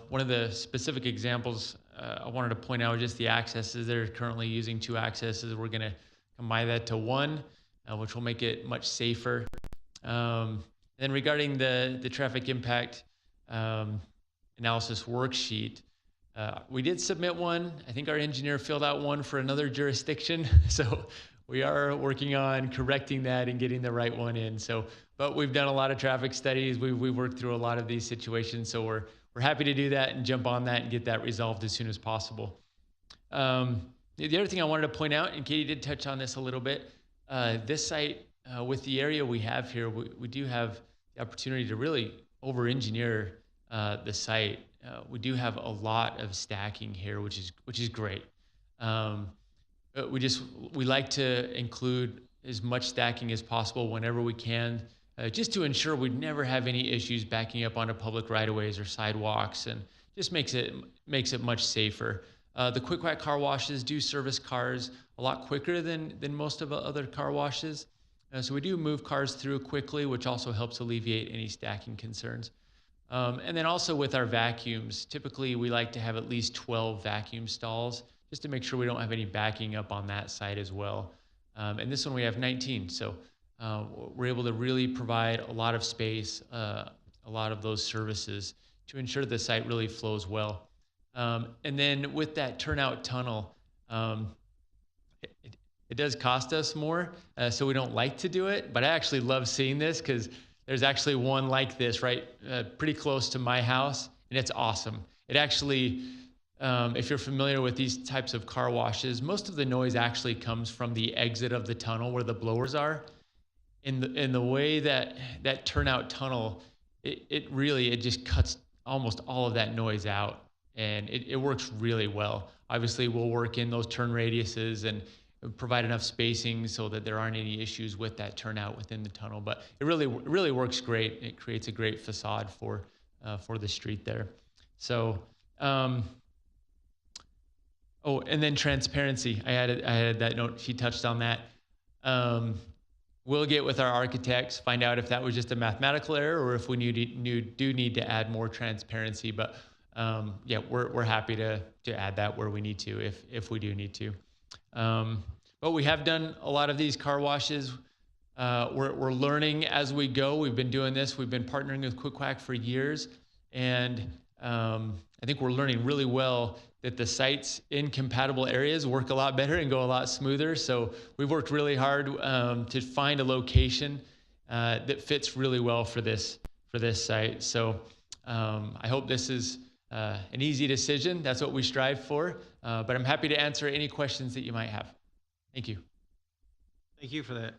one of the specific examples I wanted to point out just the accesses. They're currently using 2 accesses. We're going to combine that to 1, which will make it much safer. Then regarding the traffic impact analysis worksheet, we did submit one. I think our engineer filled out one for another jurisdiction, so we are working on correcting that and getting the right one in. But we've done a lot of traffic studies. We've worked through a lot of these situations, so we're happy to do that and jump on that and get that resolved as soon as possible. The other thing I wanted to point out, and Katie did touch on this a little bit, this site, with the area we have here, we do have the opportunity to really over-engineer the site. We do have a lot of stacking here, which is great. We like to include as much stacking as possible whenever we can, just to ensure we never have any issues backing up onto public right-of-ways or sidewalks, and just makes it much safer. The Quick Quack car washes do service cars a lot quicker than most of the other car washes. So we do move cars through quickly, which also helps alleviate any stacking concerns. And then also with our vacuums, typically we like to have at least 12 vacuum stalls just to make sure we don't have any backing up on that side as well. And this one we have 19. So we're able to really provide a lot of space, a lot of those services to ensure the site really flows well. And then with that turnout tunnel, it does cost us more, so we don't like to do it, but I actually love seeing this because there's actually one like this pretty close to my house, and it's awesome. It actually, if you're familiar with these types of car washes, most of the noise actually comes from the exit of the tunnel where the blowers are. In the way that turnout tunnel, it just cuts almost all of that noise out, and it works really well. Obviously, we'll work in those turn radiuses and provide enough spacing so that there aren't any issues with that turnout within the tunnel. But it really works great. It creates a great facade for the street there. So, and then transparency. I added that note. She touched on that. We'll get with our architects, find out if that was just a mathematical error or if we do need to add more transparency. But yeah, we're happy to add that where we need to if we do need to. But we have done a lot of these car washes. We're learning as we go. We've been doing this. We've been partnering with Quick Quack for years. And I think we're learning really well that the sites in compatible areas work a lot better and go a lot smoother. So we've worked really hard to find a location that fits really well for this site. So I hope this is an easy decision. That's what we strive for. But I'm happy to answer any questions that you might have. Thank you. Thank you for that.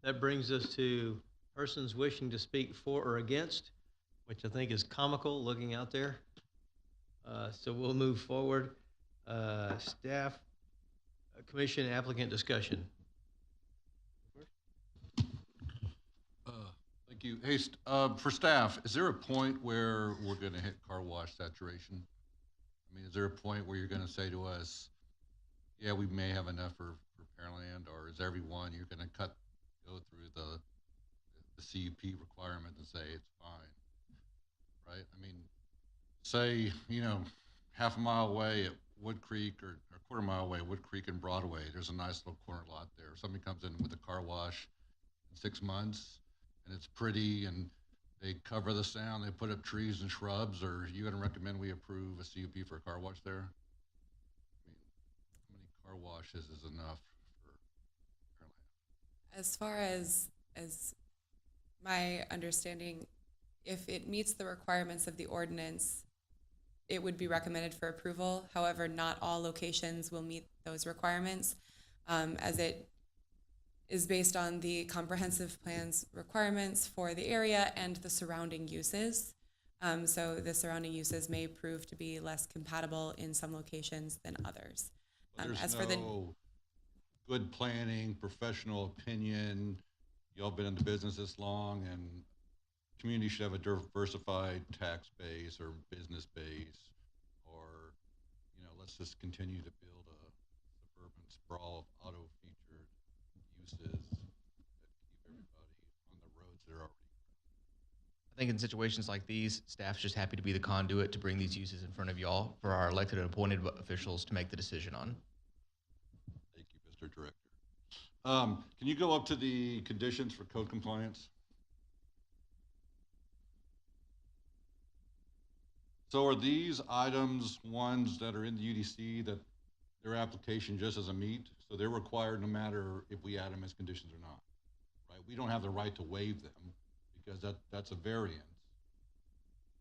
That brings us to persons wishing to speak for or against, which I think is comical looking out there. So we'll move forward. Staff, commission, applicant discussion. Thank you. Hey, for staff, is there a point where we're going to hit car wash saturation? I mean, is there a point where you're going to say to us, yeah, we may have enough for Pearland, or is everyone you're going to go through the CUP requirement and say it's fine, right? I mean, say, half a mile away at Wood Creek or a quarter mile away at Wood Creek and Broadway, there's a nice little corner lot there. Somebody comes in with a car wash in 6 months and it's pretty and they cover the sound, they put up trees and shrubs, or are you going to recommend we approve a CUP for a car wash there? I mean, how many car washes is enough for Pearland? As far as my understanding, if it meets the requirements of the ordinance, it would be recommended for approval. However, not all locations will meet those requirements, as it is based on the comprehensive plan's requirements for the area and the surrounding uses. So the surrounding uses may prove to be less compatible in some locations than others. There's As no for the good planning, professional opinion. Y'all been in the business this long, and community should have a diversified tax base or business base, or let's just continue to build a suburban sprawl of auto-featured uses that keep everybody on the roads that are already. I think in situations like these, staff's just happy to be the conduit to bring these uses in front of y'all for our elected and appointed officials to make the decision on. Thank you, Mr. Director. Can you go up to the conditions for code compliance? So are these items ones that are in the UDC that their application just as a meet? So they're required no matter if we add them as conditions or not, right? We don't have the right to waive them because that's a variance.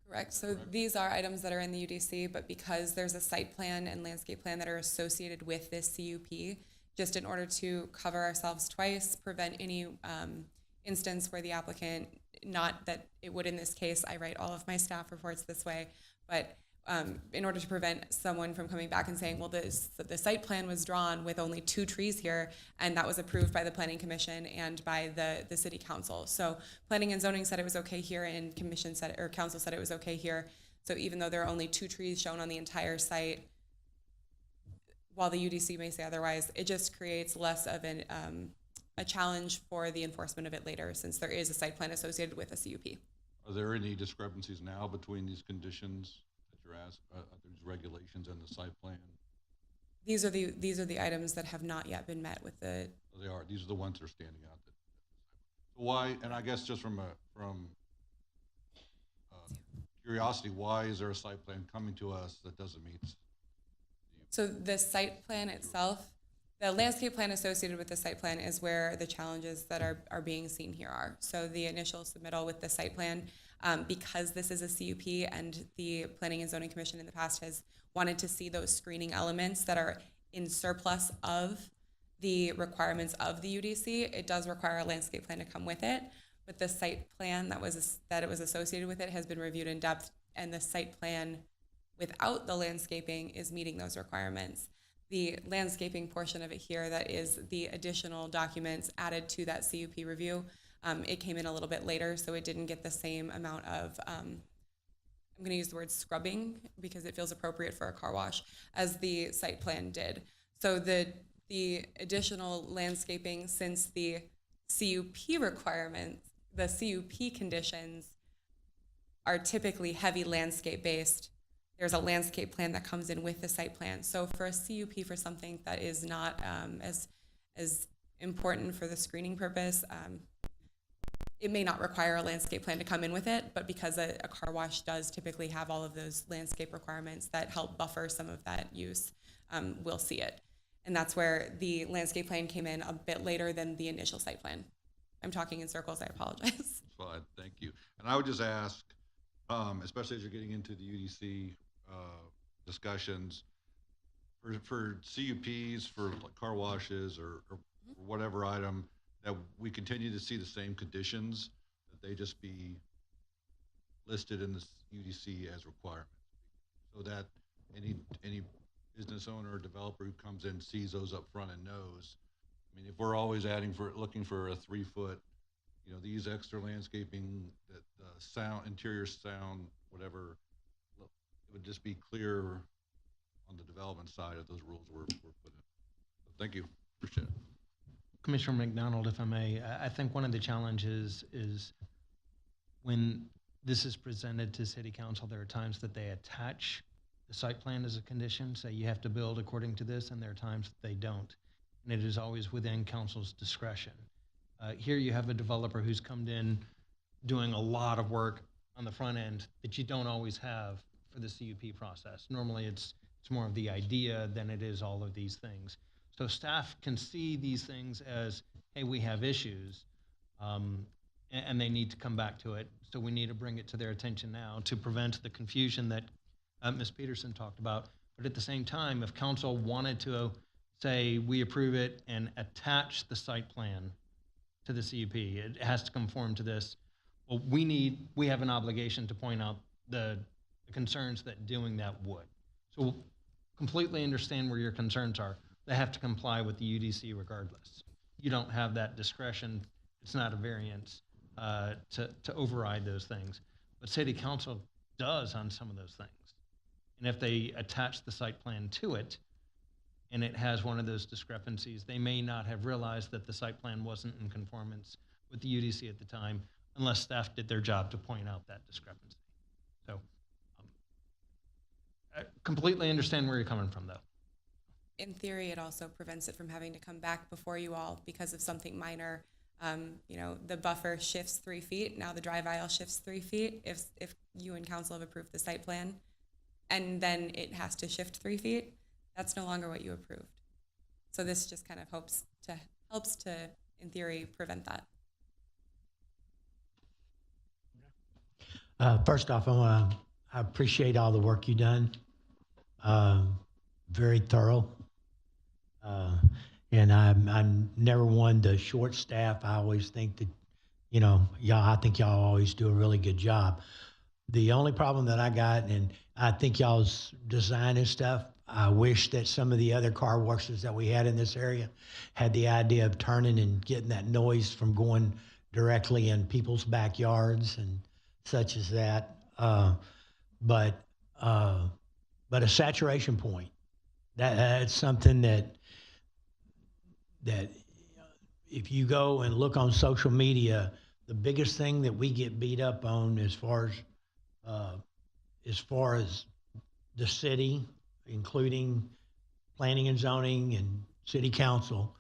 Correct. So these are items that are in the UDC, but because there's a site plan and landscape plan that are associated with this CUP, just in order to cover ourselves twice, prevent any instance where the applicant, not that it would in this case, I write all of my staff reports this way, but in order to prevent someone from coming back and saying, well, the site plan was drawn with only 2 trees here, and that was approved by the Planning Commission and by the City Council. So Planning and Zoning said it was okay here, and Council said it was okay here. So even though there are only 2 trees shown on the entire site, while the UDC may say otherwise, it just creates less of a challenge for the enforcement of it later, since there is a site plan associated with a CUP. Are there any discrepancies now between these conditions that you're asked, these regulations and the site plan? These are the items that have not yet been met with the. They are. These are the ones that are standing out. So why? And I guess just from curiosity, why is there a site plan coming to us that doesn't meet? So the site plan itself, the landscape plan associated with the site plan is where the challenges that are being seen here are. So the initial submittal with the site plan, because this is a CUP and the Planning and Zoning Commission in the past has wanted to see those screening elements that are in surplus of the requirements of the UDC, it does require a landscape plan to come with it. But the site plan that it was associated with it has been reviewed in depth, and the site plan without the landscaping is meeting those requirements. The landscaping portion of it here, that is the additional documents added to that CUP review, it came in a little bit later, so it didn't get the same amount of, I'm gonna use the word scrubbing because it feels appropriate for a car wash, as the site plan did. So the additional landscaping, since the CUP requirements, the CUP conditions are typically heavy landscape based, there's a landscape plan that comes in with the site plan. So for a CUP for something that is not as important for the screening purpose, it may not require a landscape plan to come in with it, but because a car wash does typically have all of those landscape requirements that help buffer some of that use, we'll see it. And that's where the landscape plan came in a bit later than the initial site plan. I'm talking in circles, I apologize. That's fine, thank you. And I would just ask, especially as you're getting into the UDC discussions, for CUPs, for like car washes or whatever item, that we continue to see the same conditions, that they just be listed in the UDC as requirements, so that any business owner or developer who comes in, sees those up front and knows. I mean, if we're always looking for a 3-foot, you know, these extra landscaping, that sound, interior sound, whatever, it would just be clear on the development side of those rules we're putting in. So thank you, appreciate it. Commissioner McDonald, if I may, I think one of the challenges is when this is presented to city council, there are times that they attach the site plan as a condition, say you have to build according to this, and there are times that they don't. And it is always within council's discretion. Here you have a developer who's come in doing a lot of work on the front end that you don't always have for the CUP process. Normally it's more of the idea than it is all of these things. So staff can see these things as, hey, we have issues, and they need to come back to it. So we need to bring it to their attention now to prevent the confusion that Ms. Peterson talked about. But at the same time, if council wanted to say, we approve it and attach the site plan to the CUP, it has to conform to this. Well, we have an obligation to point out the concerns that doing that would. So we'll completely understand where your concerns are. They have to comply with the UDC regardless. You don't have that discretion. It's not a variance to override those things. But city council does on some of those things. And if they attach the site plan to it, and it has one of those discrepancies, they may not have realized that the site plan wasn't in conformance with the UDC at the time, unless staff did their job to point out that discrepancy. So I completely understand where you're coming from, though. In theory, it also prevents it from having to come back before you all because of something minor. You know, the buffer shifts 3 feet. Now the drive aisle shifts 3 feet if you and council have approved the site plan, and then it has to shift 3 feet. That's no longer what you approved. So this just kind of helps to, in theory, prevent that. First off, I appreciate all the work you've done. Very thorough. And I'm never one to short staff. I always think that, you know, I think y'all always do a really good job. The only problem that I got, and I think y'all's design and stuff, I wish that some of the other car washes that we had in this area had the idea of turning and getting that noise from going directly in people's backyards and such as that. But a saturation point, that's something that if you go and look on social media, the biggest thing that we get beat up on as far as the city, including planning and zoning and city council,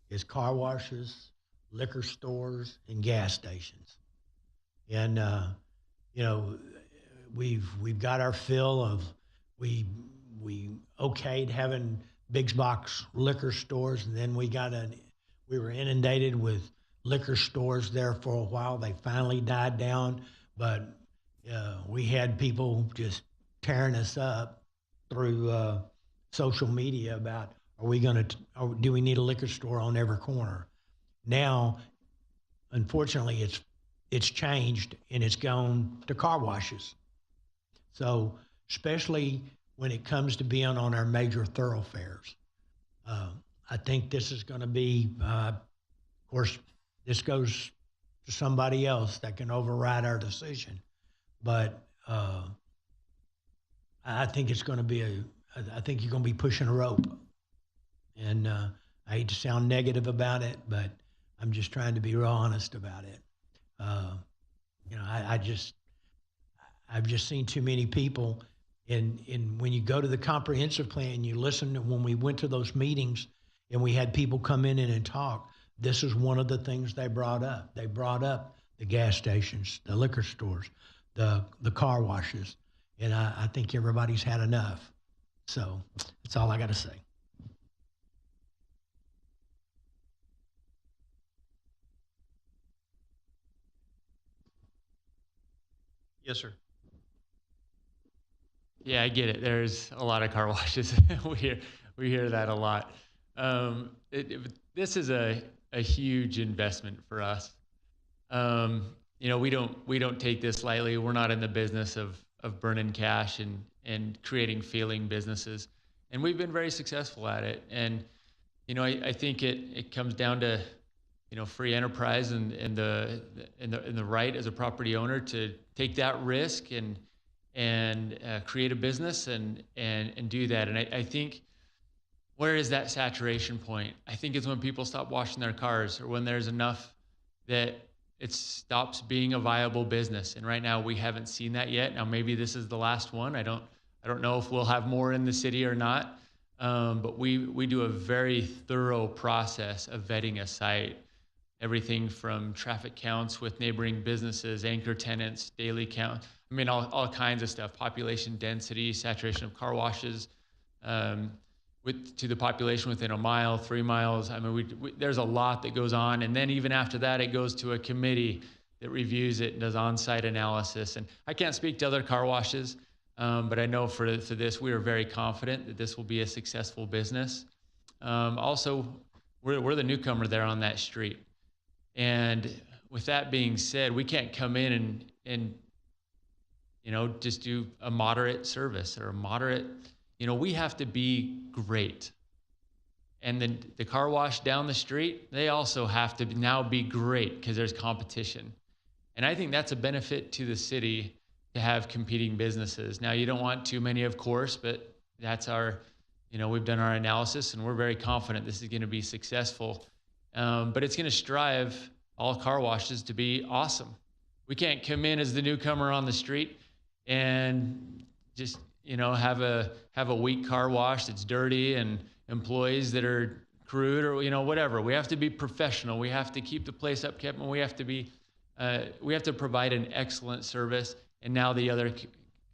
is car washes, liquor stores, and gas stations. And you know, we've got our fill of we okayed having big box liquor stores, and then we were inundated with liquor stores there for a while. They finally died down, but we had people just tearing us up through social media about, do we need a liquor store on every corner? Now, unfortunately, it's changed and it's gone to car washes. So especially when it comes to being on our major thoroughfares, I think this is going to be, of course, this goes to somebody else that can override our decision. But I think it's going to be I think you're going to be pushing a rope. And I hate to sound negative about it, but I'm just trying to be real honest about it. You know, I've just seen too many people. And when you go to the comprehensive plan, you listen to when we went to those meetings and we had people come in and talk, this is one of the things they brought up. They brought up the gas stations, the liquor stores, the car washes. And I think everybody's had enough. So that's all I got to say. Yes, sir. Yeah, I get it. There's a lot of car washes. we hear that a lot. This is a huge investment for us. You know, we don't take this lightly. We're not in the business of burning cash and creating failing businesses. And we've been very successful at it. And, you know, I think it comes down to, you know, free enterprise and the right as a property owner to take that risk and create a business and do that. And I think, where is that saturation point? I think it's when people stop washing their cars, or when there's enough that it stops being a viable business. And right now we haven't seen that yet. Now maybe this is the last one. I don't know if we'll have more in the city or not. But we do a very thorough process of vetting a site. Everything from traffic counts with neighboring businesses, anchor tenants, daily count. I mean, all kinds of stuff, population density, saturation of car washes, to the population within a mile, 3 miles. I mean, there's a lot that goes on. And then even after that, it goes to a committee that reviews it and does on-site analysis. And I can't speak to other car washes, but I know for this, we are very confident that this will be a successful business. Also, we're the newcomer there on that street. And with that being said, we can't come in and you know, just do a moderate service or a moderate, you know, we have to be great. And then the car wash down the street, they also have to now be great because there's competition. And I think that's a benefit to the city to have competing businesses. Now, you don't want too many, of course, but that's our, you know, we've done our analysis and we're very confident this is going to be successful. But it's going to strive all car washes to be awesome. We can't come in as the newcomer on the street and just, you know, have a weak car wash that's dirty and employees that are crude or, you know, whatever. We have to be professional. We have to keep the place upkept, and we have to provide an excellent service. And now the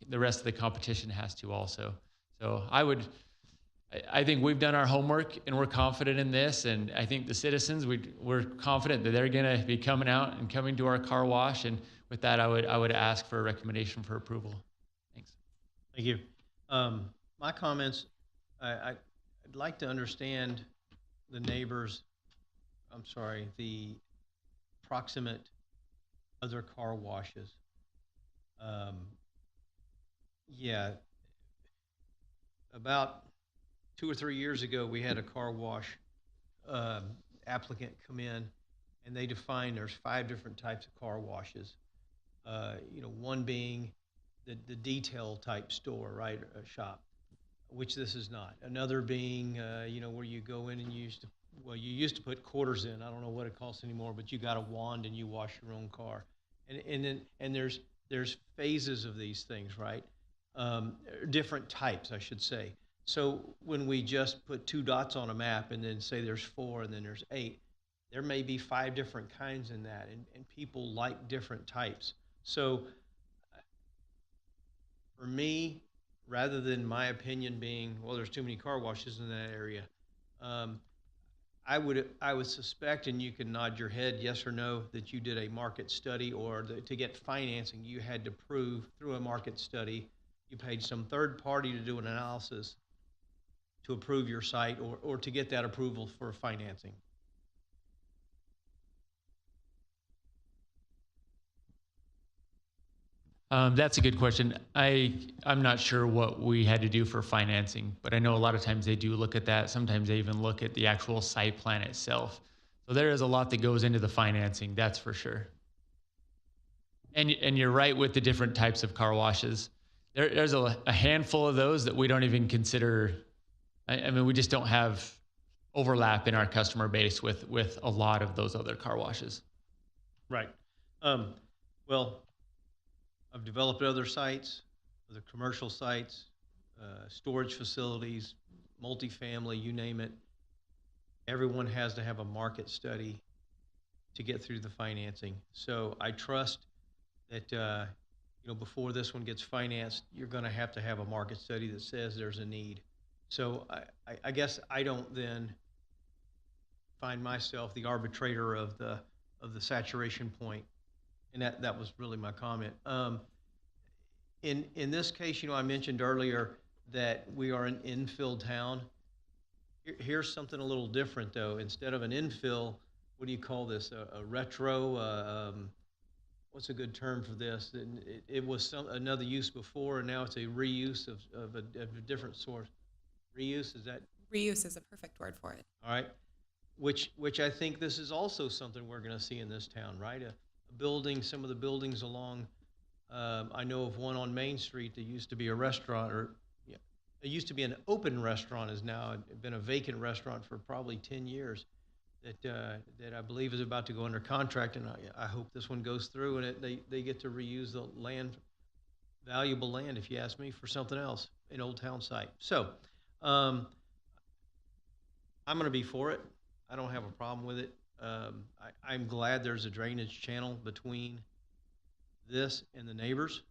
rest of the competition has to also. So I think we've done our homework and we're confident in this. And I think the citizens, we're confident that they're going to be coming out and coming to our car wash. And with that, I would ask for a recommendation for approval. Thanks. Thank you. My comments, I'd like to understand the proximate other car washes. Yeah, about 2 or 3 years ago, we had a car wash applicant come in, and they defined there's 5 different types of car washes. You know, one being the detail type store, right, a shop, which this is not. Another being, you know, where you go in and you used to put quarters in. I don't know what it costs anymore, but you got a wand and you wash your own car. And there's phases of these things, right? Different types, I should say. So when we just put 2 dots on a map and then say there's 4 and then there's 8, there may be 5 different kinds in that, and people like different types. So for me, rather than my opinion being, well, there's too many car washes in that area, I would suspect, and you can nod your head yes or no, that you did a market study, or to get financing, you had to prove through a market study, you paid some third party to do an analysis to approve your site or to get that approval for financing. That's a good question. I'm not sure what we had to do for financing, but I know a lot of times they do look at that. Sometimes they even look at the actual site plan itself. So there is a lot that goes into the financing, that's for sure. And you're right with the different types of car washes. There's a handful of those that we don't even consider. I mean, we just don't have overlap in our customer base with a lot of those other car washes. Right. Well, I've developed other sites, other commercial sites, storage facilities, multifamily, you name it. Everyone has to have a market study to get through the financing. So I trust that you know, before this one gets financed, you're going to have a market study that says there's a need. So I guess I don't then find myself the arbitrator of the saturation point. And that was really my comment. In this case, you know, I mentioned earlier that we are an infill town. Here's something a little different, though. Instead of an infill, what do you call this? A retro? What's a good term for this? It was another use before, and now it's a reuse of a different source. Reuse, is that, Reuse is a perfect word for it. all right? Which I think this is also something we're gonna see in this town, right? A building, some of the buildings along, I know of one on Main Street that used to be a restaurant, or, yeah, it used to be an open restaurant, is now been a vacant restaurant for probably 10 years, that I believe is about to go under contract, and I hope this one goes through, and they get to reuse the land, valuable land, if you ask me, for something else, an Old Town site. So, I'm gonna be for it. I don't have a problem with it. I'm glad there's a drainage channel between this and the neighbors.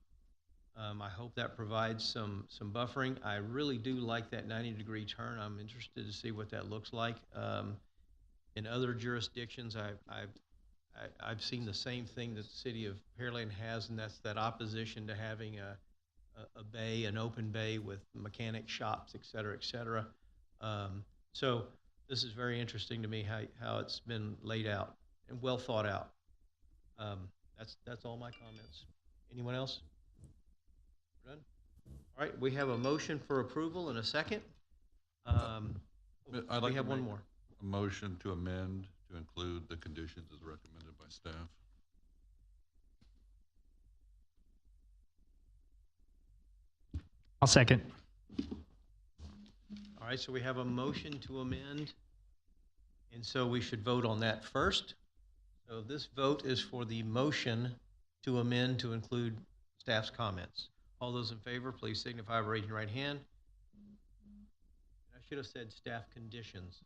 I hope that provides some buffering. I really do like that 90-degree turn. I'm interested to see what that looks like. In other jurisdictions, I've seen the same thing that the city of Pearland has, and that's that opposition to having a bay, an open bay with mechanic shops, et cetera, et cetera. So this is very interesting to me how it's been laid out and well thought out. That's all my comments. Anyone else? We're done? All right, we have a motion for approval and a second. I'd like we have to one make more. a motion to amend to include the conditions as recommended by staff. I'll second. All right, so we have a motion to amend, and so we should vote on that first. So this vote is for the motion to amend to include staff's comments. All those in favor, please signify by raising your right hand. I should have said staff conditions.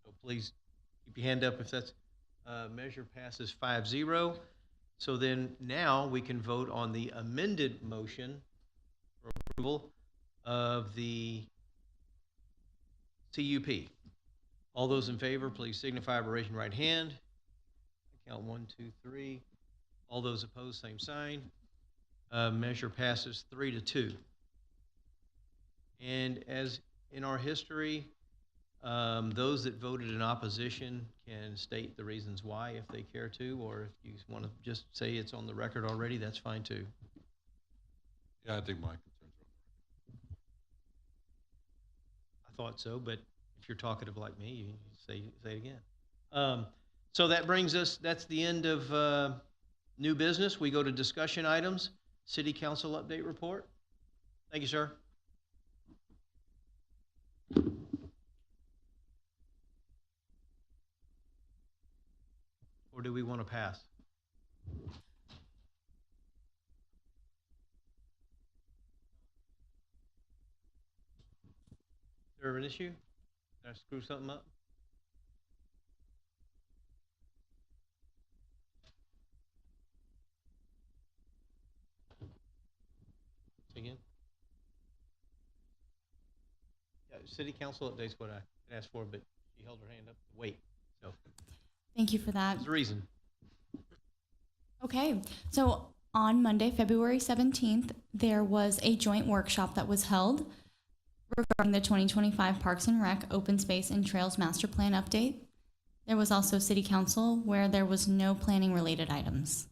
So please keep your hand up if that's, measure passes 5-0. So then now we can vote on the amended motion for approval of the CUP. All those in favor, please signify by raising your right hand. I count 1, 2, 3. All those opposed, same sign. Measure passes 3-2. And as in our history, those that voted in opposition can state the reasons why if they care to, or if you want to just say it's on the record already, that's fine too. Yeah, I think my concerns are. I thought so, but if you're talkative like me, you say it again. So that brings us, that's the end of new business. We go to discussion items. City Council update report. Thank you, sir. Or do we want to pass? Is there an issue? Did I screw something up? Say again? Yeah, city council update's what I asked for, but she held her hand up to wait, so Thank you for that. that's the reason. Okay, so on Monday, February 17th, there was a joint workshop that was held regarding the 2025 Parks and Rec Open Space and Trails Master Plan update. There was also City Council where there was no planning related items.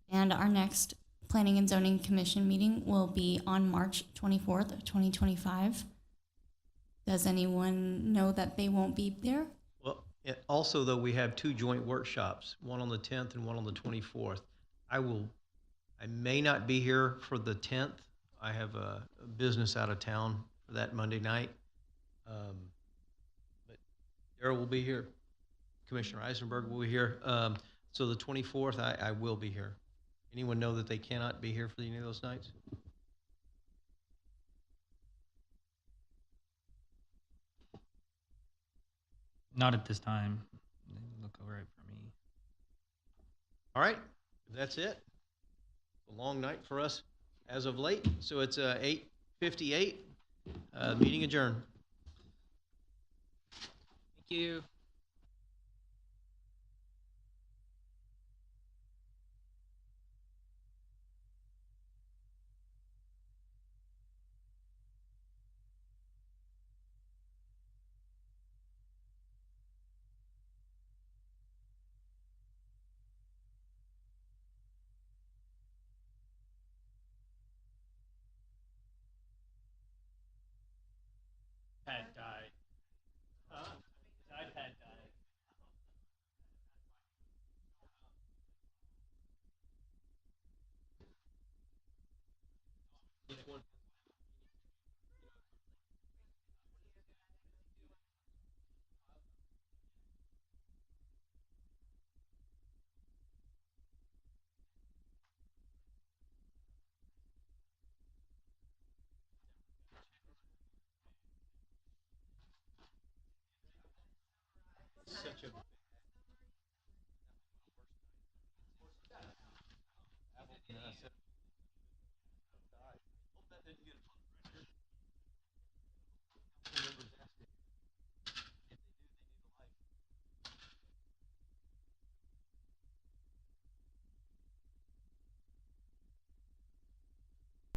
And our next Planning and Zoning Commission meeting will be on March 24th of 2025. Does anyone know that they won't be there? Well, also though, we have two joint workshops, one on the 10th and one on the 24th. I may not be here for the 10th. I have a business out of town for that Monday night. But Darrell will be here. Commissioner Eisenberg will be here. So the 24th, I will be here. Anyone know that they cannot be here for any of those nights? Not at this time. Look over it for me. All right, that's it. A long night for us as of late. So it's 8:58. Meeting adjourned. Thank you. much.